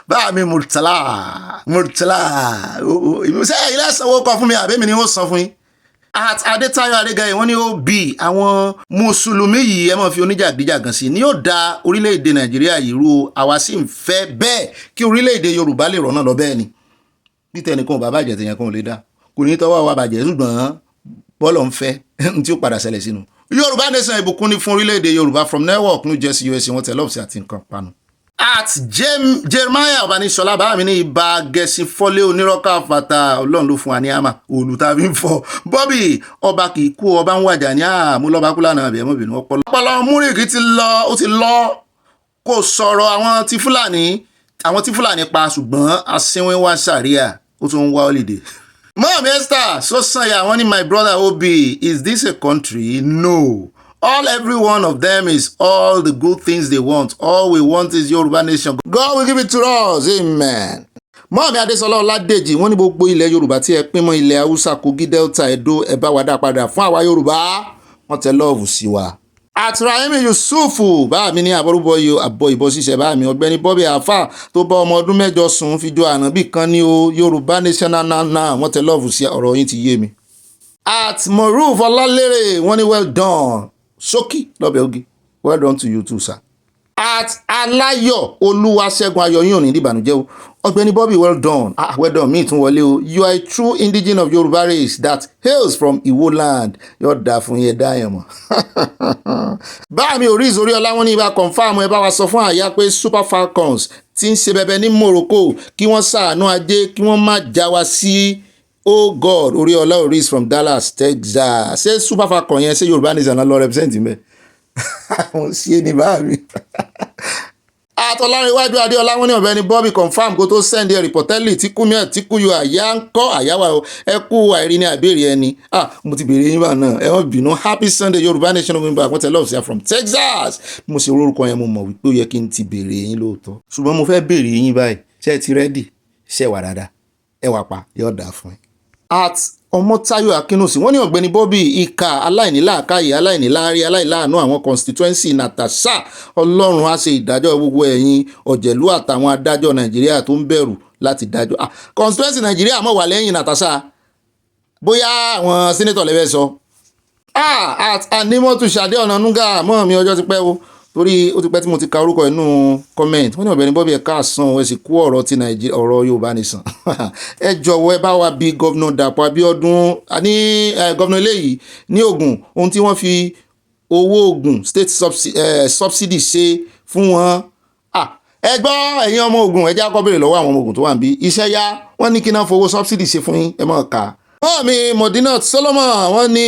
báà mi Murtala. Ṣé ilé ẹ̀sánwó kan fún mi àbẹ́mi ni ó san fún yín? At Adétáyọ̀ Adégáyé wọ́n ní ó bí àwọn mùsùlùmí yìí ẹ máa fi oníjàgídíjàgan sí ni yóò da orílẹ̀-èdè Nàìjíríà yìí rú àwa sì ń fẹ́ bẹ́ẹ̀ kí orílẹ̀-èdè Yorùbá lè rọ́nà lọ bẹ́ẹ̀ ni bí tẹnìkan ò bá bàjẹ́ tẹ̀yàn kan ò lè dá kò ní tọ́wọ́ wa bàjẹ́ ṣùgbọ́n bọ́ọ̀lù ń fẹ́ tí ó padà ṣẹlẹ̀ sínú. Yorùbá nation ìbùkún ní fún orílẹ̀-èdè Yorùbá from Newark New Jersey USA wọ́n tẹ̀ lọ́ọ̀sì àti nǹkan panu. At Jeremiah Ọbaníṣọlá bá mi ní ibà gẹ̀ẹ́sì fọ́lé onírọ́kà fata Ọlọ́run ló fún wa ní àmà olùtàbí ń fọ Bobby ọba kì í kú ọba ń wàjà ní àmúlọ́ba kú lánàá àbẹ̀ mọ́bìnrin ọpọlọ múrìkì ti lọ kò sọ̀rọ̀ àwọn tí Fúlàní pa ṣùgbọ́n asínwín wá sàríà ó tún ń wá holiday. Mom Esther Sosanya wọ́n ní my brother Obi is this a country? No. Every one of them is all the good things they want. All we want is Yoruba nation. God will give it to us. Amen. Mọ́ọ̀mí Adésọlá Ọládèjì wọ́n ní gbogbo ilẹ̀ Yorùbá tí ẹ pín mọ́ ilẹ̀ Haúsá Kogi Delta Edo ẹ bá wa dá padà fún àwa Yorùbá wọ́n tẹ lọ́ọ̀fù sí wa. Àtìráyẹ́mì Yusufu bá mi ní àbọ̀rúbọ̀ àbọ̀ ìbọn ṣiṣẹ́ bá mi Ọ̀gbẹ́ni Bobby Alfa tó bá ọmọ ọdún 8 sùn fi jọ ànábì kan ní o Yorùbá nation náà wọ́n tẹ lọ́ọ̀fù sí ọ̀rọ̀ yín ti yé mi. At Moruf Ọlálérè wọ́n ní well done. Ṣókí lọ́bẹ̀ ogi well done to you too sir. At Aláyọ̀ Olúwaṣẹ́gun Ayọ̀yìn òní ìbànújẹ́ o Ọ̀gbẹ́ni Bobby well done well done mi tún wọlé o you are a true indigene of Yoruba race that hails from Iwo land yóò dà fún yẹn dáyẹ̀ mọ́. báà mi ò rí ìzórí ọlá wọn ní ibà confam ẹ bá wa sọ fún àyà pé Super Falcons ti ń ṣe bẹbẹ ní Morocco kí wọ́n ṣàánú ajé kí wọ́n má já wa sí oh God Oriola Oris from Dallas Texas ṣé Super Falcon yẹn ṣé Yorùbá nation náà lọ represent mi àwọn ṣe ní bá mi. Àtọ̀lárẹ̀wájú Adéọlá wọn ní Ọ̀gbẹ́ni Bobby confam kó tó send ẹ̀ reportedly tí kúmi àti kúyọ àyà ń kọ́ àyàwó ẹ kú àìrí ní àbẹ̀rẹ̀ ẹni mo ti bèrè yín bá náà ẹ wọ́n bínú happy Sunday Yorùbá nation of Yorùbá àpótẹ́ love ṣe from Texas mo ṣe orúkọ yẹn mo mọ̀ wípé ó yẹ kí n ti bèrè yín lóòótọ́ ṣùgbọ́n mo fẹ́ bèrè yín báyìí ṣé ẹ ti rẹ́dì ṣé wà dáadáa ẹ wà pa yóò dáa fún ẹ. At Ọmọ́táyọ̀ Akínúsì wọ́n ní Ọ̀gbẹ́ni Bobby ìka aláìníláàkáyè aláìníláárí aláìláàánú àwọn constituency Natasha Ọlọ́run á ṣe ìdájọ́ gbogbo ẹ̀yin ọ̀jẹ̀lú àtàwọn adájọ́ Nàìjíríà tó ń bẹ̀rù láti dájọ́ constituency Nàìjíríà mọ̀ wà lẹ́yìn Natasha bóyá àwọn senator lẹ́fẹ̀ẹ́ sọ. At Anímọ́tù Ṣadé Ọ̀nànúgà mọ́ mi ọjọ́ ti pẹ́ o torí ó ti pẹ́ tí mo ti ka orúkọ inú comment wọ́n ní Ọ̀gbẹ́ni Bobby ẹ̀ka àsán ẹ̀ sì kú ọ̀rọ̀ ti Nàìjíríà ọ̀rọ̀ Yorùbá nation ẹ jọ̀wọ́ ẹ bá wa bí gọ́vnà Dàpọ̀ Abíọ́dún ní gọ́vnà eléyìí ní Ògùn ohun tí wọ́n fi owó Ògùn state subsidy ṣe fún wọn. Ẹ gbọ́ ẹ̀yin ọmọ Ògùn ẹ jẹ́ á kọ́ béèrè lọ́wọ́ àwọn ọmọ Ògùn tó wà níbí iṣẹ́ yá wọ́n ní kí náà fowó subsidy ṣe fún yín ẹ mọ̀ ká. Mọ́ọ̀mí Modinat Solomon wọ́n ní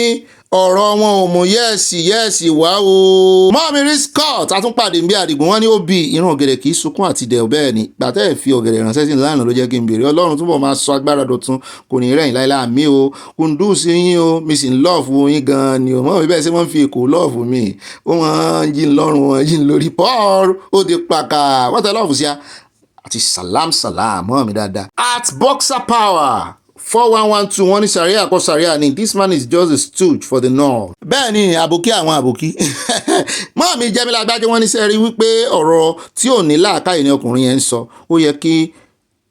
ọ̀rọ̀ wọn ò mú yẹ́ẹ̀sì wá o. Mọ́ọ̀mí Riscott àtúnpàdé ń bí àdìgún wọn ní ó bí irun ọ̀gẹ̀dẹ̀ kì í sunkún àti dẹ̀ bẹ́ẹ̀ ni gbàtẹ́ ẹ̀ fi ọ̀gẹ̀dẹ̀ ránṣẹ́ sí lánàá ló jẹ́ kí n béèrè Ọlọ́run túbọ̀ máa sọ agbára dọ̀tun kò ní rẹ̀yìn láìláà mí o Kunduz yín o mi sì ń lọ́ọ̀fù yín gan-an ni o mọ́ọ̀mí bẹ́ẹ̀ ṣe wọ́n fi èkó lọ́ọ̀fù mi ó wọ́n yín lọ́rùn wọn yín lórí Paul ó di pàkà wọ́n tẹ lọ́ọ̀fù sí a àti salam mọ́ọ̀mí dáadáa. At Boxer Power 4112 wọ́n ní sàríà kọ́ sàríà ni this man is just a stooge for the north. bẹ́ẹ̀ ni àbòkí àwọn àbòkí Mọ́ọ̀mí Jẹ́mílà Gbájé wọ́n ní sẹ́rí wípé ọ̀rọ̀ tí ò ní làákàyè ni ọkùnrin yẹn ń sọ ó yẹ kí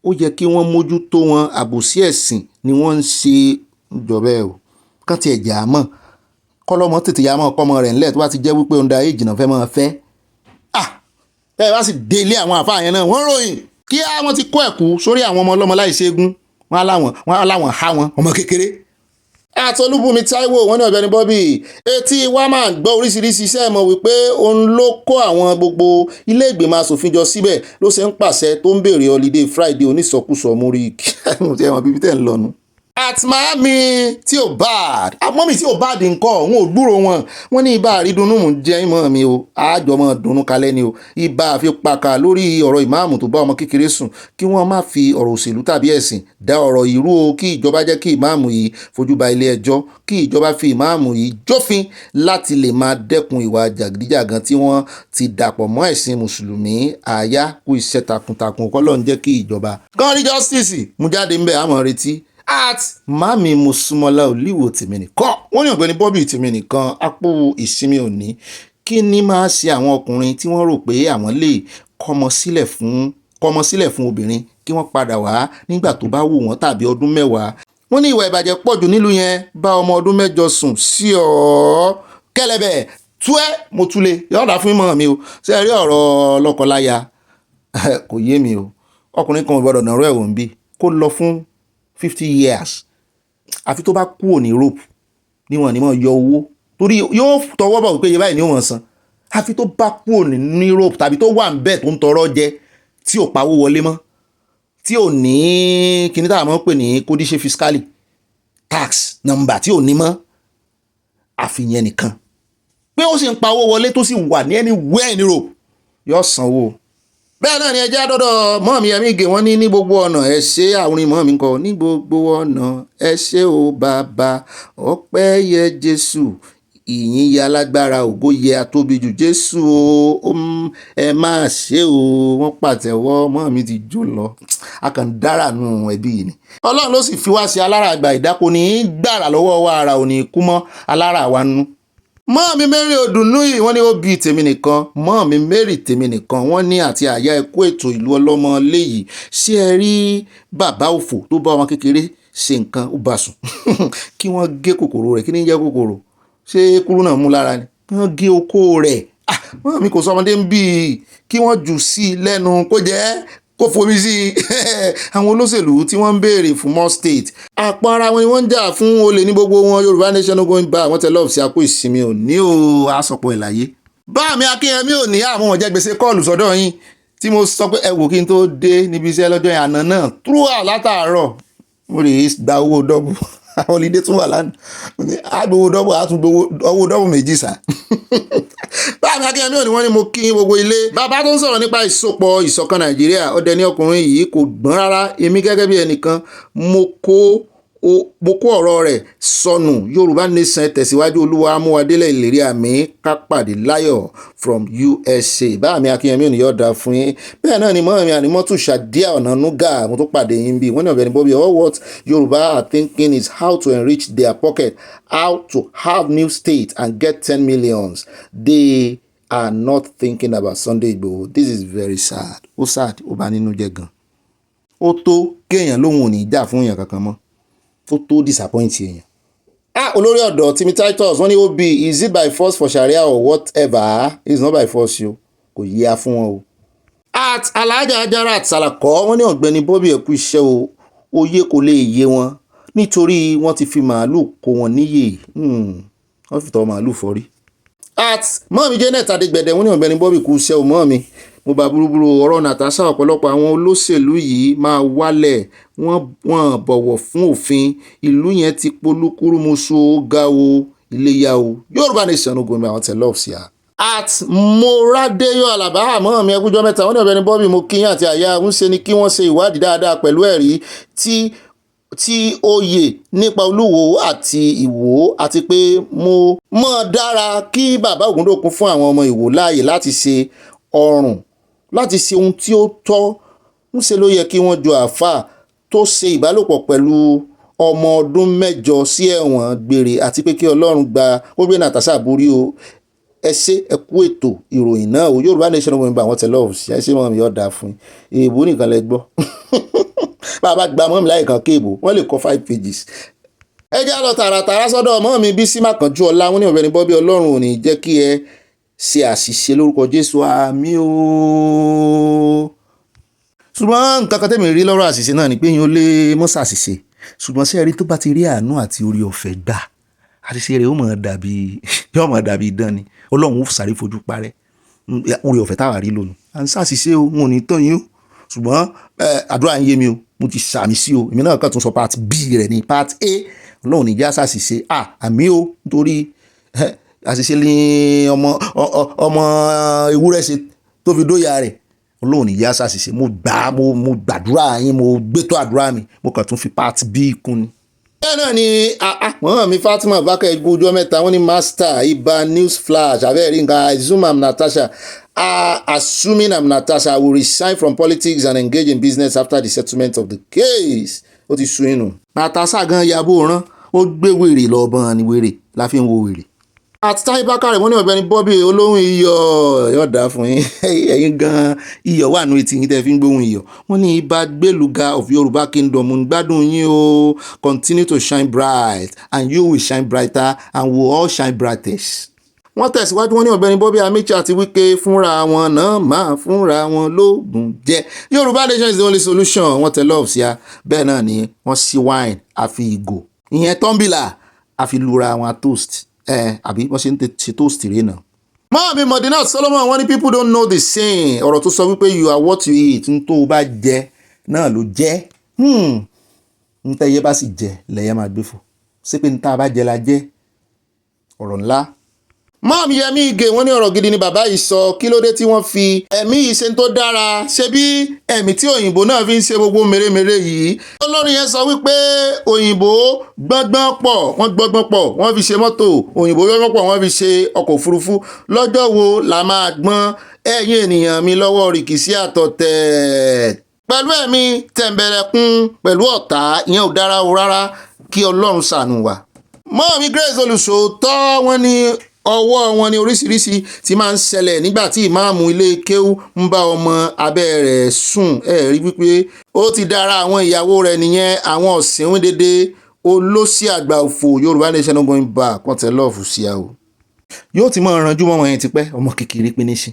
ó yẹ kí wọ́n mójútó wọn. Àbòsí ẹ̀sìn ni wọ́n ń ṣe ìjọba ẹ̀ o. Kán ti ẹ̀jẹ̀ àmọ́ kọ́lọ́mọ tètè yá mọ́ ọmọ rẹ̀ ńlẹ̀ tó bá ti jẹ́ wípé under age náà fẹ́ máa fẹ́. Ẹ bá sì dé ilé àwọn àfáà yẹn náà wọ́n ròyìn kí wọ́n ti kó ẹ̀kú sórí àwọn ọmọ ọlọ́mọ láì ṣẹ́gun wọ́n láwọn há wọn ọmọ kékeré. Olúbùnmi Táíwò wọ́n ní Ọ̀gbẹ́ni Bobby etí wa máa gbọ́ oríṣiríṣi iṣẹ́ mọ̀ wípé òun ló kó àwọn gbogbo ilé ìgbìmọ̀ asòfin jọ síbẹ̀ ló ṣe ń pàṣẹ tó ń béèrè holiday Friday onísọkúsọ mórí kí ẹ̀wọ̀n bíbí tẹ̀ ń lọ́nu. Màámi tí ò bad mọ́mì tí ò bad nǹkan òun ò gbúrò wọn ní ibà àrídùnnú mú jẹ́ ìmọ̀ mi o àjọ mọ́ dunnú kalẹ̀ ni o ibà àfipáka lórí ọ̀rọ̀ ìmáàmù tó bá ọmọ kékeré sùn kí wọ́n má fi ọ̀rọ̀ òṣèlú tàbí ẹ̀sìn dá ọ̀rọ̀ ìrú o kí ìjọba jẹ́ kí ìmáàmù yìí fojú ba ilé ẹjọ́ kí ìjọba fi ìmáàmù yìí jófin láti lè máa dẹ́kun ìwà jàgídíjàgan tí wọ́n ti dàpọ̀ mọ́ ẹ̀sìn mùsùlùmí àyà kú iṣẹ́ takuntakun kọ́lọ́ ń jẹ́ kí ìjọba gan rí justice mú jáde ńbẹ̀ àmọ́ retí. Màámi Mùsùmọ́lá Olíwò tèmi nìkan wọ́n ní Ọ̀gbẹ́ni Bobby tèmi nìkan àpò ìsinmi òní kí ni máa ṣe àwọn ọkùnrin tí wọ́n rò pé àwọn lè kọ́mọ sílẹ̀ fún obìnrin kí wọ́n padà wá nígbà tó bá wù wọ́n tàbí ọdún 10. wọ́n ní ìwà ìbàjẹ́ pọ̀jù nílùú yẹn bá ọmọ ọdún 8 sùn sí kẹlẹ̀bẹ̀ mo túlé yọ̀ọ̀dà fún ìmọ̀ mi o ṣe rí ọ̀rọ̀ lọ́kọláya kò yé mi o ọkùnrin kan ò gbọ́dọ̀ nàró ẹ̀wọ̀n bí kó lọ fún 50 years àfi tó bá kúrò ní Europe níwọ̀n ni wọ́n yọ owó torí yóò tọwọ́ bọ̀ wípé iye báyìí ni wọ́n san àfi tó bá kúrò ní Europe tàbí tó wà ń bẹ̀ tó ń tọrọ jẹ tí ò pawó wọlé mọ́ tí ò ní kíní táwọn máa ń pè ní kódíṣe fiscali tax number tí ò ní mọ́ àfihàn nìkan pé ó sì ń pawó wọlé tó sì wà ní anywhere in Europe yóò sanwó. Bẹ́ẹ̀ náà ni ẹjẹ́ àdọ́dọ̀ mọ́ọ̀mí ẹ̀mí ìgè wọ́n ní gbogbo ọ̀nà ẹ ṣé àwòrán mọ́ọ̀mí kọ ní gbogbo ọ̀nà ẹ ṣé o bàbá ọpẹ́ yẹ Jésù ìyìn yẹ alágbára ògo yẹ atóbijù Jésù o ẹ máa ṣe o wọ́n pàtẹ́wọ́ mọ́ọ̀mí ti jó lọ a kàn dára nù ẹbí yìí ni. Ọlọ́run ló sì fi wá sí alára àgbà ìdáko ní gbàrà lọ́wọ́ wa ara ò ní kú mọ́ alára wa nú. Mọ́ọ̀mí Mary Odùnúyì wọ́n ní ó bí tèmi nìkan mọ́ọ̀mí Mary tèmi nìkan wọ́n ní àti àyà ẹ̀kú ètò ìlú ọlọ́mọ léyìí ṣé ẹ rí bàbá òfò tó bá ọmọ kékeré ṣe nǹkan ó bá sùn kí wọ́n gé kòkòrò rẹ̀ kí ní jẹ́ kòkòrò ṣé kúrú náà mú lára ni kí wọ́n gé okó rẹ̀ mọ́ọ̀mí kò sọ ọmọdé ń bí kí wọ́n jù sí lẹ́nu kó jẹ́ kó fomi sí àwọn olóṣèlú tí wọ́n ń béèrè fún more state àpò ara wọn ni wọ́n ń jà fún olè ní gbogbo wọn Yorùbá nation no going back àwọn tẹ lọ́ọ̀fù sí àpò ìsinmi ò ní o àsọpọ̀ ìlàyé. Báàmí Akínyẹmí ò ní àwọn ọ̀jẹ̀ gbèsè kọ́ọ̀lù sọ́dọ̀ yín tí mo sọ pé ẹ wò kí n tó dé níbi iṣẹ́ lọ́jọ́ yẹn àná náà throughout látàárọ̀ mo lè gba owó dọ́bù holiday tún wà lánàá àgbowó dọ́bù àtúngbowó owó dọ́bù méjì sá. Báàmí Akínyẹmí ò ní wọ́n ní mo kí gbogbo ilé bàbá tó ń sọ̀rọ̀ nípa ìsopọ̀ ìṣọ̀kan Nàìjíríà ọdẹ ní ọkùnrin yìí kò gbọ́n rárá èmi gẹ́gẹ́ bí ẹnìkan mo kó ọ̀rọ̀ rẹ̀ sọnù Yorùbá nation tẹ̀síwájú Olúwa amúwadélẹ̀ ìlérí àmì kápàdé láyọ̀ from USA. Báàmí Akínyẹmí ò ní yọ̀ọ̀dà fún yín bẹ́ẹ̀ náà ni mọ́ọ̀mí ànímọ́tò ṣàdíà ọ̀nà núgà mo tó pàdé yín bí wọ́n ní Ọ̀gbẹ́ni Bobby all what Yorùbá are thinking is how to enrich their pocket how to have new state and get 10 millions. They are not thinking about Sunday Igboho. This is very sad. Ó sad ó bá nínú jẹ́ gan. Ó tó kéèyàn lóhun ò ní jà fún èèyàn kankan mọ́ ó tó disappoint èèyàn. Olórí ọ̀dọ́ Timi Titus wọ́n ní ó bí is it by force for Sharia or whatever it's not by force yo kò yíya fún wọn o. Alhaja Ajarat Salako wọ́n ní Ọ̀gbẹ́ni Bobby ẹ̀kú iṣẹ́ o oyè kò lè yé wọn nítorí wọ́n ti fi màálù kó wọn níyè wọ́n fi tọ́ màálù fọ́rí. Mọ́ọ̀mí Janet Adégbẹ̀dẹ̀ wọ́n ní Ọ̀gbẹ́ni Bobby kú iṣẹ́ o mọ́ọ̀mí mo bá burúburú ọ̀rọ̀ Natasha ọ̀pọ̀lọpọ̀ àwọn olóṣèlú yìí máa wálẹ̀ wọ́n bọ̀wọ̀ fún òfin ìlú yẹn ti polúkúrúmuṣu ga o iléyà o Yorùbá nation no going back àwọn tẹ̀lé ọ̀fṣì à. Moradeyo Alaba àmọ́ mi ẹkújọ́ mẹ́ta wọ́n ní Ọ̀gbẹ́ni Bobby mo kíyàn àti àyà ń ṣe ni kí wọ́n ṣe ìwádìí dáadáa pẹ̀lú ẹ̀rí tí oyè nípa Olúwo àti Ìwó àti pé mo mọ̀ dára kí bàbá Ògúndòkun fún àwọn ọmọ Ìwó láàyè láti ṣe ọrùn láti ṣe ohun tí ó tọ́ ń ṣe ló yẹ kí wọ́n ju àáfàá tó ṣe ìbálòpọ̀ pẹ̀lú ọmọ ọdún 8 sí ẹ̀wọ̀n gbére àti pé kí Ọlọ́run gba Ogbeni Natasha borí o ẹ ṣé ẹ kú ètò ìròyìn náà o Yorùbá nation ọmọ mi bá àwọn tẹ̀lé ọ̀hún ṣe é ṣe mọ́ mi yọ̀ọ̀dà fún èèbó nìkan lẹ gbọ́. bàbá gba mọ́ mi láì kan kéèbù wọ́n lè kọ 5 pages. ẹ jẹ́ lọ tààràtàrà sọ́dọ̀ ọmọ mi Bísí Mákànjúọlá wọ́n ní Ọ̀gbẹ́ni Bobby Ọlọ́run ò ní jẹ́ kí ẹ ṣe àṣìṣe lórúkọ Jésù àmín o. ṣùgbọ́n nǹkan kan tẹ́mi rí lọ́rọ̀ àṣìṣe náà ni pé yín ó lé mọ́ ṣàṣìṣe ṣùgbọ́n sí ẹ̀rí tó bá ti rí àánú àti orí ọ̀fẹ́ gbà àṣìṣe rẹ̀ yóò mọ̀ dàbí idán ni Ọlọ́run ó sáré fojú parẹ́ orí ọ̀fẹ́ táwa rí lónìí à ń ṣàṣìṣe o wọn ò ní tán yín o ṣùgbọ́n àdúrà ń yé mi o mo ti sàmì sí o èmi náà kàn tún sọ part B rẹ̀ ní part A Ọlọ́run ní já ṣàṣìṣe àmì o nítorí àṣìṣe ní ọmọ ewúrẹ́ ṣe tó fi dóyà rẹ̀ Ọlọ́run ní já ṣàṣìṣe mo gbàdúrà yín mo gbétọ́ àdúrà mi mo kàn tún fi part B kún ni. bẹ́ẹ̀ náà ni mọ́ mi Fatima Bákẹ́ gbójọ́ mẹ́ta wọ́n ní master ibà news flash abẹ́rẹ́ nǹkan I zoom am Natasha assuming I'm Natasha I will resign from politics and engage in business after the settlement of the case. Ó ti sun inú. Natasha gan yabo rán ó gbé wèrè lọ́bọ̀n ni wèrè la fi ń wo wèrè. àti Bákàrẹ̀ wọ́n ní Ọ̀gbẹ́ni Bobby olóhùn iyọ̀ yóò dá fún yín ẹ̀yin gan iyọ̀ wà nù etí yín tẹ́ fi ń gbóhùn iyọ̀. wọ́n ní ibà gbẹ̀lúgà of Yorùbá kingdom ń gbádùn yín o continue to shine bright and you will shine brighter and we will all shine brightest. wọ́n tẹ̀síwájú wọ́n ní Ọ̀gbẹ́ni Bobby Amechi àti Wike fúnra wọn náà máa fúnra wọn lóògùn jẹ Yorùbá nation is the only solution wọ́n tẹ love sí a bẹ́ẹ̀ náà ni wọ́n sí wine àfi ìgò ìyẹn tọ́ḿbìlà àfi lura wọn toast àbí wọ́n ṣe ń ṣe toast rẹ̀ náà. mọ́ọ̀mí Modinat Solomon wọ́n ní people don't know the saying ọ̀rọ̀ tó sọ wípé you are what you eat ń tó o bá jẹ náà ló jẹ́ ń tẹ́yẹ bá sì jẹ lẹ́yẹ máa gbé fò ṣé pé ń tá a bá jẹ la jẹ́ ọ̀rọ̀ ńlá. mọ́ọ̀mí Yẹmí Ìgè wọ́n ní ọ̀rọ̀ gidi ni bàbá yìí sọ kí ló dé tí wọ́n fi ẹ̀mí yìí ṣe tó dára ṣe bí ẹ̀mí tí òyìnbó náà fi ń ṣe gbogbo mèremère yìí. olórin yẹn sọ wípé òyìnbó gbọ́ngbọ́n pọ̀ wọ́n fi ṣe mọ́tò òyìnbó gbọ́ngbọ́n pọ̀ wọ́n fi ṣe ọkọ̀ òfurufú lọ́jọ́ wo la máa gbọ́n ẹ̀yin ènìyàn mi lọ́wọ́ rìkìsí àtọ̀tẹ̀ pẹ̀lú ẹ̀mí tẹ̀m̀bẹ̀rẹ̀kún pẹ̀lú ọ̀tá ìyẹn ò dára o rárá kí Ọlọ́run ṣàánú wa. mọ́ọ̀mí Grace Olùṣòótọ́ wọ́n ní ọwọ́ wọn ni oríṣiríṣi ti máa ń ṣẹlẹ̀ nígbà tí ìmáàmù ilé kéwú ń bá ọmọ abẹ́ rẹ̀ sùn rí wípé ó ti dára àwọn ìyàwó rẹ̀ nìyẹn àwọn ọ̀sìnwín dédé olóṣì àgbà òfò Yorùbá nation no going back wọ́n tẹ lọ́ọ̀fù sí a o yóò ti máa ranjú mọ́ wọn yẹn tipẹ́ ọmọ kékeré pé ní ṣe.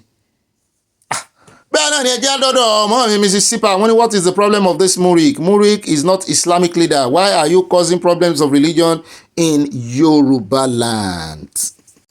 bẹ́ẹ̀ náà ni ẹjẹ́ àdọ́dọ̀ ọmọ mi Mrs. Sipa wọ́n ní what is the problem of this Murik is not Islamic leader why are you causing problems of religion in Yoruba land.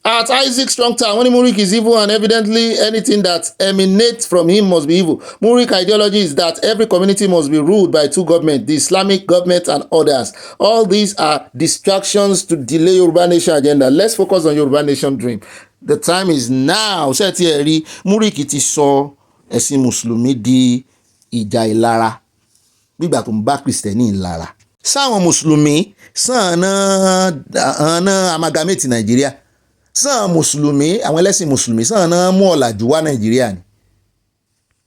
At Isaac Strongtown, when Murik is evil and evidently anything that emanates from him must be evil. Murik ideology is that every community must be ruled by two governments, the Islamic government and others. All these are distractions to delay Yoruba nation agenda. Let's focus on Yoruba nation dream. The time is now. Ṣé ti ẹ̀ rí Murik ti sọ ẹ̀sìn Mùsùlùmí di ìjà ìlara gbígbà tó ń bá Kristẹni ìlara. Sáwọn Mùsùlùmí sàn náà amalgamate Nàìjíríà. Sàn Mùsùlùmí àwọn ẹlẹ́sìn Mùsùlùmí sàn náà mú ọ̀làjú wá Nàìjíríà ni.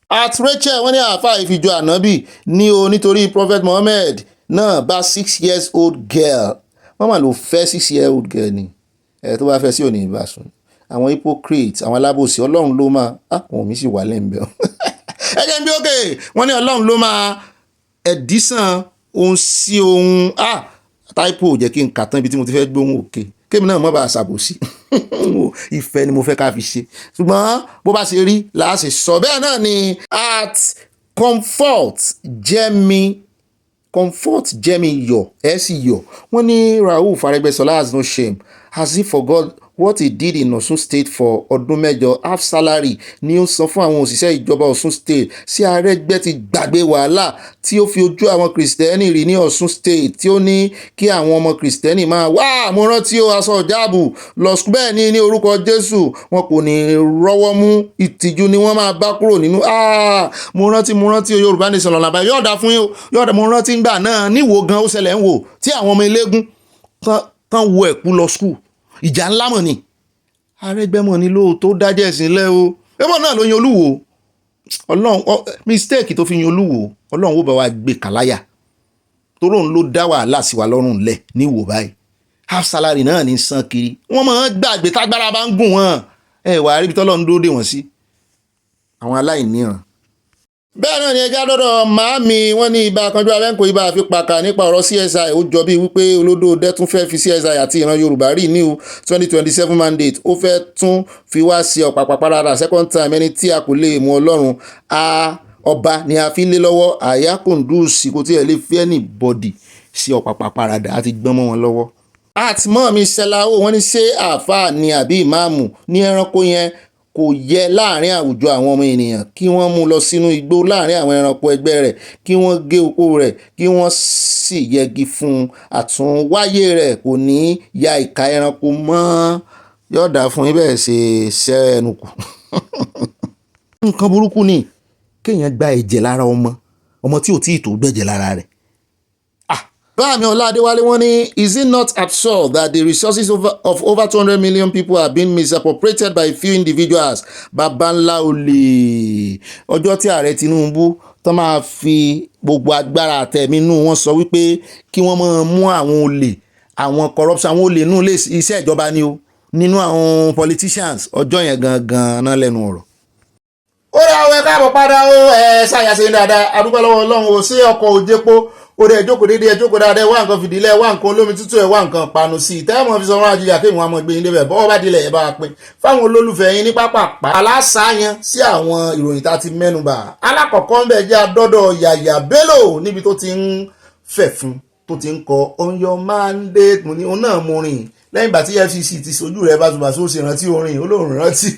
At Rachel wọ́n ní àáfàá ìfijọ ànábì ní o nítorí Prophet Muhammad náà bá 6 years old girl wọ́n mà ló fẹ́ 6 years old girl ni tó bá fẹ́ sí òní ìbásùn àwọn hypocrite àwọn alábòsí Ọlọ́run ló máa wọn mi sì wà lẹ́ǹbẹ̀ ọ́ ẹ̀jẹ̀ ń bí òkè wọ́n ní Ọlọ́run ló máa ẹ̀dísàn ohun sí ohun táìpò jẹ́ kí n kà tán ibi tí mo ti fẹ́ gbóhùn òkè kémi náà mọ́ bá a ṣàbòsí ìfẹ́ ni mo fẹ́ ká fi ṣe ṣùgbọ́n bó bá ṣe rí làá ṣe sọ bẹ́ẹ̀ náà ni at comfort jẹ́mi yọ̀ ẹ̀ sì yọ̀ wọ́n ní Rauf Arẹ́gbẹ́ṣọlá has no shame has he forgot what he did in Osun State for ọdún mẹ́jọ half salary ni ó san fún àwọn òṣìṣẹ́ ìjọba Osun State sí Arẹ́gbẹ́ ti gbàgbé wàhálà tí ó fi ojú àwọn Kristẹni rí ní Osun State tí ó ní kí àwọn ọmọ Kristẹni máa wá mo rántí ó aṣọ ìjáàbù lọ sùn bẹ́ẹ̀ ni ní orúkọ Jésù wọn kò ní rọ́wọ́ mú ìtìjú ni wọ́n máa bá kúrò nínú mo rántí Yorùbá nation lọ́la báyìí yọ̀ọ̀dà fún yín yọ̀ọ̀dà mo rántí ńgbà náà níwò gan ó ṣẹlẹ̀ ń wò tí àwọn ọmọ eléégún tán wo ẹ̀kú lọ skul ìjà ńlá mọ̀ ni Arẹ́gbẹ́mọ̀ ni lóòótọ́ dájẹ́ ìsìnlẹ̀ o ẹbọ náà ló yan Olúwo Ọlọ́run mistake tó fi yan Olúwo Ọlọ́run ó bá wa gbé kàláyà toró ń ló dá wàhálà sí wa lọ́rùn lẹ̀ ní ìwò báyìí half salary náà ní san kiri wọ́n máa ń gbàgbé tágbára bá ń gùn wọ́n wàá rí ibi tọ́lọ́run dúró dè wọ́n sí àwọn aláìníran bẹ́ẹ̀ náà ni ẹja dọ́dọ̀ màámi wọ́n ní ibà kanjú abẹ́ǹkó ibà àfipàkà nípa ọ̀rọ̀ CSI ó jọ bíi wípé olódò tún fẹ́ fi CSI àti ìran Yorùbá rí ní 2027 mandate ó fẹ́ tún fi wá sí ọ̀pàpà parada second time ẹni tí a kò lè mú Ọlọ́run ọba ni a fi lé lọ́wọ́ àyà kòǹdùsì kò tí ẹ lè fi anybody sí ọ̀pàpà parada àti gbọ́n mọ́ wọn lọ́wọ́. àtìmọ́ mi ṣẹláwó wọ́n ní ṣé àáfàá ni àbí ìmáàmù ní ẹranko yẹn kò yẹ láàrin àwùjọ àwọn ọmọ ènìyàn kí wọ́n mú lọ sínú igbó láàrin àwọn ẹranko ẹgbẹ́ rẹ̀ kí wọ́n gé oko rẹ̀ kí wọ́n sì yẹgi fún un àtúnwáyé rẹ̀ kò ní ya ìka ẹranko mọ́ yọ̀ọ̀dà fún ibẹ̀ ṣe ṣẹ́ẹ̀nù kù. nǹkan burúkú ni kéèyàn gba ẹ̀jẹ̀ lára ọmọ tí ò tí ì tó gbẹ̀jẹ̀ lára rẹ̀. Báàmì Ọládéwálé wọ́n ní is it not absurd that the resources of over 200 million people are being misappropriated by few individuals? Babanla olè ọjọ́ tí ààrẹ Tinubu tó máa fi gbogbo agbára àtẹ̀mínú wọn sọ wípé kí wọ́n máa mú àwọn olè àwọn corruption àwọn olè nínú iṣẹ́ ìjọba ni o nínú àwọn politicians ọjọ́ yẹn gangan náà lẹ́nu ọ̀rọ̀. ó rà àwọn ẹ̀ka àbọ̀ padà ó ṣàyàṣe dáadáa adúgbò lọ́wọ́ Ọlọ́run ò sí ọkọ̀ òjèpo orí ẹjọ́kò dédé ẹjọ́kò dáadáa wá nǹkan fìdílé wá nǹkan olómi tútù ẹ̀ wá nǹkan panu sí i tẹ́wọ̀n fi sọ̀rọ̀ àjíjà kí ìwọ̀n ọmọ gbé yín débẹ̀ bọ́wọ́ bá dilẹ̀ ẹ̀ bá wa pín fáwọn olólùfẹ́ yín ní pápápá aláṣàyàn sí àwọn ìròyìn tá a ti mẹ́nubà alákọ̀ọ́kọ́ ń bẹ̀ jẹ́ adọ́dọ̀ Yàyà Bello níbi tó ti ń fẹ̀fun tó ti ń kọ on your mandate mo ní òun náà mo rìn lẹ́yìn ìgbà tí FCC ti sojú rẹ̀ báṣubàṣu ó ṣe rántí orin olóòrùn rántí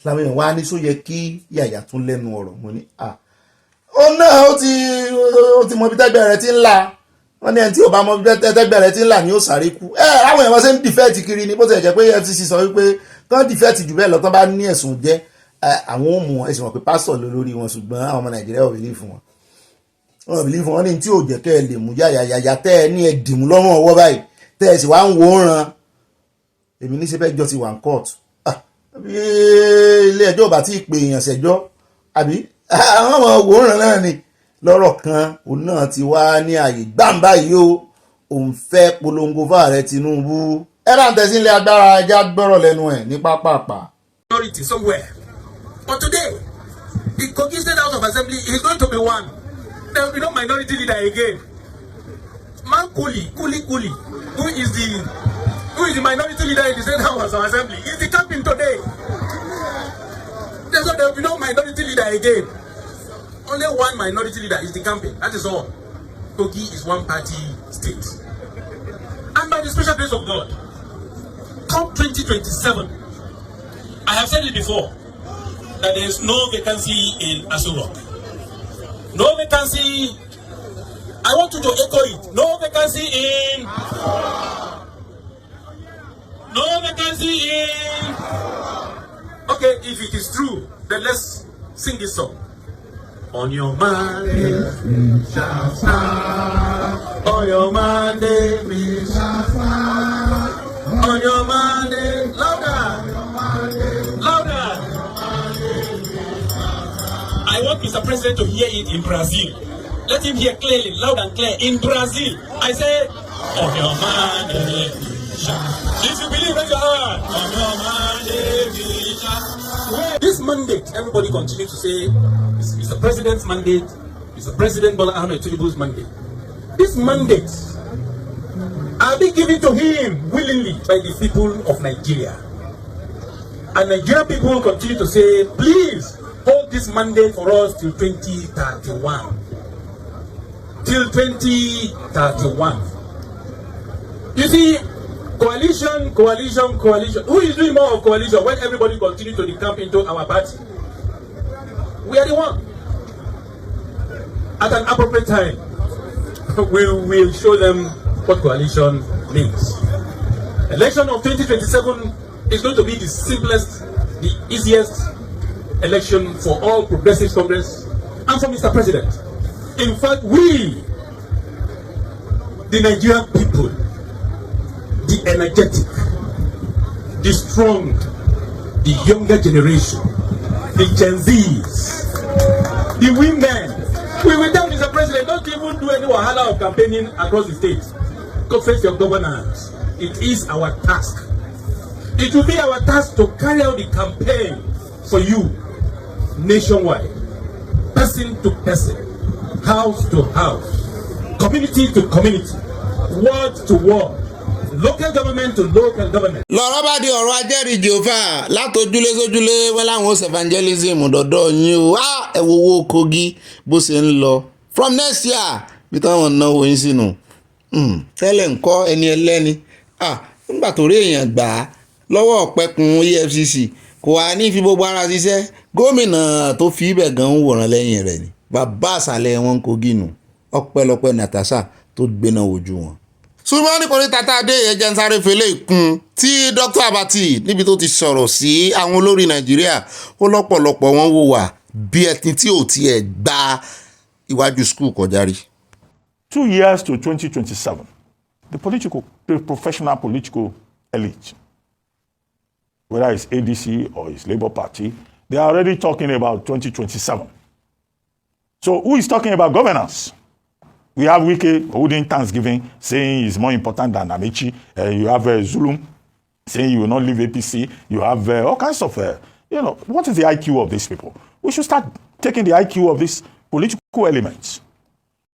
làwọn èèyàn wá ní só yẹ kí Yàyà tún lẹ́nu ọ̀rọ̀ mo ní ó náà ó ti mọ bí tẹ́gbẹ́ rẹ̀ ti ń là wọ́n ní ẹni tí ò bá mọ bí tẹ́gbẹ́ rẹ̀ ti ń là ní ó sáré kú àwọn èèyàn ṣe ń dìfẹ́ẹ̀tì kiri ni bó ti jẹ́ pé FCC sọ wípé kán dìfẹ́ẹ̀tì jù bẹ́ẹ̀ lọ tán bá ní ẹ̀sùn jẹ́ àwọn ò mú wọn ẹ̀sùn wọn pé pásítọ̀ ló lórí wọn ṣùgbọ́n àwọn ọmọ Nàìjíríà ò bìlí fún wọn wọn bìlí fún wọn ní tí ò jẹ́ kẹ́ ẹ lè mú Yàyà tẹ́ ẹ ní ẹ dìmú lọ́rùn ọwọ́ báyìí tẹ́ ẹ sì wá ń wò ó ran èmi ní sẹ́fẹ́ jọ ti wà ń court ilé ẹjọ́ ò bá tí ì pè èèyàn ṣẹjọ́ àbí àwọn ọmọ òwòrán náà ni lọ́rọ̀ kan òun náà ti wá ní ààyè gbàǹbá yìí ó òun fẹ́ polongo fáàrẹ Tinubu ẹ bá ń tẹ̀sí ilé agbára ẹja gbọ́rọ̀ lẹ́nu ẹ̀ ní pápápá. Somewhere. But today, the Kogi State House of Assembly is going to be one. There will be no minority leader again. Man Kuli, who is the minority leader in the State House of Assembly, is the captain today. There will be no minority leader again. Only one minority leader is the campaign. That is all. Kogi is one party state. And by the special grace of God, come 2027, I have said it before, that there is no vacancy in Aso Rock. No vacancy. I want you to echo it. No vacancy in. No vacancy in. Okay, if it is true, then let's sing this song. On your mandate, we shall stand. On your mandate, we shall stand. On your mandate, louder, louder. I want Mr. President to hear it in Brazil. Let him hear clearly, loud and clear. In Brazil, I say, on your mandate, we shall. If you believe, raise your hand. On your mandate, we shall. This mandate, everybody continue to say, Mr. President's mandate, Mr. President Bola Ahmed Tinubu's mandate. This mandate are being given to him willingly by the people of Nigeria. And Nigerian people continue to say, please hold this mandate for us till 2031. Till 2031. You see, coalition. Who is doing more of coalition when everybody continues to decamp into our party? We are the one. At an appropriate time, we will show them what coalition means. Election of 2027 is going to be the simplest, the easiest election for all Progressive Congress and for Mr. President. In fact, we, the Nigerian people, the energetic, the strong, the younger generation, the Gen Zs, the women, we will tell Mr. President, don't even do any wahala of campaigning across the state. Go face your governance. It is our task. It will be our task to carry out the campaign for you nationwide. person to person, house to house, community to community, ward to ward, local government to local government. lọ́rọ̀ bá di ọ̀rọ̀ ajẹ́rìí jehova látòjúlé sójúlé wọn láwọn ó evangelism dọ̀dọ̀ yín o ẹ wo owó Kogi bó ṣe ń lọ from next year bí táwọn náwó yín sínú tẹ́lẹ̀ ń kọ́ ẹni ẹlẹ́ni nígbà tó rí èèyàn gbà á lọ́wọ́ ọ̀pẹ̀kun EFCC kò wá ní fi gbogbo ara ṣiṣẹ́ gómìnà tó fi ibẹ̀ gan ń wòran lẹ́yìn rẹ̀ ni bàbá àṣàlẹ̀ wọn Kogi nù ọpẹ́lọpẹ́ Natasha tó gbéná wojú wọn. ṣùgbọ́n nítorí tata dé ẹ̀jẹ̀ ń sáré fẹlẹ́ ìkun tí Dr. Abati níbi tó ti sọ̀rọ̀ sí àwọn olórí Nàìjíríà ó lọ́pọ̀lọpọ̀ wọn wò wá bí ẹtí tí ò tiẹ̀ gba iwájú skul kọjá rí. 2 years to 2027, the professional political elite, whether it's ADC or it's Labour Party, they are already talking about 2027. So who is talking about governance? We have Wike holding Thanksgiving, saying it's more important than Amici. You have Zulum saying you will not leave APC. You have all kinds of, what is the IQ of these people? We should start taking the IQ of these political elements.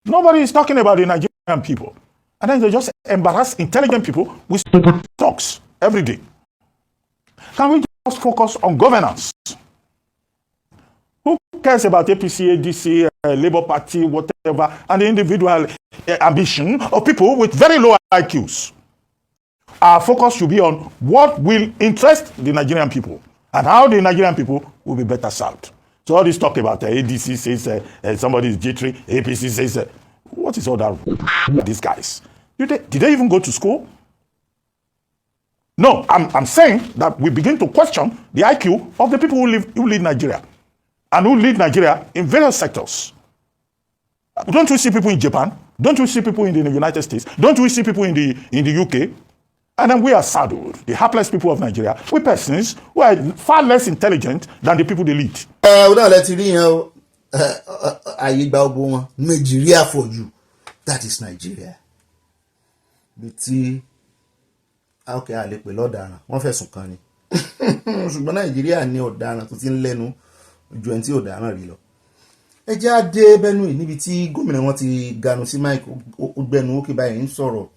Nobody is talking about the Nigerian people. And then they just embarrass intelligent people with stupid talks every day. Can we just focus on governance? Who cares about APC, ADC, Labour Party, whatever, and the individual ambition of people with very low IQs? Our focus should be on what will interest the Nigerian people and how the Nigerian people will be better served. So all this talk about ADC says somebody is jittery, APC says, what is all that? These guys, did they even go to school? No, I'm saying that we begin to question the IQ of the people who lead Nigeria and who lead Nigeria in various sectors. Don't we see people in Japan? Don't we see people in the United States? Don't we see people in the UK? And then we are saddled, the hapless people of Nigeria, with persons who are far less intelligent than the people they lead. Nigeria for you. That is Nigeria. Okay, a lè pè lọ́daràn wọ́n fẹ̀sùn kan ni ṣùgbọ́n Nàìjíríà ní ọ̀daràn tó ti ń lẹ́nu ju ẹni tí ọ̀daràn rí lọ. ẹ jẹ́ á dé Benue níbi tí gómìnà wọn ti ganu sí Mike Ogbeni òkè báyìí ń sọ̀rọ̀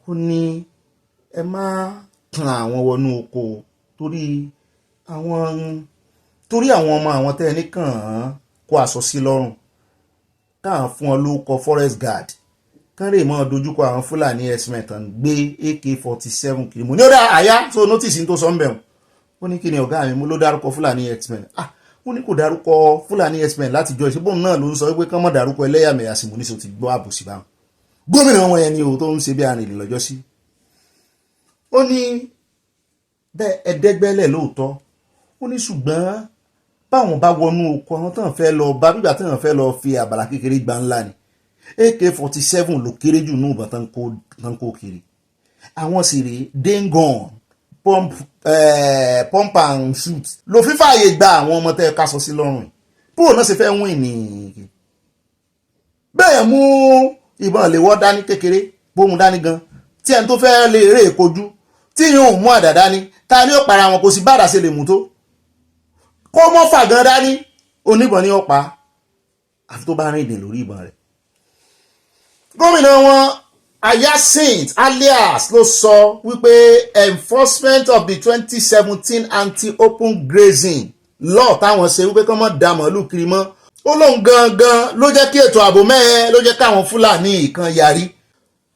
ó ní ẹ má tan àwọn wọnú oko torí àwọn ọmọ àwọn tẹ́ ẹ ní kàn án kó aṣọ sí lọ́rùn káà fún ọ lórúkọ forest guard kán lè mọ́ dojúkọ àwọn Fúlàní herdsmen tán gbé AK-47 kiri mo ní ó dá àyá tó notice tó sọ ń bẹ̀rù ó ní kí ni ọ̀gá mi mo ló dárúkọ Fúlàní herdsmen ó ní kò dárúkọ Fúlàní herdsmen láti jọ ìṣẹ́bọ̀n náà ló ń sọ pé kán mọ́ dárúkọ ẹlẹ́yàmẹ̀yà sí mo ní so ti gbọ́ àbòsí báwọn gómìnà wọn yẹn ni o tó ń ṣe bí arìnrìn lọ́jọ́ sí ó ní bẹ́ẹ̀ ẹ̀ẹ́dẹ́gbẹ́lẹ̀ lóòótọ́ ó ní ṣùgbọ́n báwọn bá wọnú oko àwọn tán fẹ́ lọ bá bígbà tán fẹ́ lọ fi àbàlà kékeré gbá ńlá ni AK-47 ló kéré jù ní ìbọn tán kó kiri àwọn sì rèé dengon pump and shoot ló fífààyè gba àwọn ọmọ tẹ́ ká sọ sí lọ́rùn bóò náà ṣe fẹ́ wìn ní bẹ́ẹ̀ mú ìbọn léwọ́ dání kékeré bóun dání gan tí ẹni tó fẹ́ lè rè kojú tí yóò mú àdá dání ta ni ó para wọn kò sí bára ṣe lè mú tó kó mọ́ fà gan dání oníbọn ní ọ̀pá àfi tó bá rìn ìdè lórí ìbọn rẹ̀. gómìnà wọn Hyacinth alias ló sọ wípé enforcement of the 2017 anti-open grazing law táwọn ṣe wípé kán mọ́ da màálù kiri mọ́ ó lóun gangan ló jẹ́ kí ètò ààbò mẹ́ẹ̀ ló jẹ́ káwọn Fúlàní ìkan yarí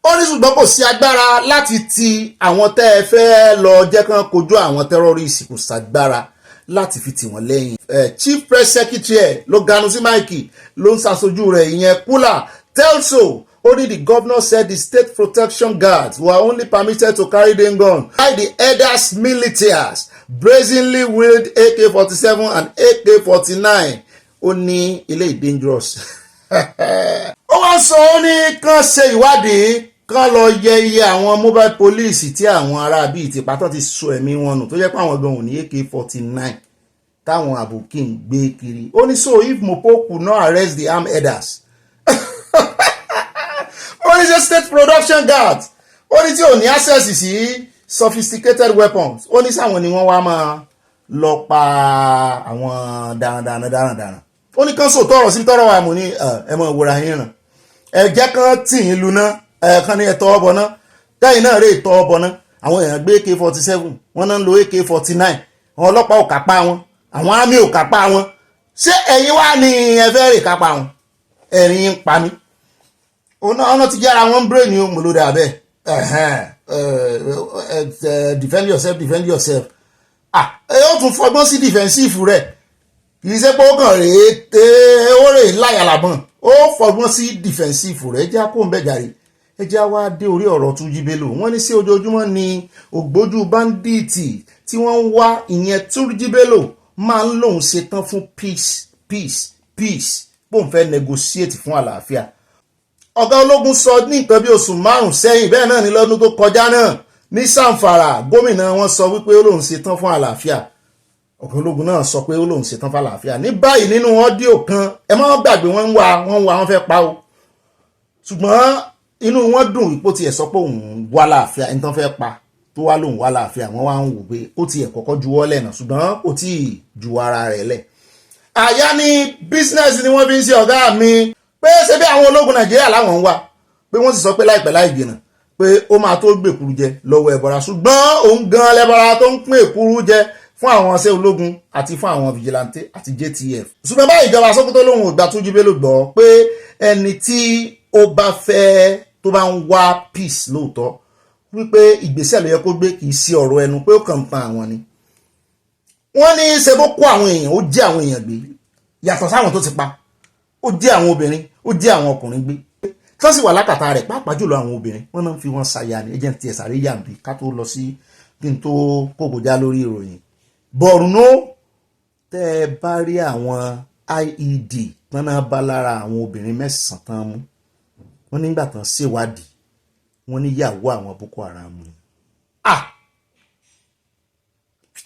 ó ní ṣùgbọ́n kò sí agbára láti ti àwọn tẹ́ ẹ fẹ́ lọ jẹ́ kán kojú àwọn terrorists kò sàgbára láti fi tì wọ́n lẹ́yìn. Chief Press Secretary ló ganu sí máìkì ló ń ṣàṣojú rẹ̀ ìyẹn Kula Telso. Only the governor said the state protection guards were only permitted to carry them gun. While the elders militias brazenly wield AK-47 and AK-49. Ó ní ilé dangerous. Ó wá sọ ó ní kán ṣe ìwádìí kán lọ yẹ iye àwọn mobile police tí àwọn ará bíi ti pátọ́ ti sọ ẹ̀mí wọn nù tó jẹ́ pé àwọn gan ò ní AK-49 táwọn àbòkí ń gbé kiri. Ó ní so if Mopo could not arrest the armed elders. Ó ní ṣe state production guards ó ní tí ò ní access sí sophisticated weapons ó ní sáwọn ni wọ́n wá máa lọ pa àwọn darandaran ó ní kán sòótọ́ ọ̀rọ̀ sí tọ́rọ̀ wa mú ní ẹ mọ̀ ìwòrán yín ràn ẹ jẹ́ kán tì yín luná kan ní ẹ̀tọ́ ọbọ̀ náà tẹ́yìn náà rè tọ́ ọbọ̀ náà àwọn èèyàn gbé AK-47 wọ́n náà ń lo AK-49 àwọn ọlọ́pàá ò kápá wọn àwọn àmì ò kápá wọn ṣé ẹ̀yin wá ní ẹ̀fẹ́ rè kápá wọn ẹ̀rín ń pa mí ọ̀nà ti jára wọn brain ni ó mú lórí abẹ́ defend yourself ó tún fọgbọ́n sí defensive rẹ̀ kì í ṣe pé ó kàn rèé ó rè láyà làbọ̀n ó fọgbọ́n sí defensive rẹ̀ jẹ́ kó ń bẹ̀ jàre ẹ jẹ́ wá dé orí ọ̀rọ̀ Túnjí Bello wọ́n ní sí ojoojúmọ́ ni ògbójú báńdíìtì tí wọ́n ń wá ìyẹn Túnjí Bello máa ń lòun ṣetán fún peace bóun fẹ́ negotiate fún àlàáfíà. Ọ̀gá ológun sọ ní nǹkan bí oṣù 5 sẹ́yìn bẹ́ẹ̀ náà ní lọ́dún tó kọjá náà ní Zamfara gómìnà wọn sọ wípé ó lòun ṣetán fún àlàáfíà. Ọ̀gá ológun náà sọ pé ó lòun ṣetán fún àlàáfíà. Ní báyìí nínú ọ́díò kan ẹ má gbàgbé wọ́n fẹ́ pa o. Ṣùgbọ́n inú wọn dùn ipò tiẹ̀ sọ pé òun wá láàfíà ẹni tán fẹ́ pa tó wá lòun wá láàfíà wọ́n wá ń wò pé ó tiẹ̀ kọ́kọ́ juwọ́ lẹ̀ náà ṣùgbọ́n kò tí ì ju ara rẹ̀ lẹ̀. Àyá ní bísínẹ́sì ni wọ́n fi ń ṣe ọ̀gá mi pé ṣe bí àwọn ológun Nàìjíríà láwọn ń wá pé wọ́n sì sọ pé láìpẹ́ láì jìnnà pé ó máa tó gbèkúrú jẹ lọ́wọ́ ẹ̀bọ̀ra ṣùgbọ́n òun gan lẹ́bọ̀ra tó ń pín èkúrú jẹ fún àwọn ṣẹ́ ológun àti fún àwọn vigilante àti JTF. Ṣùgbọ́n báyìí ìjọba Sókótó lòun ò gbà Túnjí Bello gbọ́ pé ẹni tí ó bá fẹ́ tó bá ń wá peace lóòótọ́ wípé ìgbésẹ̀ ló yẹ kó gbé kì í sí ọ̀rọ̀ ẹnu pé ó kàn ń tan àwọn ni. Wọ́n ní ṣe bó kó àwọn èèyàn ó jẹ́ àwọn èèyàn gbé yàtọ̀ sáwọn tó ti pa ó jẹ́ àwọn obìnrin ó jẹ́ àwọn ọkùnrin gbé tó sì wà lákàtà rẹ̀ pàápàá jùlọ àwọn obìnrin wọ́n náà fi wọ́n ṣàyà ní ẹjẹ́ ti ẹ̀sàrí yàǹdì ká tó lọ sí kí n tó kókòjá lórí ìròyìn. Borno tẹ́ ẹ bá rí àwọn IED tán náà bá lára àwọn obìnrin 9 tán mú wọ́n nígbà tán ṣèwádìí wọ́n níyàwó àwọn Boko Haram ni.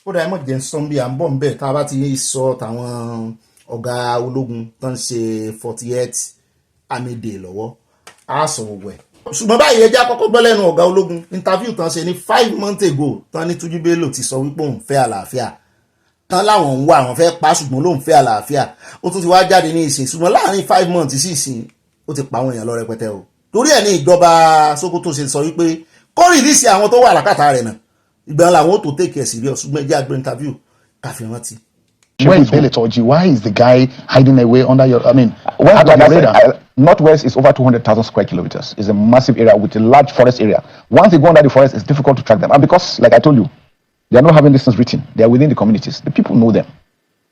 Ó dá ẹmọ jẹ́ sọ́nbí à ń bọ̀ ń bẹ̀ tá a bá ti sọ tàwọn ọ̀gá ológun tán ṣe 48 Army Day lọ́wọ́ á sọ gbogbo ẹ̀. Ṣùgbọ́n báyìí ẹjẹ́ àkọ́kọ́ gbọ́ lẹ́nu ọ̀gá ológun interview tán ṣe ní 5 months ago tán ní Túnjí Bello ti sọ wípé òun fẹ́ àlàáfíà tán láwọn ń wá àwọn fẹ́ pa ṣùgbọ́n lòun fẹ́ àlàáfíà ó tún ti wá jáde ní ìsìn ṣùgbọ́n láàrin 5 months sí ìsìn ó ti pa àwọn èèyàn lọ rẹpẹtẹ o. Torí ẹ̀ ní ìjọba Sókótó ṣe sọ wípé kó rìlíìsì àwọn tó wà lákàtà rẹ̀ náà ìgbà làwọn ó tó take it serious ṣùgbọ́n ẹjẹ́ àgbẹ̀ interview káfí rántí. Where is Beletoji? Why is the guy hiding away under your? I mean, Northwest is over 200,000 square kilometers. It's a massive area with a large forest area. Once they go under the forest, it's difficult to track them. And because, like I told you, they are not having distance written. They are within the communities. The people know them.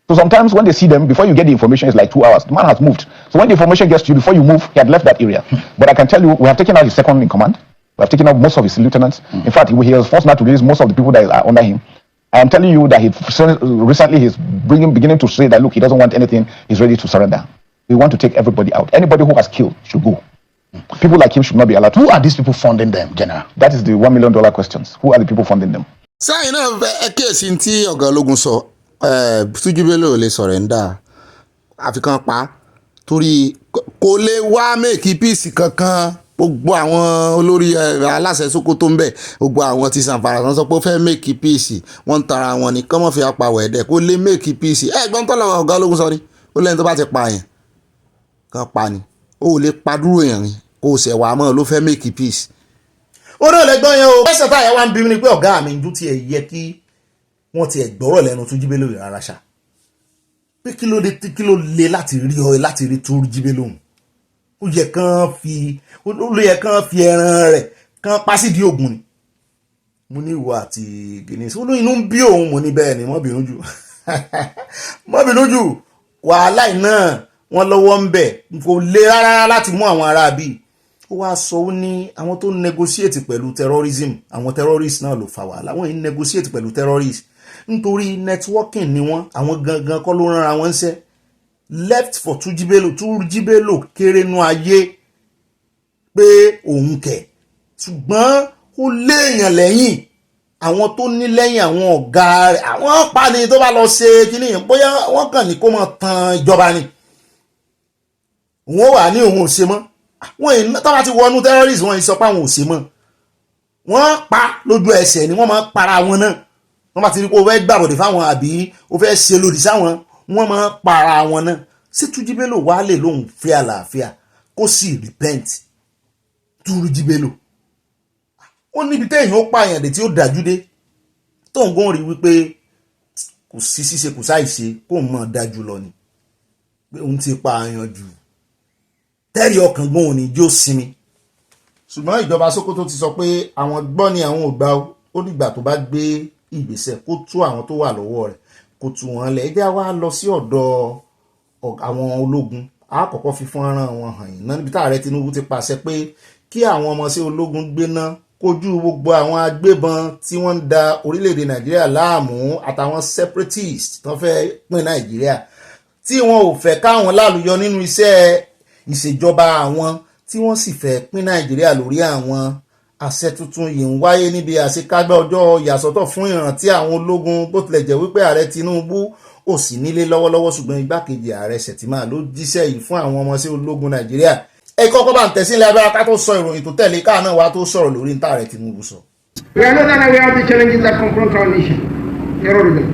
So sometimes when they see them, before you get the information, it's like 2 hours. The man has moved. So when the information gets to you, before you move, he had left that area. But I can tell you, we have taken out his second in command. We have taken out most of his lieutenants. In fact, he was forced not to release most of the people that are under him. I am telling you that recently he's beginning to say that, look, he doesn't want anything. He's ready to surrender. We want to take everybody out. Anybody who has killed should go. People like him should not be allowed to. Who are these people funding them, General? That is the $1 million questions. Who are the people funding them? Sẹ́yìn náà kéèsì tí ọ̀gá ológun sọ Túnjí Bello lè sọ̀rẹ́ńdà àfikàn pa torí kò lè wá mẹ́ẹ̀kì píìsì kankan gbogbo àwọn olórí aláṣẹ Sókótó ń bẹ gbogbo àwọn tí Zamfara tán sọ pé ó fẹ́ mẹ́ẹ̀kì píìsì wọ́n ń tara wọn ni kán mọ́ fi apàwọ̀ ẹ̀dẹ̀ kó lè mẹ́ẹ̀kì píìsì ẹ̀gbọ́n tó lọ́wọ́ ọ̀gá ológun sọ ni ó lẹ́yìn tó bá ti pa yẹn kan pa ni ó lè pa dúró yẹn ni kó o ṣẹ̀ wà mọ́ ló fẹ́ mẹ́ẹ̀kì píìsì. ó náà lẹ́gbọ́n yẹn o ẹ̀sẹ̀ táyà wá ń bí mi ni pé ọ̀gá mi dún tiẹ̀ yẹ kí wọ́n tiẹ̀ gbọ́rọ̀ lẹ́nu Túnjí Bello rárá ṣá pé kí ló lè láti rí Túnjí Bello ó yẹ kán fi ẹran rẹ̀ kán pa sídìí ògùn ni mo ní ìwọ àti Guinness ó ní inú ń bí òun mo ní bẹ́ẹ̀ ni mọ́ bínú jù wàhálà iná wọn lọ́wọ́ ń bẹ̀ kò lè rárá láti mú àwọn ará bíi ó wá sọ ó ní àwọn tó negotiate pẹ̀lú terrorism àwọn terrorist náà ló fa wàhálà wọ́n yìí negotiate pẹ̀lú terrorist nítorí networking ni wọ́n àwọn gangan kọ́ ló rán àwọn ṣẹ́ left for Túnjí Bello kéré nú ayé pé òun kẹ̀ ṣùgbọ́n ó léèyàn lẹ́yìn àwọn tó ní lẹ́yìn àwọn ọ̀gá rẹ̀ àwọn pani tó bá lọ ṣe kíní yẹn bóyá wọ́n kàn ní kó máa tan ìjọba ni wọ́n wà ní òun ò ṣe mọ́ wọ́n tó bá ti wọnú terrorist wọ́n sọ pé àwọn ò ṣe mọ́ wọ́n pa lójú ẹsẹ̀ ni wọ́n máa para wọn náà wọ́n bá ti rí pé ó fẹ́ gbàbọ̀dé fáwọn àbí ó fẹ́ ṣe lòdì sáwọn wọ́n máa para wọn náà ṣé Túnjí Bello wá lè lóun fẹ́ àlàáfíà kó sì repent Túnjí Bello? Ó níbi téèyàn ó pààyàn dé tí ó dájú dé tó ń gbọ́n rí wípé kò sí ṣíṣe kò sáìṣe kó mọ̀ dájú lọ ni pé òun ti pààyàn jù tẹ́rì ọkàn gbọ́n òní jó sinmi. Ṣùgbọ́n ìjọba Sókótó ti sọ pé àwọn gbọ́ ni àwọn ò gbà ó dìgbà tó bá gbé ìgbésẹ̀ kó tú àwọn tó wà lọ́wọ́ rẹ̀ kó tú wọn lẹ̀. Ẹ jẹ́ wá lọ sí ọ̀dọ̀ àwọn ológun. Àkọ́kọ́ fi fọ́nrán wọn hàn yín náà níbi tí ààrẹ Tinubu ti pàṣẹ pé kí àwọn ọmọ sí ológun gbéná kojú gbogbo àwọn agbébọn tí wọ́n ń da orílẹ̀-èdè Nàìjíríà láàmú àtàwọn separatists tó fẹ́ pín Nàìjíríà tí wọn ò fẹ́ káwọn lálùyọ nínú iṣẹ́ ìṣèjọba àwọn tí wọ́n sì fẹ́ pín Nàìjíríà lórí àwọn àṣẹ tuntun yìí ń wáyé níbi àṣekágbá ọjọ́ ìyàsọ́tọ̀ fún ìrántí àwọn ológun bó tilẹ̀ jẹ́ wípé ààrẹ Tinubu ò sí nílé lọ́wọ́lọ́wọ́ ṣùgbọ́n igbákejì ààrẹ Shettima ló jíṣẹ́ yìí fún àwọn ọmọ sí ológun Nàìjíríà. Ẹ kọ́kọ́ bá ń tẹ̀sílẹ̀ abẹ́rẹ́ ká tó sọ ìròyìn tó tẹ̀lé káà náà wá tó sọ̀rọ̀ lórí ní ààrẹ Tinubu sọ. We are not aware of the challenges that confront our nation. Terrorism,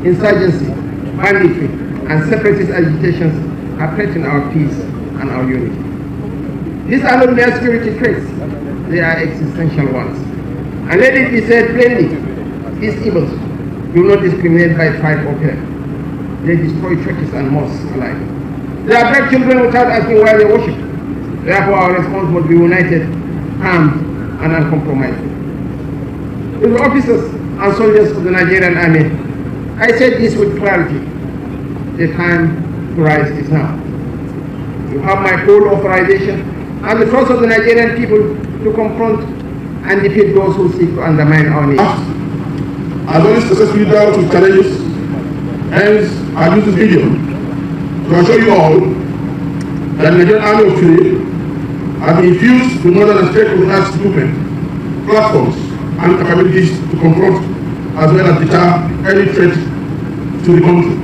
insurgency, banditry, and separatist agitations are threatening our peace and our unity. These are not mere security threats, they are existential ones. And let it be said plainly, these evils do not discriminate by tribe or color. They destroy churches and mosques alike. They abduct children without asking where they worship. Therefore, our response must be united, armed, and uncompromising. To the officers and soldiers of the Nigerian army, I said this with clarity. The time to rise is now. You have my full authorization and the trust of the Nigerian people to confront and defeat those who seek to undermine our nation. As always successfully dealt with challenges, hence I use this video to assure you all that the Nigerian Army of today have been infused with modern and state-of-the-art movement, platforms, and capabilities to confront as well as deter any threat to the country.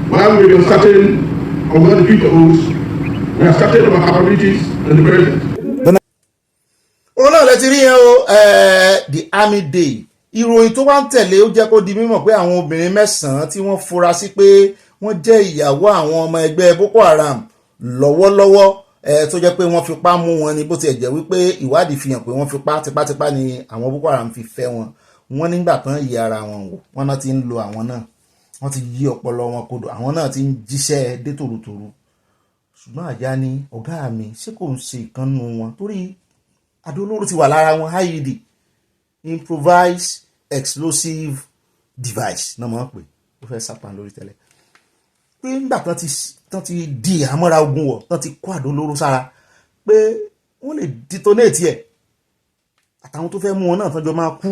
While we are certain of what the future holds, we are certain of our capabilities in the present. Òun náà lẹ ti rí yẹn o the Army Day. Ìròyìn tó wá ń tẹ̀lé ó jẹ́ kó di mímọ̀ pé àwọn obìnrin 9 tí wọ́n fura sí pé wọ́n jẹ́ ìyàwó àwọn ọmọ ẹgbẹ́ Boko Haram lọ́wọ́lọ́wọ́ tó jẹ́ pé wọ́n fipá mú wọn ni bó ti jẹ́ wípé ìwádìí fi hàn pé wọ́n fipá tipátipá ni àwọn Boko Haram fi fẹ́ wọn. Wọ́n nígbà tán yí ara wọn wò wọ́n náà ti ń lo àwọn náà wọ́n ti yí ọpọlọ wọn kodò àwọn náà ti ń jíṣẹ́ dé tòrótòró. Ṣùgbọ́n àjá ni ọ̀gá mi ṣé kò ń ṣe ìkànnù wọn torí àdó olóró ti wà lára wọn IED improvised explosive device náà mọ̀ pé ó fẹ́ sápá lórí tẹ́lẹ̀ pé nígbà tán ti di àmọ́ra ogun wọ̀ tán ti kó àdó olóró sára pé wọ́n lè detonate ẹ̀ àtàwọn tó fẹ́ mú wọn náà tán jọ máa kú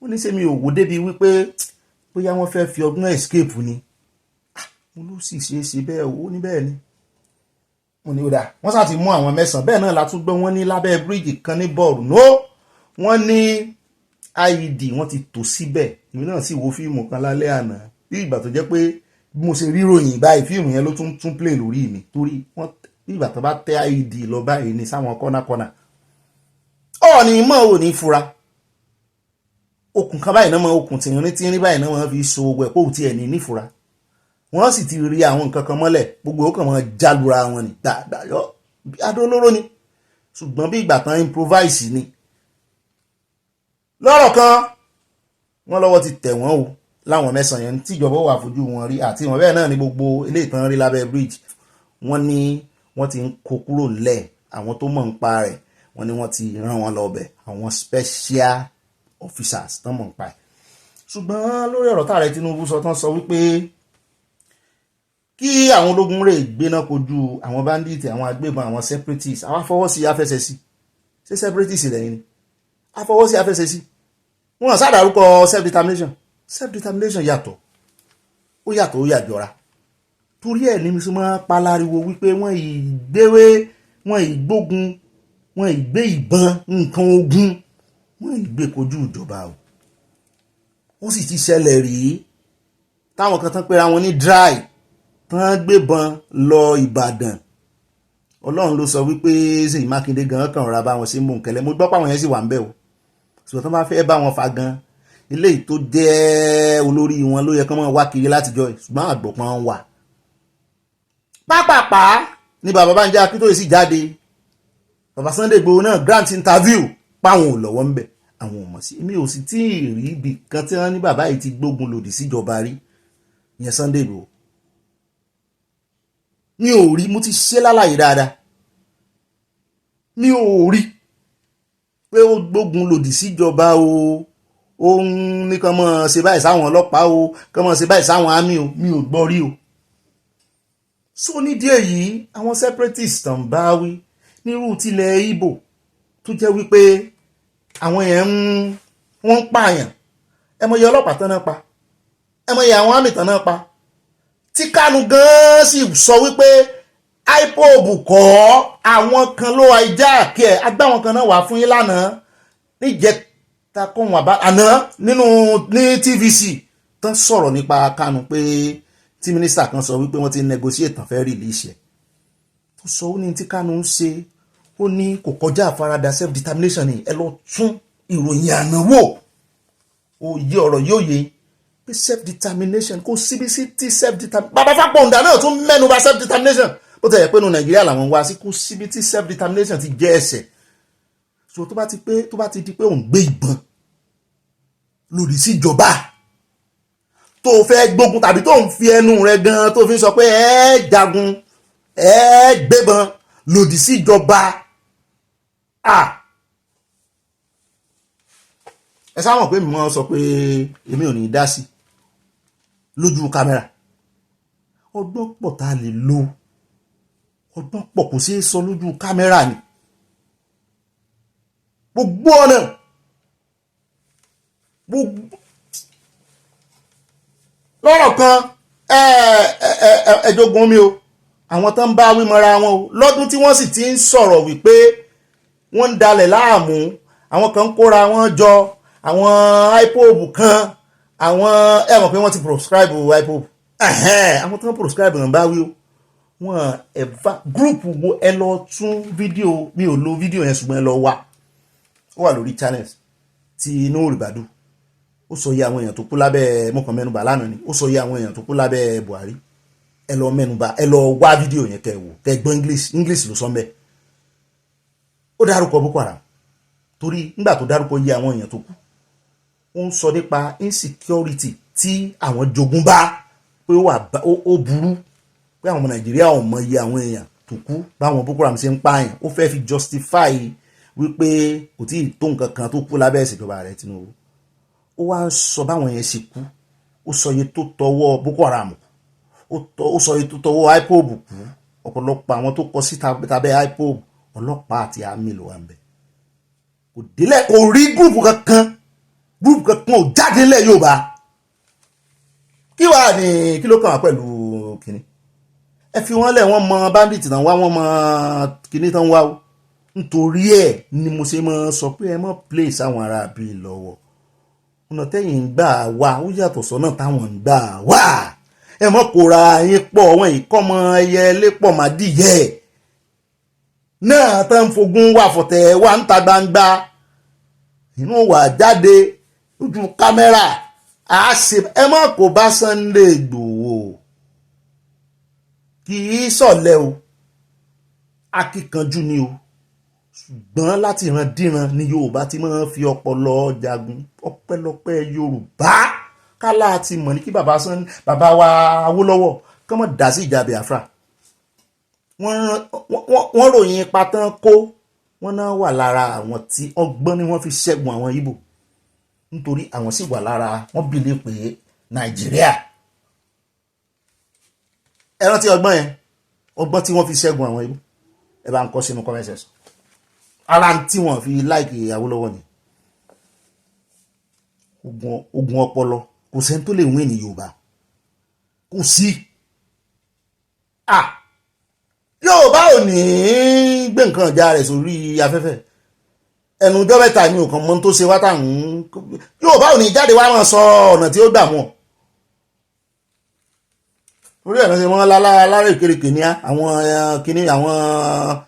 wọ́n ní sẹ́mi òwò débi wípé bóyá wọ́n fẹ́ fi ọgbọ́n escape ni mo ló sì ṣe é ṣe bẹ́ẹ̀ ó ní bẹ́ẹ̀ ni mo ní ó dà wọ́n sá ti mú àwọn 9 bẹ́ẹ̀ náà látúgbọ́ wọ́n ní lábẹ́ bíríìjì kan ní Borno wọ́n ní IED wọ́n ti tò síbẹ̀ èmi náà sì wo fíìmù kan lálẹ́ àná bí ìgbà tó jẹ́ pé bí mo ṣe ríròyìn báyìí fíìmù yẹn ló tún play lórí mi torí wọ́n bí ìgbà tó bá tẹ IED lọ báyìí ní sáwọn kọ́nàkọ́nà ọ̀ọ́ni mọ́ ò ní fura okùn kan báyìí náà mọ́ okùn tìrín báyìí náà wọ́n fi so ogun ẹ̀ kó tiẹ̀ ní nífura wọ́n sì ti rí àwọn nǹkan kan mọ́lẹ̀ gbogbo ó kàn wọ́n jálura wọn ni dáadáa yọ adó olóró ni ṣùgbọ́n bí ìgbà tán improvise ni lọ́rọ̀ kan wọ́n lọ́wọ́ ti tẹ̀ wọ́n o láwọn 9 yẹn tíjọba wà fojú wọn rí àti wọn bẹ́ẹ̀ náà ni gbogbo ilé ìtàn rí lábẹ́ bridge wọ́n ní wọ́n ti ń kó kúrò lẹ̀ àwọn tó mọ̀ ń pa rẹ̀ wọ́n ní wọ́n ti rán wọn lọ bẹ̀ àwọn special officers tán mọ̀ ń pa ẹ̀ ṣùgbọ́n lórí ọ̀rọ̀ táàrẹ Tinubu sọ tán sọ wípé kí àwọn ológun rè gbéná kojú àwọn bandits àwọn agbébọn àwọn separatists àwọn afọwọ́sí afẹsẹ̀ sí ṣé separatists lẹ́yìn ni afọwọ́sí afẹsẹ̀ sí wọ́n sádàrúkọ self-determination yàtọ̀ ó yàjọra torí ẹ̀ ní mi sọ máa palariwo wípé wọ́n ìgbéwé wọ́n ìgbógun wọ́n ìgbé ìbọn nǹkan ogun wọ́n ìgbé kojú ìjọba o ó sì ti ṣẹlẹ̀ rí táwọn kan tán pera wọn ní dry tán gbébọn lọ Ìbàdàn Ọlọ́run ló sọ wípé Ṣèyí Mákindé gan kàn rà bá wọn sí mọ̀nkẹ́lẹ́ mo gbọ́ pàwọn yẹn sì wà ń bẹ̀ o ṣùgbọ́n tán bá fẹ́ bá wọn fa gan eléyìí tó jẹ́ olórí wọn ló yẹ kán máa wá kiri látijọ́ ṣùgbọ́n àgbọ̀pọ̀ wọn wà pápápá ni bàbá Bánjí Akíntóyè sì jáde, bàbá Sunday Igboho náà grant interview páwọn ò lọ́wọ́ ń bẹ̀, àwọn ò mọ̀ sí. Èmi ò sì tí ì rí ibì kan tí wọ́n ní bàbá yìí ti gbógun lòdì síjọba rí, ìyẹn Sunday Igboho. Mi ò rí, mo ti ṣe lálàyé dáadáa, mi ò rí pé ó gbógun lòdì síjọba o, ó ń ní kàn mọ́ ṣe báyìí sáwọn ọlọ́pàá o, kàn mọ́ ṣe báyìí sáwọn àmì o, mi ò gbọ́ rí o. So nídìí èyí àwọn separatists tàn bá wí nírú tilẹ̀ Ìgbò tó jẹ́ wípé àwọn yẹn wọ́n ń pààyàn, ẹ mọ̀ iye ọlọ́pàá tán náà pa, ẹ mọ̀ iye àwọn àmì tán náà pa, tí Kánú gan sì sọ wípé IPOB kọ́ àwọn kan ló hijack ẹ̀, agbá àwọn kan náà wà fún yín lánàá níjẹta kó wọn àbá àná ní TVC tán sọ̀rọ̀ nípa Kánú pé tí mínísítà kan sọ wípé wọ́n ti negotiate tán fẹ́ release ẹ̀, tó sọ ó ní tí Kánú ń ṣe, ó ní kò kọjá àfaradà self determination ni. Ẹ lọ tún ìròyìn àná wò, òye ọ̀rọ̀ yóò yé pé self determination kò síbi sí tí self determination, bàbá Fápọ̀ǹdà náà tún mẹ́nu bà self determination, bó tẹ̀ yẹ pé nu Nàìjíríà làwọn wá sí, kò síbi tí self determination ti jẹ́ ẹ̀ṣẹ̀. So tó bá ti di pé òun gbé ìbọn lòdì sí ìjọba tó fẹ́ gbógun, tàbí tó ń fi ẹnu rẹ̀ gan tó fi sọ pé ẹ jagun ẹ gbébọn lòdì sí ìjọba, ẹ sáwọn pé mi sọ pé èmi ò ní dá sí lójú kámẹ́rà. Ọgbọ́n pọ̀ tá a lè lò, ọgbọ́n pọ̀ kò ṣeé sọ lójú kámẹ́rà ni. Gbogbo ọ̀nà lọ́rọ̀ kan ẹ̀ẹ́dógún mi o, àwọn tán bá wí mọ́ra wọn o, lọ́dún tí wọ́n sì ti ń sọ̀rọ̀ wípé wọ́n ń dalẹ̀ láàmú, àwọn kan ń kóra wọn jọ, àwọn IPOB kan, àwọn ẹ mọ̀ pé wọ́n ti proscribe IPOB, àwọn tán proscribe náà bá wí o, wọ́n ẹ̀fà gúrùpù wo, ẹ lọ tún fídíò, mi ò lo fídíò yẹn ṣùgbọ́n ẹ lọ wá, ó wà lórí channels ti inú Olùbàdàn. Ó sọ iye àwọn èèyàn tó kú lábẹ́ mọ́kàn mẹ́nubà lánàá ni, ó sọ iye àwọn èèyàn tó kú lábẹ́ Buhari. Ẹ lọ mẹ́nubà, ẹ lọ wá fídíò yẹn kẹ́ wò, kẹ́ gbọ́ English ló sọ ń bẹ̀. Ó dárúkọ Boko Haram torí nígbà tó dárúkọ iye àwọn èèyàn tó kú, ó ń sọ nípa insecurity tí àwọn jogun bá pé ó burú, pé àwọn ọmọ Nàìjíríà ò mọ iye àwọn èèyàn tó kú báwọn Boko Haram ṣe ń pààyàn. Ó fẹ́ fi justify wípé kò tí ì tó nǹkan kan tó kú lábẹ́ ìṣèjọba rẹ̀ Tinubu. Ó wá ń sọ báwọn yẹn ṣe kú, ó sọ iye tó tọwọ́ Boko Haram kú, ó sọ iye tó tọwọ́ IPOB kú, ọ̀pọ̀lọpọ̀ àwọn tó kọ sí tàbẹ́ IPOB ọlọ́pàá àti àmì ló wà ń bẹ̀. Kò délẹ̀, kò rí gúrùpù kankan ò jáde lẹ̀ Yorùbá. Kí wàá ní kí ló kàn wá pẹ̀lú kínní? Ẹ fi wọ́n lẹ̀, wọ́n mọ bandit tán wá, wọ́n mọ kínní tán wá o. Nítorí ẹ̀ ni mo ṣe máa sọ pé ẹ mọ́ place àwọn ará bí lọ́wọ́. Ọ̀nà tẹ́yìn ń gbà wá ó yàtọ̀ sọ́nà táwọn ń gbà wá. Ẹ mọ́ kóra yín pọ̀, wọ́n ìkọ́mọ ẹyẹ lépọ̀ má dìyẹ náà tán fogun wà fọ̀tẹ̀ wà ń ta gbangba, inú wà jáde lójú kámẹ́rà á ṣe. Ẹ mọ́ kó bá Sunday Igboho, kì í sọ̀lẹ̀ o, akíkanjú ni o, ṣùgbọ́n láti ìrandíran ni Yorùbá ti máa ń fi ọpọlọ jagun. Ọpẹ́lọpẹ́ Yorùbá kálá ti mọ̀ ní kí bàbá wa Awólọ́wọ̀ kán mọ̀ dá sí ìjà Biafra. Wọ́n ròyìn ipa tán kó, wọ́n náà wà lára àwọn tí ọgbọ́n ni wọ́n fi ṣẹ́gun àwọn Ìgbò, nítorí àwọn sì wà lára, wọ́n bìlẹ̀ pé Nàìjíríà. Ẹ rántí ọgbọ́n yẹn, ọgbọ́n tí wọ́n fi ṣẹ́gun àwọn Ìgbò, ẹ bá ń kọ sínú comment section. Ara tí wọ́n fi láìkì Awólọ́wọ̀ ni ogun ọpọlọ. Kò sẹ́ni tó lè win ní Yorùbá, kò sí. Yorùbá ò ní gbé nǹkan ìjà rẹ̀ sórí afẹ́fẹ́. Ẹnu ọjọ́ mẹ́ta ni òkan mọ́ tó ṣe wá táwọn Yorùbá ò ní jáde wá máa sọ ọ̀nà tí ó gbà mọ́. Orí ẹ̀rọ ṣe wọ́n lára ìkérekè ní àwọn kìíní, àwọn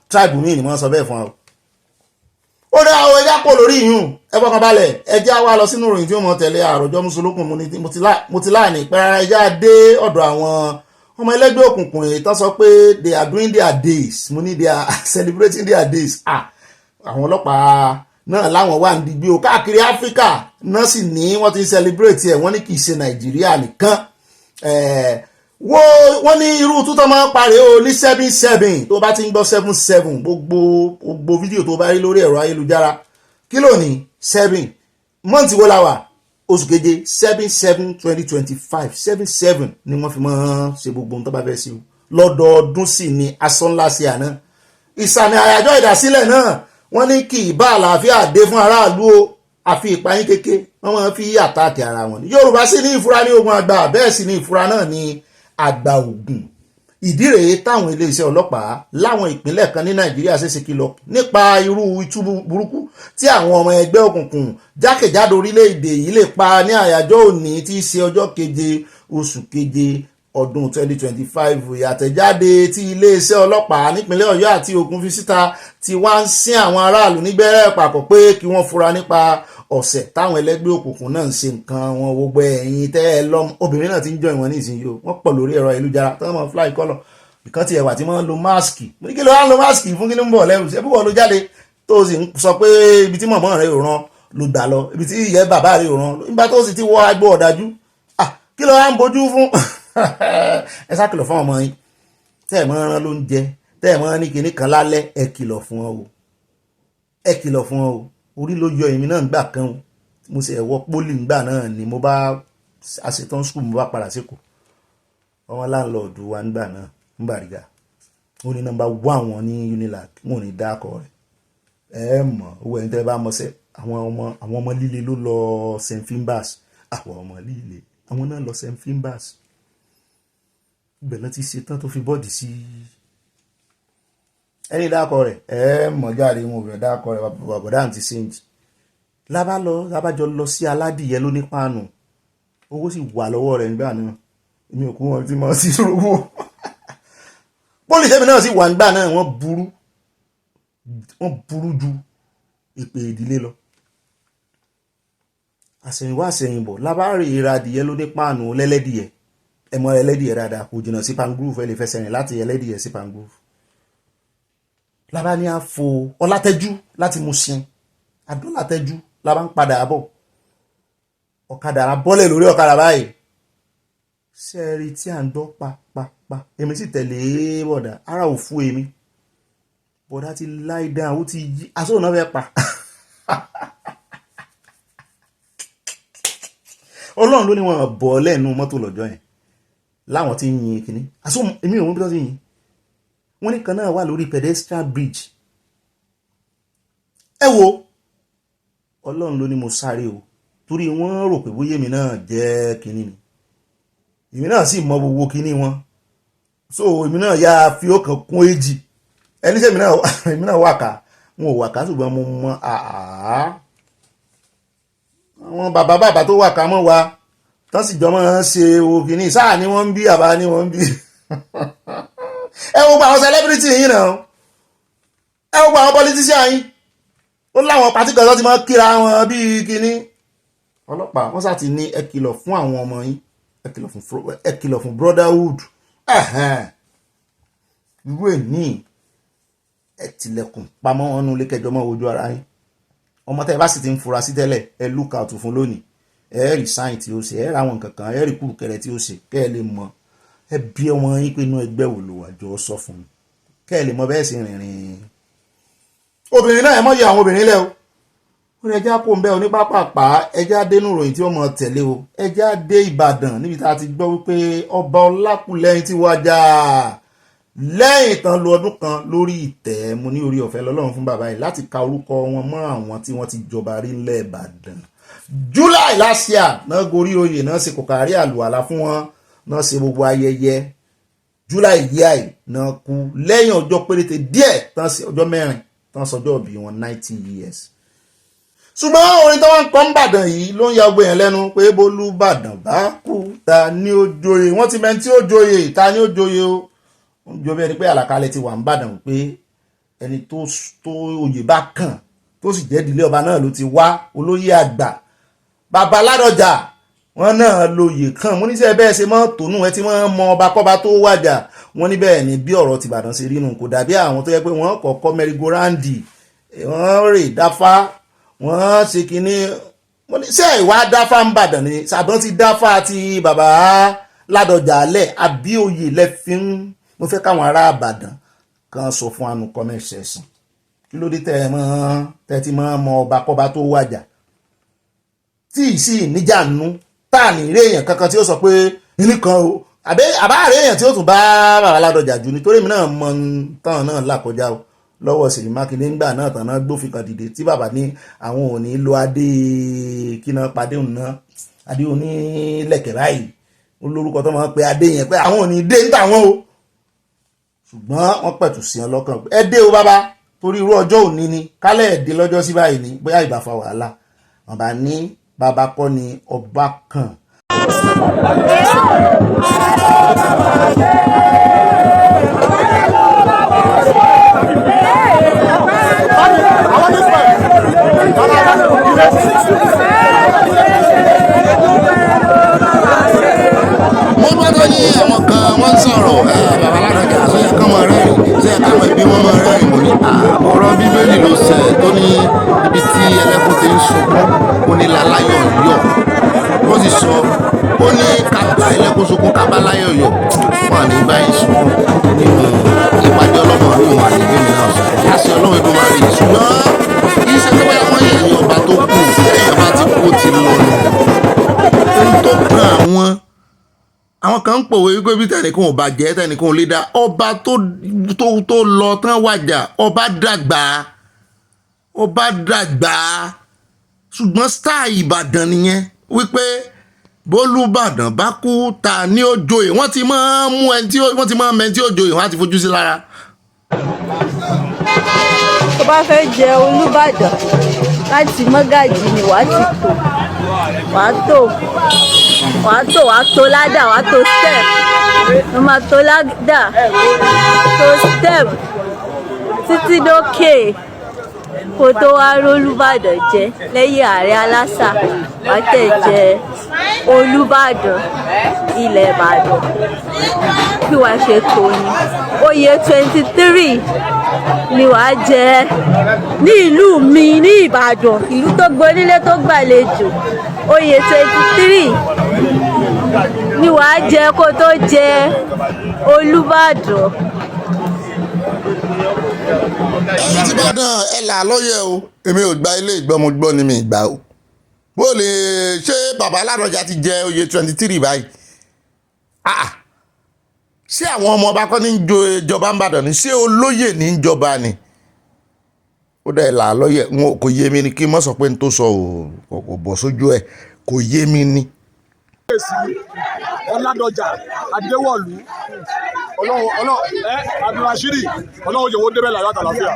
tribe míì ni wọ́n sọ bẹ́ẹ̀ fún wa. Ó dá àwọn ẹja pọ̀ lórí ìyún, ẹ fọkàn balẹ̀, ẹjẹ́ wá lọ sínú ìròyìn tí ó mọ̀ tẹ̀lé àròjọ Mùsùlùkùn. Mo ti láàní pẹ́rẹ́ ẹjẹ́ dé ọ̀dọ̀ àwọn ọmọ ẹlẹ́gbẹ́ òkùnkùn èyí tó sọ pé they are doing their days mo ní they are celebrating their days àwọn ọlọ́pàá náà láwọn wà ní digbí o káàkiri áfíríkà náà sì ní wọ́n ti ń celebrate ẹ̀ wọ́n ní kì í ṣe nàìjíríà nìkan wọ́n ní irú tútọ́ máa ń parí o ní 77 tó bá ti ń gbọ́ 77 gbogbo fídíò tó bá rí lórí ẹ̀rọ ayélujára kí ló ní 7 mọ́ǹtì wo la wà oṣù keje 7/7/2025 77 ni wọ́n fi máa ṣe gbogbo ohun tó bá fẹ́ sí o lọ́dọọdún sì ni asọ́nlá sí àná ìsàmì àyájọ́ ìdásílẹ̀ náà wọ́n ní kì í bá àlàáfíà dé fún aráàlú o àfi ìpayín kéke wọ́n máa fi àtàkì ara wọn yorùbá sì ní ìfura ní ogun àgbà bẹ́ẹ̀ sì ní ìfura náà ní àgbà ògùn ìdí rèé táwọn iléeṣẹ́ ọlọ́pàá láwọn ìpínlẹ̀ kan ní nàìjíríà ṣe kìlọ̀ nípa irú itú burúkú tí àwọn ọmọ ẹgbẹ́ òkùnkùn jákèjádò orílẹ̀-èdè yìí lè pa ní àyájọ́ òní tí í ṣe ọjọ́ keje oṣù keje ọdún 2025 àtẹ̀jáde tí iléeṣẹ́ ọlọ́pàá nípínlẹ̀ ọ̀yọ́ àti ògùn fi síta ti wá ń sín àwọn aráàlú nígbẹ́rẹ́ papọ̀ pé kí wọ́n fura nípa ọ̀sẹ̀ táwọn ẹlẹ́gbẹ́ òkùnkùn náà ń ṣe nǹkan wọn gbogbo ẹ̀yìn tẹ́ ẹ lọ́mọ obìnrin náà ti ń jọ ìwọ̀n ní ìsinyìí o wọ́n pọ̀ lórí ẹ̀rọ ayélujára tó máa fly kọ́lọ̀ ìkan ti ẹ̀wà tí wọ́n ń lo máàsì mo ní kí ló wá ń lo máàsì fún kí ló ń bọ̀ lẹ́rù ṣé búwọ̀ ló jáde tó sì ń sọ pé ibi tí mọ̀mọ́ rẹ̀ ò ràn ló gbà lọ ibi tí ìyẹ́ bàbá rẹ̀ ò ràn nígbà tó sì ti wọ agbó ọ̀dájú kí ló wá ń bojú fún ẹ sá kìlọ̀ fún ọmọ yín tẹ́ ẹ̀ mọ́ rán ló ń jẹ tẹ́ ẹ̀ mọ́ ní kinní kan lálẹ́ ẹ kìlọ̀ fún ọ o ẹ kìlọ̀ fún ọ o orí ló yọ èmi náà ń gbà kan o mo sì ẹ̀wọ́ pólì ńgbà náà ni mo bá àṣetán skul mo bá padà síkò ọmọ láńlọ́ọ̀dù wa ńgbà náà ń bàrígà ó ní nọ́mbà 1 wọn ní unilag wọn ò ní dákọ rẹ̀ ẹ mọ̀ owó ẹni tẹ́ bá mọ̀ọ́sẹ̀ àwọn ọmọ líle ló lọ st fimbas àwọn ọmọ líle àwọn náà lọ st fimbas ibẹ̀ ló ti ṣetán tó fi bọ́ọ̀dì sí ẹni dákọ rẹ̀ ẹ mọ̀ jáde wọn ò fẹ́ dákọ rẹ̀ bàbọ̀dá àǹtí sèǹjì lábájọ lọ sí aládìyẹ ló ní páànù owó sì wà lọ́wọ́ rẹ̀ nígbà náà èmi ò kú wọn tí mo sì rówó pólíṣẹ́mi náà sì wà nígbà náà wọ́n burú ju ìpè ìdílé lọ àṣẹ̀yìnwá àṣẹ̀yìnbọ̀ lábárí ìradìyẹ ló ní páànù lẹ́lẹ́dìyẹ ẹmọ ẹlẹ́dìyẹ dáadáa kò jìnnà sí pangrove ẹ lè fẹsẹ̀ rìn láti ẹlẹ́dìyẹ sí pangrove lábá ní àfo ọlátẹ́jú láti Mushin adọ́látẹ́jú lábá ń padà bọ̀ ọ̀kadà ara bọ́lẹ̀ lórí ọ̀kadà báyìí sẹ́ẹ̀rì tí à ń gbọ́ pa èmi sì tẹ̀lé bọ̀dà ara ò fún èmi bọ̀dà ti láì dáhùn ó ti yí aṣọ náà fẹ́ pa ọlọ́run ló ní wọn bọ̀ lẹ́nu mọ́tò lọ́jọ́ yẹn láwọn tí ń yin kìíní aṣọ èmi ò mú bí wọ́n ti yin wọ́n ní kan náà wà lórí pedestrian bridge ẹ wo ọlọ́run ló ní mo sáré o torí wọ́n rò pé bóyá èmi náà jẹ́ kínní ni èmi náà sì mọ gbogbo kínní wọn so èmi náà ya fi ọkàn kún èjì ẹni sẹ́mi náà èmi náà wàkà wọn ò wàkà ṣùgbọ́n mo mọ àwọn bàbá tó wàkà mọ́ wa tán sì jọ mọ́ ṣe o kínní sáà ni wọ́n ń bí àbá ni wọ́n ń bí ẹ wo gba àwọn celebrity yìí náà ẹ wo gba àwọn politician yìí ó láwọn pàtí kan tó ti máa kíra wọn bíi kíní ọlọ́pàá wọ́n sá ti ní ẹ kìlọ̀ fún àwọn ọmọ yín ẹ kìlọ̀ fún brotherhood irú ẹ̀ ní ẹ tilẹ̀kùn pamọ́ wọn nulẹ̀ kẹjọ mọ́ ojú ara yín ọmọ tẹ́ ẹ bá sì ti ń fura sí tẹ́lẹ̀ ẹ look out fún lónìí ẹ rí sáìn tí ó ṣe ẹ ra àwọn nǹkan kan ẹ rí kúrúkẹrẹ tí ó ṣe kẹ́ ẹ lè mọ ẹ bí ọmọ yín pé inú ẹgbẹ́ wò ló wà jọ sọ fún mi kẹ́ ẹ lè mọ bẹ́ẹ̀ sì rìnrìn obìnrin náà ẹ mọ̀ yẹ àwọn obìnrin lẹ́ o ó ní ẹjá kó ń bẹ́ onípápàpá ẹjá dénú ìròyìn tí wọ́n mọ̀ tẹ̀lé o ẹjá dé Ìbàdàn níbi tá a ti gbọ́ wípé ọba Ọlákùlẹ́yìn ti wájà lẹ́yìn tán lu ọdún kan lórí ìtẹ́ mo ní orí ọ̀fẹ́ lọ́lọ́run fún bàbá yìí láti ka orúkọ wọn mọ́ àwọn tí wọ́n ti jọba rí ńlẹ̀ Ìbàdàn July last year náà gorí oyè náà ṣe kò kárí àlùwàlá fún wọn náà ṣe gbogbo ayẹyẹ July yíyá yìí náà kú lẹ́yìn ọjọ́ péréte díẹ̀ tán sí ọjọ́ mẹ́rin tán sọjọ́ bí wọn 90 years ṣùgbọ́n orin tó wọ́n ń kọ́ ń bàdàn yìí ló ń ya ọgbẹ́ yẹn lẹ́nu pé bólúbàdàn bá kú ta ni ó joyè wọ́n ti mẹ́ni tí ó joyè ta ni ó joyè o ń jọ bí ẹni pé àlàkalẹ̀ ti wà ń bàdàn pé ẹni tó oyè bá kàn tó sì jẹ́ ìdílé ọba náà ló ti wá olóyè àgbà bàbá Ládọjà wọ́n náà lóye kan mo níṣẹ́ bẹ́ẹ̀ ṣe mọ́ tònú ẹ ti mọ́ mọ ọba kọ́ba tó wàjà wọ́n ní bẹ́ẹ̀ ni bí ọ̀rọ̀ tìbàdàn ṣe rí nù kò dàbí àwọn tó yẹ pé wọ́n kọ́kọ́ mẹ́rìgóráǹdì wọ́n rè dáfá wọ́n ṣe kínní mo níṣẹ́ ìwà dáfá ń bàdàn ni ṣàbọ̀n ti dáfá ti bàbá Ládọjà alẹ́ Abíòye lẹ́fín mo fẹ́ káwọn ará Ìbàdàn kan sọ fún anu comment section kí ló dé tẹ́ ti mọ́ ọmọ ọba kọ́ba tó wàjà tí ì sí níjà nú tá ní rí èèyàn kankan tí ó sọ pé ilé kan o àbá rí èèyàn tí ó tún bá bàbá Ládọjà jù nítorí mi náà mọ tán náà làkọjá o lọ́wọ́ Ṣèyí Mákindé ńgbà náà tán náà gbófin kan dìde tí bàbá ní àwọn ò ní lo adé kíná padé òun náà adé òní lẹ̀kẹ̀ báyìí olórúkọ tó máa ń pe adé yẹn pé àwọn ò ní dé níta wọn o ṣùgbọ́n wọ́n pẹ̀tù sí ọ lọ́kàn ẹ dé o bàbá torí irú ọjọ́ òní ni kálẹ̀ ẹ̀ dé lọ́jọ́ sí báyìí ni bóyá ìbá fa wàhálà bàbá ní bàbá kọ́ ni ọba kan. mo bá tó ní àwọn kan wọ́n ń sọ̀rọ̀ bàbá Ládọjà tó yẹ kán mọ rẹ́rìn tó yẹ káwọn ẹbí wọn mọ rẹ́rìn mọ́ ní ọ̀rọ̀ Bíbélì ló sẹ̀ tó ní ibi tí ẹlẹ́kùn ti ń sunkún ó ní láláyọ̀ yọ̀ ó sì sọ ó ní kábà ẹlẹ́kùn sunkún kábà láyọ̀ yọ̀ fún àní báyìí sunkún nínú ìpàdé ọlọ́mọ ọdún wà ní bíbí náà láti ọlọ́run ẹ̀dùn máa rí i ṣùgbọ́n kì í ṣe pé báyà wọ́n yẹ ẹ̀yìn ọba tó kù ẹ̀yìn ọba tí kò ti lọ nù ó ń tó kan àwọn kan ń pòwe wípé bí tẹnìkan ò bàjẹ́ tẹnìkan ò lè dá ọba tó lọ tán wàjà ọba dàgbà ṣùgbọ́n star Ìbàdàn nìyẹn wípé bólúbàdàn bá kú ta ní ó joyè wọ́n ti máa mú ẹni tí wọ́n ti máa mẹ́ni tí ó joyè wọ́n á ti fojú sí lára. tó bá fẹ́ jẹ Olúbàdàn láti mọ́gàjì ni wàá tó ládà wàá tó step ló máa tó ládà tó step títí dókè kó tó wá rólúbàdàn jẹ lẹ́yìn ààrẹ aláṣà wàá tẹ̀ jẹ Olúbàdàn ilẹ̀ Ìbàdàn bí wàá ṣe tó ní oyè 23 ni wàá jẹ ní ìlú mi ní Ìbàdàn ìlú tó gbonílé tó gbàlejò oyè 23 ni wàá jẹ kó tó jẹ Olúbàdàn. ẹ̀yin ti Ìbàdàn ẹ là lọ́yẹ̀ o èmi ò gba ilé ìgbọ́mọgbọ́ ni mi gbà o bó lè ṣe bàbá Ládọjà ti jẹ oyè 23 báyìí ṣé àwọn ọmọ ọba kọ́ ní ìjọba ń bàdàn ni ṣé olóyè ní ìjọba ni ó dẹ̀ là lọ́yẹ̀ wọn kò yé mi ni kí n mọ̀ sọ pé n tó sọ kò bọ̀ sójú ẹ̀ kò yé mi ni. Ọládọjà Adéwọ̀lú Abdulrasheed ọlọ́run yòówó débẹ̀ láyọ̀ àtàlàfíà.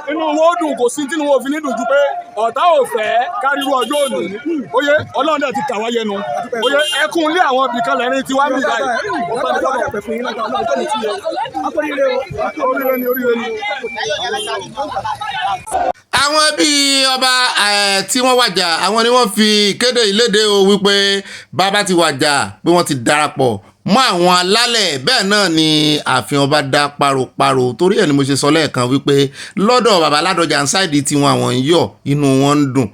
inú wo dùn kò sí tínú wo fi ní dùn ju pé ọ̀tá ò fẹ́ káríwó ọjọ́ òní oyè ọlọ́run náà ti tà wá yẹnu oyè ẹkún lé àwọn ibìkan lẹ́rìn tí wá ń bì báyìí. àwọn bíi ọba tí wọ́n wàjà àwọn ni wọ́n fi ìkéde ìlédè o wípé bàbá ti wàjà pé wọ́n ti darapọ̀ mọ́ àwọn alálẹ̀ bẹ́ẹ̀ náà ni ààfin ọba dá páropáro torí ẹ̀ ni mo ṣe sọ lẹ́ẹ̀kan wípé lọ́dọ̀ bàbá Ládọjà ń sáìdì tí àwọn ń yọ̀ inú wọn ń dùn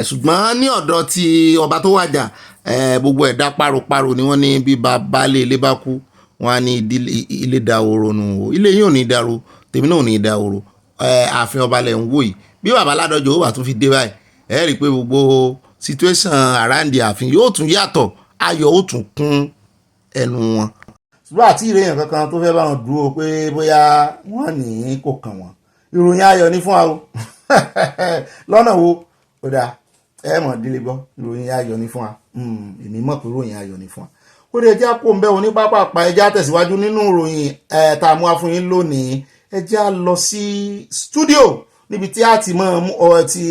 ṣùgbọ́n ní ọ̀dọ̀ tí ọba tó wàjà gbogbo ẹ̀ dá páropáro ni wọ́n ní bí bàbá ilé bá kú wọn á ní ilé dahoro nù ilé yìí ò ní dahoro tèmi náà ò ní dahoro ààfin ọba lẹ̀ ń wò yìí bí bàbá Ládọjà ó wà tún fi dé báyìí ẹ rí i pé gbogbo situation around ààfin yóò tún yàtọ̀ ayọ̀ ó tún kún ẹnu wọn. ṣùgbọ́n àti ìrèyàn kankan tó fẹ́ bá wọn dúró pé bóyá wọ́n ní kò kàn wọ́n ìròyìn ayọ̀ ní fún wa o lọ́nà wo ó dáa ẹ mọ̀ délé gbọ́ ìròyìn ayọ̀ ní fún wa èmi mọ̀ pé ìròyìn ayọ̀ ní fún wa ó lè jẹ́ kó ń bẹ́ òní pápá ẹ jẹ́ àtẹ̀síwájú nínú ìròyìn tá a mú wá fún yín lónìí ẹ jẹ́ à lọ sí studio níbi tí a ti mọ̀ ti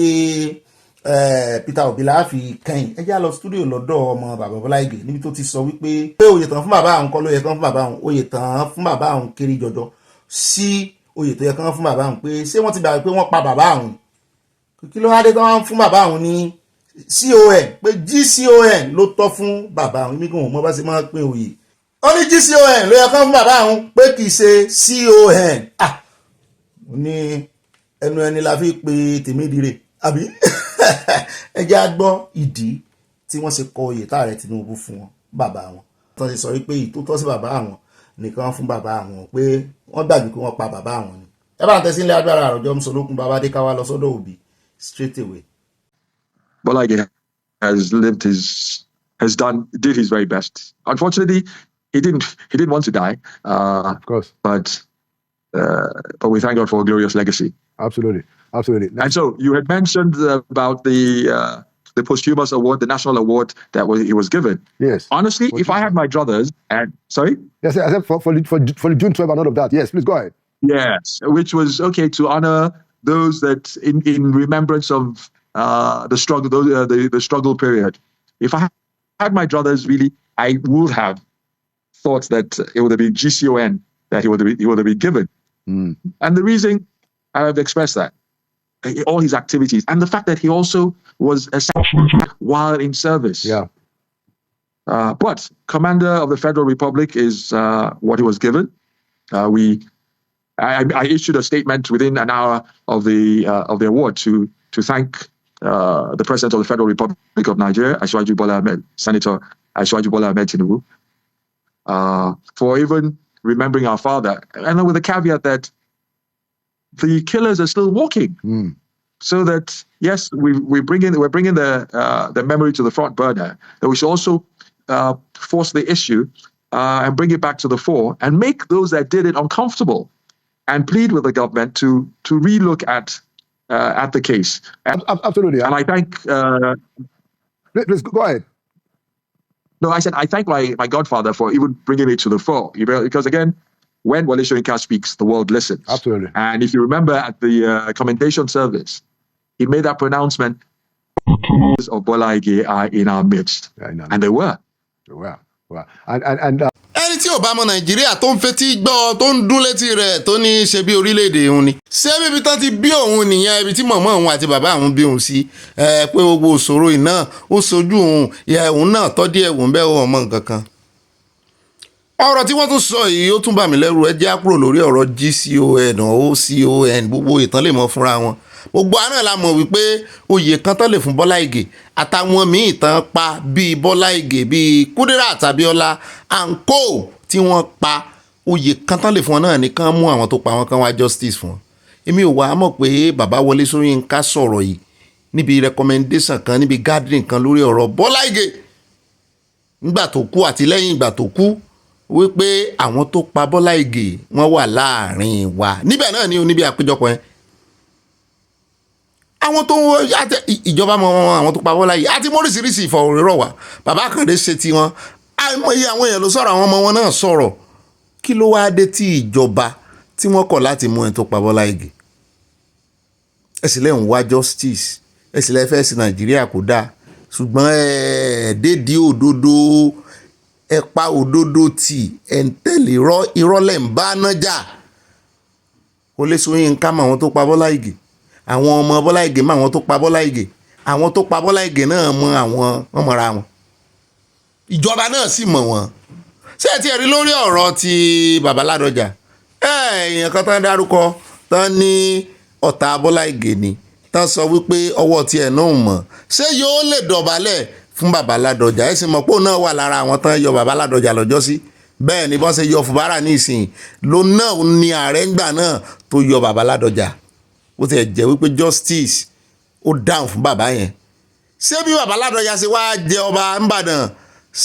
Peter Obi la fi kẹ́yìn ẹ jẹ́ à lọ studio lọ́dọ̀ ọmọ bàbá Bọ́lá Ìgè níbi tó ti sọ wípé oyè tán fún bàbá àwọn kọ́ ló yẹ kán fún bàbá àwọn oyè tán fún bàbá àwọn kéré jọjọ sí oyè tó yẹ kán fún bàbá àwọn pé ṣé wọ́n ti gbà pé wọ́n pa bàbá àwọn kí ló wá dé tí wọ́n fún bàbá àwọn ní CON pé GCON ló tọ́ fún bàbá àwọn mímí kí wọ́n mọ́ bá ṣe máa pín oyè ó ní GCON ló yẹ kán fún bàbá àwọn pé kì í ṣe CON ní ẹnu ẹni la fi pe tèmídìrè àbí ẹ jẹ́ á gbọ́ ìdí tí wọ́n ṣe kọ oyè táàrẹ Tinubu fún wọn bàbá wọn tó ṣe sọ wípé ìtótọ́ sí bàbá àwọn nìkan fún bàbá àwọn pé wọ́n gbàgbé pé wọ́n pa bàbá àwọn ni ẹ bá ń tẹ́sí ilé agbára àròjọ Mùsùlùkùn bàbá dé káwá lọ sọ́dọ̀ Òbí straight away. Bola Ige did his very best. Unfortunately, he didn't want to die. Of course. But we thank God for a glorious legacy. Absolutely. And so you had mentioned about the posthumous award, the national award that he was given. Yes. Honestly, if I had my druthers and sorry? Yes, I said for the June 12 and all of that. Yes, please go ahead. Yes, which was okay to honor those that in remembrance of the struggle, the struggle period. If I had my druthers, really, I would have thought that it would have been GCON that he would have been given. And the reason I have expressed that, all his activities, and the fact that he also was assassinated while in service. Yeah. But Commander of the Federal Republic is what he was given. I issued a statement within an hour of the award to thank the President of the Federal Republic of Nigeria, Asiwaju Bola Ahmed, Senator Asiwaju Bola Ahmed Tinubu, for even remembering our father, and with the caveat that the killers are still walking. So that yes, we're bringing the memory to the front burner. That we should also force the issue and bring it back to the fore and make those that did it uncomfortable, and plead with the government to relook at the case. Absolutely. And I thank. Please go ahead. No, I said I thank my godfather for even bringing it to the fore. Because again, when Wole Soyinka speaks, the world listens. Absolutely. And if you remember at the commendation service, he made that pronouncement, of Bola Ige are in our midst. And they were. Wow. And ẹni tí ò bá mọ Nàìjíríà tó ń fetí gbọ́ tó ń dún létí rẹ̀ tó ní ṣe bí orílẹ̀-èdè òun ni ṣé bíbi tán ti bí òun nìyẹn ibi tí mọ̀mọ́ òun àti bàbá òun bí òun sí pé gbogbo òṣòro iná ó sojú òun ìyá òun náà tọ́ díẹ̀ wò ń bẹ́ òun ọmọ nǹkan kan. ọ̀rọ̀ tí wọ́n tún sọ yìí ó tún bà mí lẹ́rù ẹ jẹ́ á kúrò lórí ọ̀rọ̀ GCON OCON gbogbo ìtàn lè mọ fúnra wọn gbogbo àná la mọ̀ wípé oyè kan tán lè fún Bọ́lá Ìgè àtàwọn míì tán pa bíi Bọ́lá Ìgè bíi Kudirat Abíọ́lá àǹkó tí wọ́n pa oyè kan tán lè fún wọn náà nìkan mú àwọn tó pa wọn kan wá justice fún wọn. èmi ò wá mọ̀ pé bàbá Wọlé Ṣóyínká sọ̀rọ̀ yìí níbi recommendation kan níbi gathering kan lórí ọ̀rọ̀ Bọ́lá Ìgè nígbà tó kú àti lẹ́yìn ìgbà tó kú wípé àwọn tó pa Bọ́lá Ìgè wọ́n wà láàrin wa níbẹ̀ náà ni níbi àpéjọpọ̀ yẹn àwọn tó ìjọba mọ àwọn tó pa Bọ́lá Ìgè àti móríṣiríṣi ìfọ̀rọ̀rọ̀ wà bàbá Àkàndé ṣe tiwọn àìmọye àwọn èèyàn ló sọ̀rọ̀ àwọn ọmọ wọn náà sọ̀rọ̀ kí ló wáá dé tí ìjọba tí wọ́n kọ̀ láti mú ẹni tó pa Bọ́lá Ìgè ẹ sì lẹ́ ń wá justice ẹ sì lẹ́ fẹ́ sí Nàìjíríà kó dáa ṣùgbọ́n dédìí òdodo ẹ pa òdodo tì ẹ̀ ń tẹ̀lé irọ́ lẹ̀ ń bá nájà Wọlé Ṣóyínká mọ àwọn tó pa Bọ́lá Ìgè àwọn ọmọ Bọ́lá Ìgè mọ àwọn tó pa Bọ́lá Ìgè àwọn tó pa Bọ́lá Ìgè náà mọ àwọn wọn mọ̀ra wọn ìjọba náà sì mọ̀ wọ́n ṣé ẹ ti rí lórí ọ̀rọ̀ ti bàbá Ládọjà èèyàn kan tán dárúkọ tán ní ọ̀tá Bọ́lá Ìgè ni tán sọ wípé ọwọ́ tiẹ̀ náà mọ̀ ṣé yóò lè dọ̀bálẹ̀ fún bàbá Ládọjà ẹ sì mọ̀ pé òun náà wà lára àwọn tán yọ bàbá Ládọjà lọ́jọ́ sí bẹ́ẹ̀ ni bọ́n ṣe yọ Fubara ní ìsìn ló náà ní ààrẹ ńgbà náà tó yọ bàbá Ládọjà ó ti ẹ̀ jẹ́ wípé justice ó dáhùn fún bàbá yẹn ṣé bí bàbá Ládọjà ṣe wá jẹ ọba ńbàdàn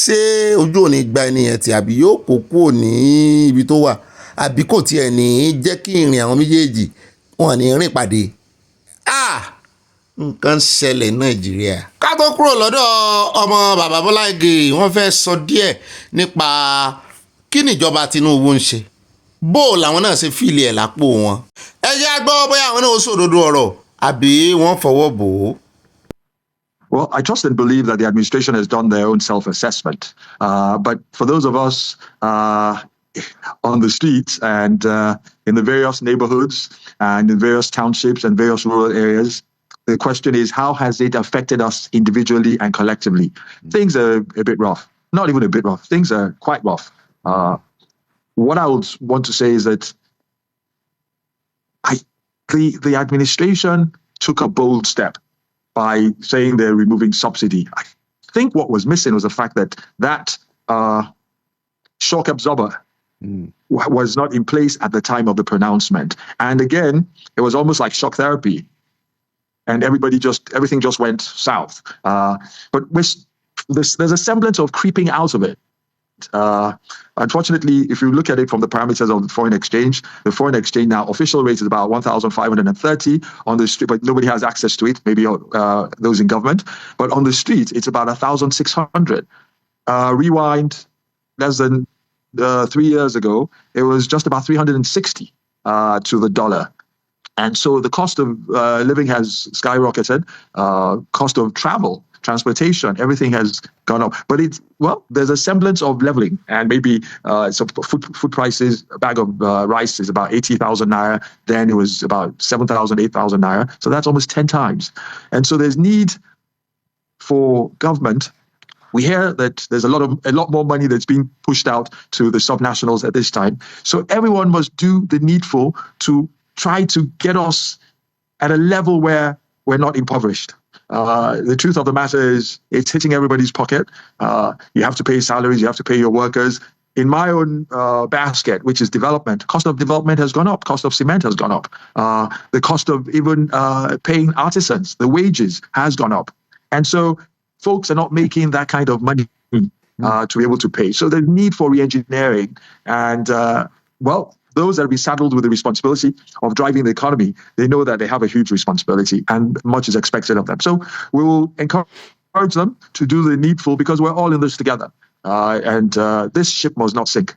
ṣé ojú òní gba ẹnìyẹn tí àbí yóò kó kúrò ní ibi tó wà àbí kò tiẹ̀ ní jẹ́ kí ìrìn àwọn méjèèjì wọn ní rìn pàdé nǹkan ṣẹlẹ̀ Nàìjíríà. ká tó kúrò lọ́dọ̀ ọmọ bàbá Bọ́lá Ìgè wọ́n fẹ́ sọ díẹ̀ nípa kí níjọba Tinubu ń ṣe bó làwọn náà ṣe fìlì ẹ̀ lápò wọn. ẹ jẹ́ á gbọ́ bóyá àwọn náà ó sòdodo ọ̀rọ̀ àbí wọ́n fọwọ́ bò ó. Well, I trust and believe that the administration has done their own self-assessment. But for those of us on the streets and in the various neighborhoods and in various townships and various rural areas. The question is, how has it affected us individually and collectively? Things are a bit rough. Not even a bit rough. Things are quite rough. What I would want to say is that the administration took a bold step by saying they're removing subsidy. I think what was missing was the fact that shock absorber was not in place at the time of the pronouncement. And again, it was almost like shock therapy. And everything just went south. But there's a semblance of creeping out of it. Unfortunately, if you look at it from the parameters of the foreign exchange now, official rate is about 1,530 on the street, but nobody has access to it, maybe those in government. But on the street, it's about 1,600. Rewind less than 3 years ago, it was just about 360 to the dollar. And so the cost of living has skyrocketed, cost of travel, transportation, everything has gone up. But there's a semblance of leveling, and maybe some food prices, a bag of rice is about 80,000 naira. Then it was about 7,000, 8,000 naira. So that's almost 10 times. And so there's need for government. We hear that there's a lot more money that's being pushed out to the subnationals at this time. So everyone must do the needful to try to get us at a level where we're not impoverished. The truth of the matter is it's hitting everybody's pocket. You have to pay salaries, you have to pay your workers. In my own basket, which is development, cost of development has gone up, cost of cement has gone up. The cost of even paying artisans, the wages has gone up. And so folks are not making that kind of money to be able to pay. So there's need for re-engineering. And those that will be saddled with the responsibility of driving the economy, they know that they have a huge responsibility and much is expected of them. So we will encourage them to do the needful because we're all in this together. And this ship must not sink.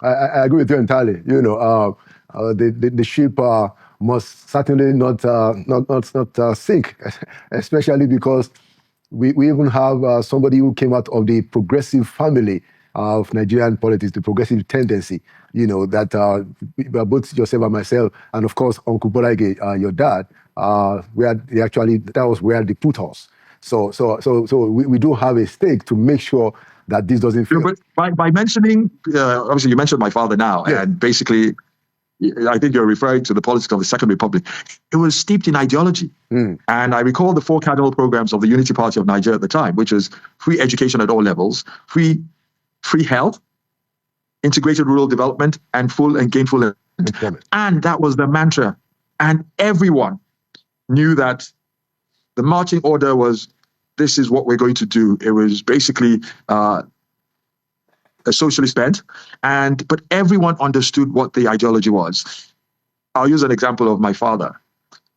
I agree with you entirely. You know, the ship must certainly not sink, especially because we even have somebody who came out of the progressive family of Nigerian politics, the progressive tendency, you know, that both yourself and myself, and of course, Uncle Borage, your dad, that was where they put us. So we do have a stake to make sure that this doesn't fail. But by mentioning, obviously you mentioned my father now, and basically, I think you're referring to the politics of the Second Republic. It was steeped in ideology. And I recall the 4 cardinal programs of the Unity Party of Nigeria at the time, which was free education at all levels, free health, integrated rural development, and full and gainful employment. And that was the mantra. And everyone knew that the marching order was, this is what we're going to do. It was basically a socialist bent, but everyone understood what the ideology was. I'll use an example of my father.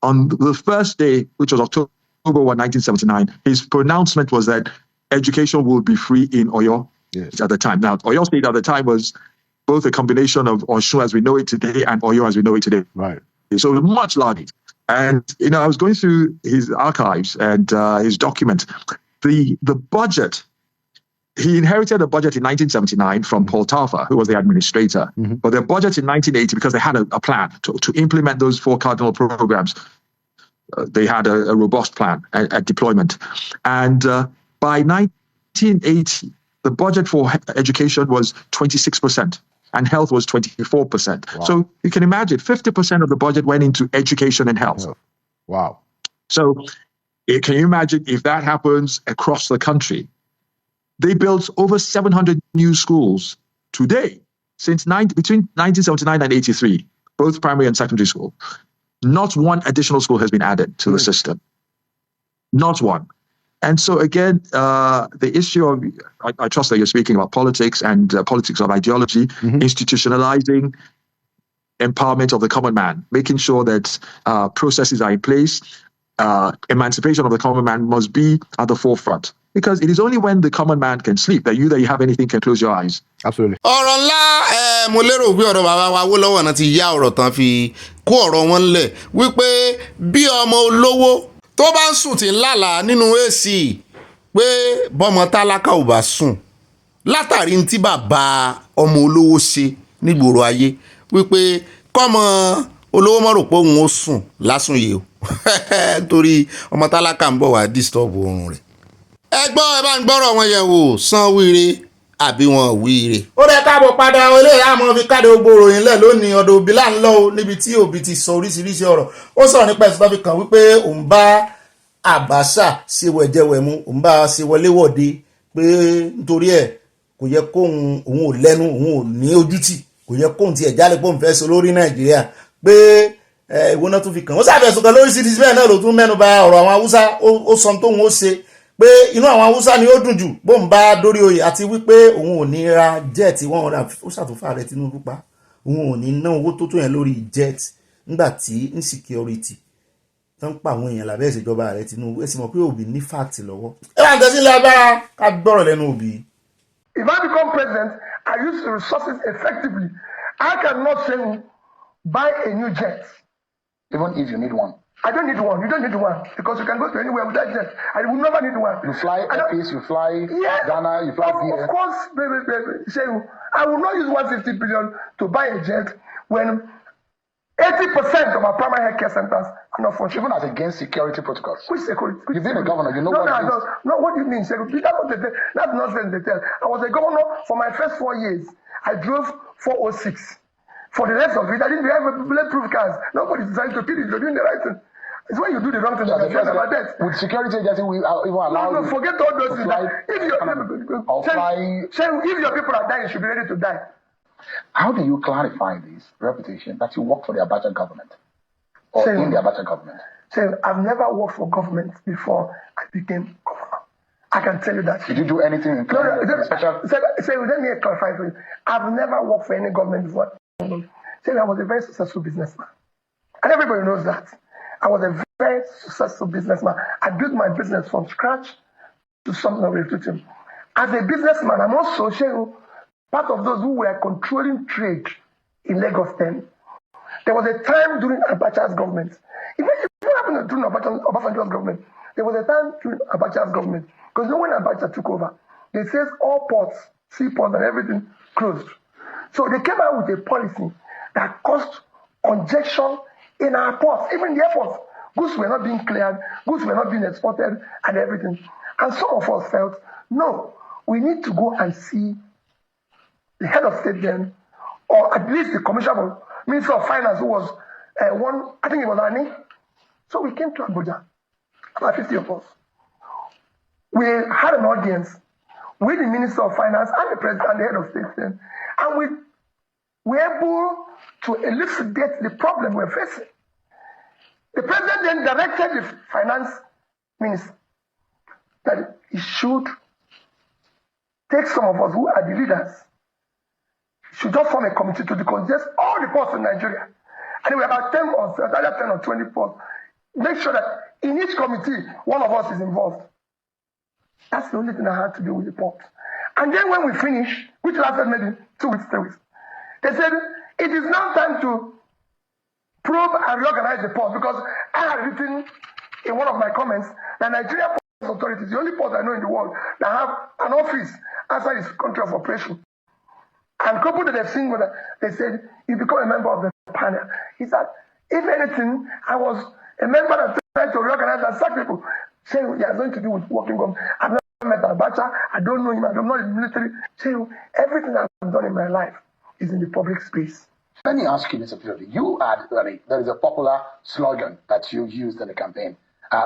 On the first day, which was October 1, 1979, his pronouncement was that education will be free in Oyo at the time. Now, Oyo State at the time was both a combination of Osun as we know it today and Oyo as we know it today. Right. So it was much larger. And, you know, I was going through his archives and his document. The budget, he inherited a budget in 1979 from Paul Tafa, who was the administrator. But their budget in 1980, because they had a plan to implement those 4 cardinal programs, they had a robust plan at deployment. And by 1980, the budget for education was 26%. And health was 24%. Wow. So you can imagine 50% of the budget went into education and health. Wow. So can you imagine if that happens across the country? They built over 700 new schools today between 1979 and 83, both primary and secondary school. Not one additional school has been added to the system. Not one. And so again, the issue of, I trust that you're speaking about politics and politics of ideology, institutionalizing empowerment of the common man, making sure that processes are in place. Emancipation of the common man must be at the forefront. Because it is only when the common man can sleep that you have anything can close your eyes. Absolutely. ọ̀rọ̀ ńlá mo lérò pé ọ̀rọ̀ bàbá wa Awólọ́wọ̀ náà ti yá ọ̀rọ̀ tán fi kó ọ̀rọ̀ wọn lẹ̀ wípé bí ọmọ olówó tó bá ń sùn tí ń lálàá nínú AC pé bọ́mọ tálákà ò bá sùn látàrí ní tí bàbá ọmọ olówó ṣe nígboro ayé wípé kọ́mọ olówó mọ̀ rò pé òun ó sùn lásùn yìí o nítorí ọmọ tálákà ń bọ̀ wá disturb oorun rẹ̀. ẹ gbọ́ ẹ bá ń gbọ́rọ̀ wọn yẹ̀ wò sàn wíire àbí wọn wíire. ó rẹ káàbọ̀ padà eléyìí àmọ́ fi káde gbogbo ròyìn lẹ̀ lónìí ọ̀dọ̀ òbí là ń lọ o níbi tí òbí ti sọ oríṣiríṣi ọ̀rọ̀ ó sọ̀rọ̀ nípa ẹ̀sùn tó fi kàn wípé òun bá Àbáṣà ṣe wẹ̀jẹ̀wẹ̀mu òun bá ṣe wọléwọ̀de pé nítorí ẹ̀ kò yẹ kóun òun ò lẹ́nu òun ò ní ojútì kò yẹ kóun tiẹ̀ jálè pé òun fẹ́ sọ lórí Nàìjíríà pé ìwọ náà tún fi kàn wọ́n ṣàfẹ́sùn kan lórí citizen bẹ́ẹ̀ náà ló tún mẹ́nu bà ọ̀rọ̀ àwọn Haúsá ó sọ tóun ó ṣe pé inú àwọn Haúsá ni ó dùn jù bóun bá dórí oyè àti wípé òun ò ní ra jet ó ṣàtúnfà rẹ̀ Tinubu pa òun ò ní ná owó tó tó yẹn lórí jet nígbà tí insecurity tó ń pa àwọn èèyàn lábẹ́ ìṣèjọba rẹ̀ Tinubu ẹ sì mọ̀ pé Òbí ní fact lọ́wọ́. ẹ bá ń tẹ́sí lágbára ká gbọ́rọ̀ lẹ́nu Òbí. If I become president, I use the resources effectively. I cannot say buy a new jet. Even if you need one. I don't need one. You don't need one because you can go to anywhere with that jet. I will never need one. You fly Airpeace, you fly Ghana, you fly BS. Of course, baby. I will not use 150 billion to buy a jet when 80% of our primary health care centers are not functioning. Even as against security protocols. Which security? You've been a governor, you know what it is. No, what do you mean security? That's nonsense they tell. I was a governor for my first 4 years. I drove 406. For the rest of it, I didn't have bulletproof cars. Nobody's trying to kill you. You're doing the right thing. It's when you do the wrong thing that you feel about that. With security agency, we are even allowed. No, forget all those things. If your people are dying, you should be ready to die. How do you clarify this reputation that you work for the Abacha government or in the Abacha government? I've never worked for government before I became governor. I can tell you that. Did you do anything in special? Let me clarify for you. I've never worked for any government before. I was a very successful businessman. And everybody knows that. I was a very successful businessman. I built my business from scratch to something of a As a businessman, I'm also part of those who were controlling trade in Lagos then. There was a time during Abacha's government, even during Obasanjo's government, there was a time during Abacha's government, because when Abacha took over, they said all ports, seaports and everything closed. So they came out with a policy that caused congestion in our ports, even the airports. Goods were not being cleared, goods were not being exported and everything. And some of us felt, no, we need to go and see the head of state then, or at least the commissioner, Minister of Finance, who was I think it was Ani. So we came to Abuja, about 50 of us. We had an audience with the Minister of Finance and the President and the head of state then, and we were able to elucidate the problem we're facing. The President then directed the Finance Minister that he should take some of us who are the leaders, should just form a committee to decongest all the ports in Nigeria. And we have about 10 or 20 ports. Make sure that in each committee, one of us is involved. That's the only thing I had to do with the port. And then when we finished, which lasted maybe 2 weeks, 3 weeks, they said, it is now time to probe and reorganize the port, because I had written in one of my comments that Nigeria Port Authority is the only port I know in the world that have an office outside its country of operation. And coupled that they've seen, they said, you become a member of the panel. He said, if anything, I was a member that tried to reorganize and sack people. Saying he has nothing to do with working government. I've never met Abacha. I don't know him. I'm not in the military. Saying everything I've done in my life is in the public space. Let me ask you, Mr. Purity. There is a popular slogan that you used in the campaign,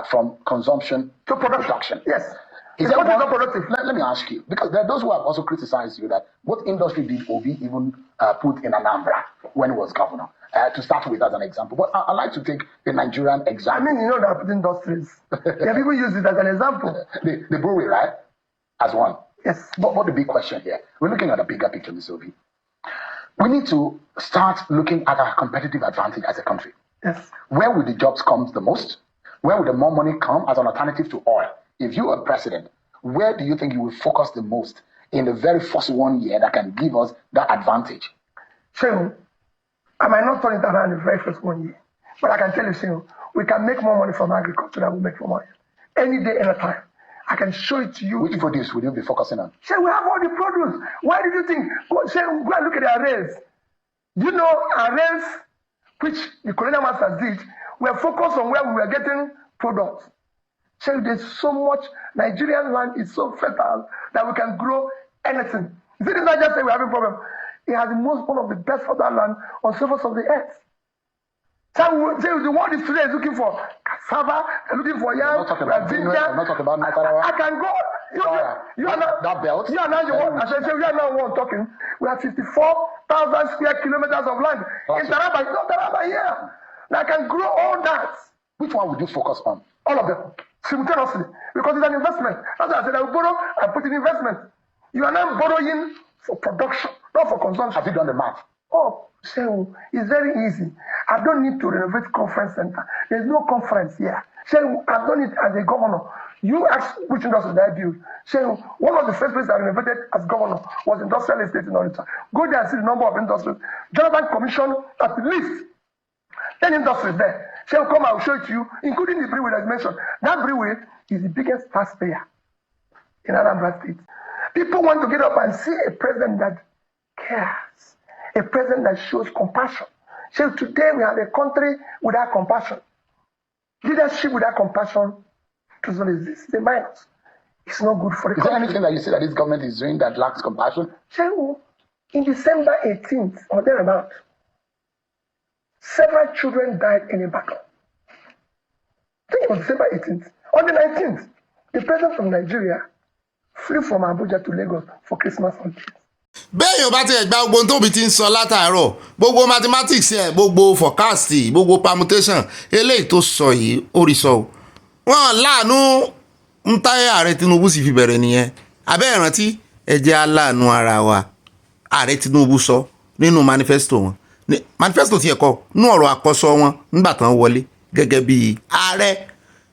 from consumption to production. Yes. Is that not productive? Let me ask you, because there are those who have also criticized you that what industry did Obi even put in Anambra when he was governor? To start with as an example. But I'd like to take the Nigerian example. I mean, there are industries. They have even used it as an example. The brewery, right? As one. Yes. But the big question here, we're looking at a bigger picture, Mr. Obi. We need to start looking at our competitive advantage as a country. Yes. Where will the jobs come the most? Where will the more money come as an alternative to oil? If you are president, where do you think you will focus the most in the very first 1 year that can give us that advantage? Sure. I might not turn it around in the very first 1 year, but I can tell you, we can make more money from agriculture than we make from oil. Any day, any time. I can show it to you. Which produce will you be focusing on? Say, we have all the produce. Why did you think? Go and look at the arrays. Do you know arrays, which the colonial masters did, were focused on where we were getting products. So there's so much, Nigerian land is so fertile that we can grow anything. You see, this not just say we're having a problem. It has one of the best fertile land on the surface of the earth. So the world is today looking for cassava, looking for yam, I'm not talking about I can go. You are now that belt. You are now the one. I said, we are now one talking. We have 54,000 square kilometers of land in Taraba. Not Taraba here. Now I can grow all that. Which one would you focus on? All of them simultaneously, because it's an investment. That's why I said I will borrow and put in investment. You are now borrowing for production, not for consumption. Have you done the math? Oh, so it's very easy. I don't need to renovate conference center. There's no conference here. So I've done it as a governor. You asked which industry did I build. So one of the first places I renovated as governor was industrial estate in Onitsha. Go there and see the number of industries. Jonathan commissioned at least 10 industries there. So come, I will show it to you, including the brewery that I mentioned. That brewery is the biggest taxpayer in Anambra State. People want to get up and see a president that cares, a president that shows compassion. So today we have a country without compassion. Leadership without compassion doesn't exist. It's a minus. It's not good for the country. Is there anything that you see that this government is doing that lacks compassion? So in December 18th or thereabout, several children died in a battle. I think it was December 18th. On the 19th, the president from Nigeria flew from Abuja to Lagos for Christmas holidays. Bẹ́ẹ̀yàn bá ti ẹ̀gbá gbogbo tóbi ti ń sọ látàárọ̀ gbogbo mathematics ẹ̀ gbogbo forecast gbogbo permutation eléyìí tó sọ yìí ó rí sọ o wọ́n láàánú ń táyé ààrẹ Tinubu sì fi bẹ̀rẹ̀ nìyẹn abẹ́ ìrántí ẹ̀jẹ̀ aláàánú ara wa ààrẹ Tinubu sọ nínú manifesto wọn manifesto ti ẹ̀kọ́ nú ọ̀rọ̀ àkọsọ wọn nígbà tán wọlé gẹ́gẹ́ bí ààrẹ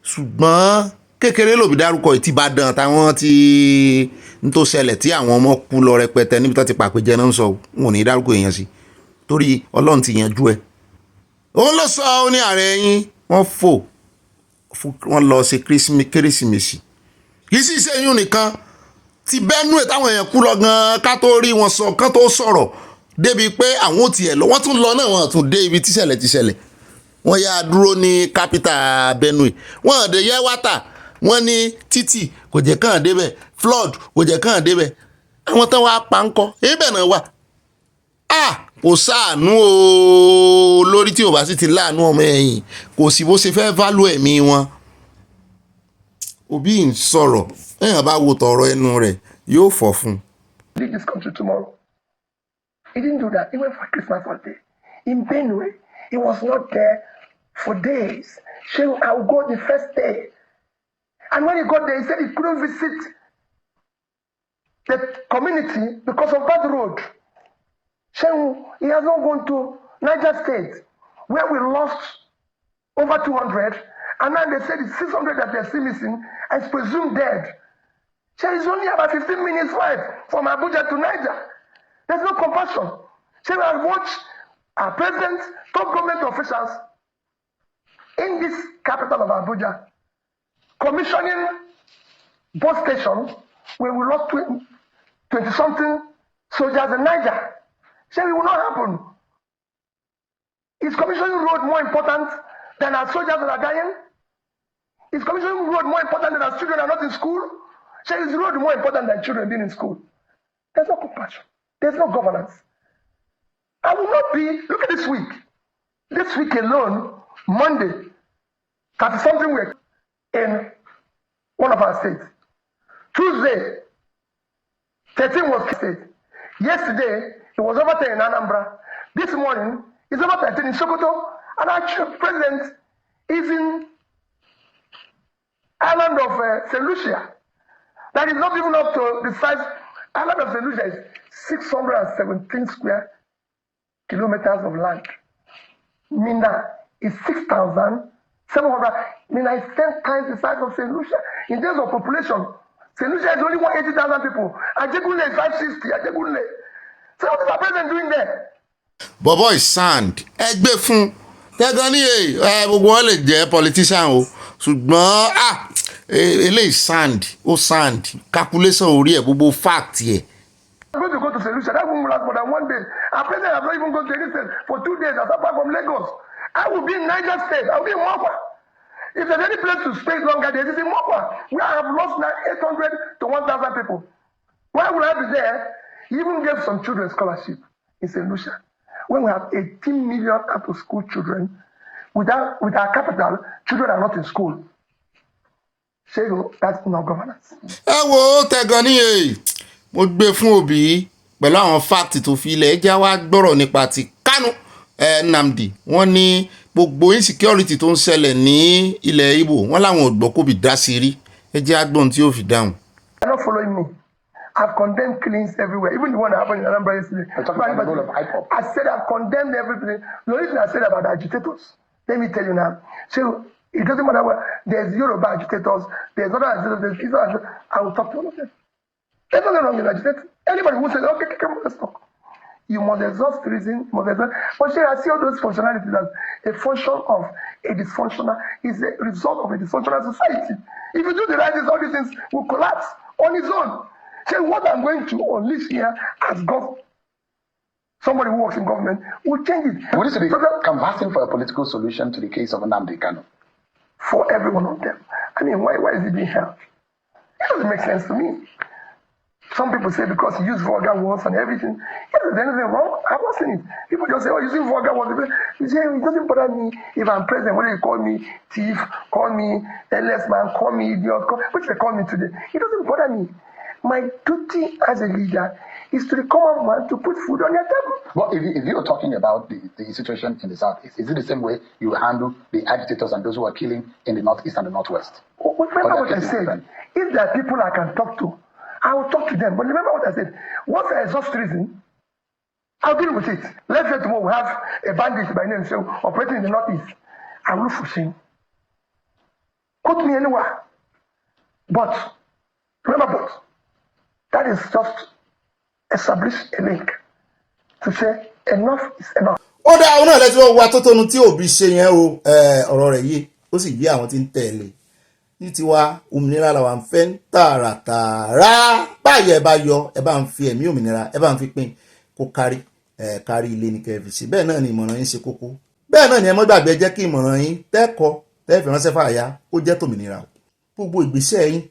ṣùgbọ́n kékeré lòbí dárúkọ ìtìbàdàn táwọn ti ń tó ṣẹlẹ̀ tí àwọn ọmọ kú lọ rẹpẹtẹ níbi tó ti pàpéjẹ náà ń sọ wọn ò ní dárúkọ èèyàn sí torí Ọlọ́run ti yanjú ẹ̀ òun ló sọ ó ní ààrẹ yín wọ́n lọ ṣe kérésìmesì kì í sì ṣe yún nìkan ti Benue táwọn èèyàn kú lọ gan ká tó rí wọn sọ kán tó sọ̀rọ̀ débi pé àwọn ò tiẹ̀ lọ wọ́n tún lọ náà wọ́n tún dé ibi tíṣẹ̀lẹ̀ wọ́n yá dúró ní capital Benue wọ́n dé yẹ wátà wọ́n ní títì kò jẹ́ kàn débẹ̀ flood kò jẹ́ kàn débẹ̀ àwọn tán wá pa ń kọ́ ebẹ̀ náà wà kò sáànú o lórí tí ò bá sì ti láàánú ọmọ ẹ̀yìn kò sí bó ṣe fẹ́ válù ẹ̀mí wọn òbí ń sọ̀rọ̀ èèyàn bá wo tọ̀rọ̀ ẹnu rẹ̀ yóò fọ̀ fún un. Leave this country tomorrow. He didn't do that. He went for Christmas holiday in Benue. He was not there for days. So I will go the first day. And when he got there, he said he couldn't visit the community because of that road. So he has not gone to Niger State, where we lost over 200, and now they said it's 600 that they're still missing, and it's presumed dead. So it's only about 15 minutes flight from Abuja to Niger. There's no compassion. So I watched our president, top government officials in this capital of Abuja commissioning bus stations where we lost 20-something soldiers in Niger. So it will not happen. Is commissioning road more important than our soldiers that are dying? Is commissioning road more important than our children are not in school? So is road more important than children being in school? There's no compassion. There's no governance. I will not be, look at this week. This week alone, Monday, 30-something week in one of our states. Tuesday, 13 was state. Yesterday, it was over 10 in Anambra. This morning, it's over 13 in Sokoto. And our president is in island of St. Lucia. That is not even up to the size. Island of St. Lucia is 617 square kilometers of land. Mina is 6,700. Mina is 10 times the size of St. Lucia. In terms of population, St. Lucia is only 180,000 people. Ajegunle is 560. Ajegunle. So what is our president doing there? Bobo is sand. Ẹgbẹ́ fún tẹ́gàn ní gbogbo wọn lè jẹ́ politician o ṣùgbọ́n eléyìí sand calculation orí ẹ̀ gbogbo fact yẹ. I'm going to go to solution. That won't last more than 1 day. Our president has not even gone to any state for 2 days. As apart from Lagos, I will be in Niger State. I will be in Mokwa. If there's any place to stay longer, there is in Mokwa, where I have lost now 800 to 1,000 people. Why would I be there? He even gave some children scholarship in St. Lucia. When we have 18 million out-of-school children, with our capital, children are not in school. Shego, that's not governance. Wo tẹ̀gàn ní mo gbé fún Obi pẹ̀lú àwọn fáàtì tó fi ilẹ̀ ẹjá wá gbọ́rọ̀ nípa ti Kanu Nnamdi. Wọ́n ní gbogbo insecurity tó ń ṣẹlẹ̀ ní ilẹ̀ Igbo wọ́n láwọn ò gbọ́ kó bí dá sí rí ẹjẹ́ agbọ́n tí ó fi dáhùn. You're not following me. I've condemned killings everywhere, even the one that happened in Anambra yesterday. I said I've condemned everything. The only thing I said about the agitators, let me tell you now. So it doesn't matter what, there's Yoruba agitators, there's other agitators, there's Israel agitators. I will talk to all of them. There's nothing wrong with agitating. Anybody who says, okay, come on, let's talk. You must exhaust reason, you must exhaust. But I see all those functionalities as a function of a dysfunctional, is a result of a dysfunctional society. If you do the right things, all these things will collapse on its own. So what I'm going to unleash here as somebody who works in government will change it. What is it canvassing for a political solution to the case of Nnamdi Kanu? For every one of them. I mean, why is it being held? It doesn't make sense to me. Some people say because he used vulgar words and everything. Is there anything wrong? I've not seen it. People just say, oh, using vulgar words. You say, it doesn't bother me if I'm president. Whether you call me thief, call me less man, call me idiot, which they call me today. It doesn't bother me. My duty as a leader is to the common man to put food on your table. Well, if you're talking about the situation in the South, is it the same way you handle the agitators and those who are killing in the Northeast and the Northwest? Remember what I said. If there are people I can talk to, I will talk to them. But remember what I said. Once I exhaust reason, I'll deal with it. Let's say tomorrow we have a bandit by name so operating in the Northeast. I will look for him. Put me anywhere. But, remember, that is just establish a link to say enough is enough. Ó dá àwọn náà lẹ́tí wọ́n wá tó tónu tí Obi ṣe yẹn o ọ̀rọ̀ rẹ̀ yìí ó sì yí àwọn tí ń tẹ̀lé ní tiwa òmìnira làwọn ń fẹ́ ń tààràtàrà báyìí ẹ bá yọ ẹ bá ń fi ẹ̀mí òmìnira ẹ bá ń fi pín kó kárí ilé ní kẹfì sí bẹ́ẹ̀ náà ni ìmọ̀ràn yín ṣe kókó bẹ́ẹ̀ náà ni ẹ mọ́ gbàgbé jẹ́ kí ìmọ̀ràn yín tẹ́ẹ̀fì ránṣẹ́ fàyà ó jẹ́ tòmìnira gbogbo ìgbésẹ̀ yín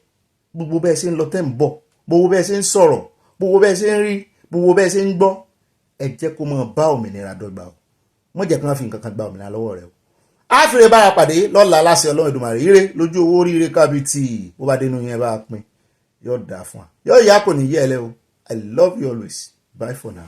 gbogbo bẹ́ẹ̀ ṣe ń lọ tẹ́ ń bọ̀ gbogbo bẹ́ẹ̀ ṣe ń sọ̀rọ̀ gbogbo bẹ́ẹ̀ ṣe ń rí gbogbo bẹ́ẹ̀ ṣe ń gbọ́ ẹ jẹ́ kó máa bá òmìnira dọ́gba o wọ́n jẹ́ kí wọ́n fi nǹkan kan gba òmìnira lọ́wọ́ rẹ o àfìrè bára pàdé lọ́la láṣẹ Ọlọ́run Èdùmàrè ire lójú owó ríire kábítì bó bá dénú yẹn bá pín yóò dáa fún wa yóò yá kò ní yẹ ẹ lẹ́ o I love you always bye for now.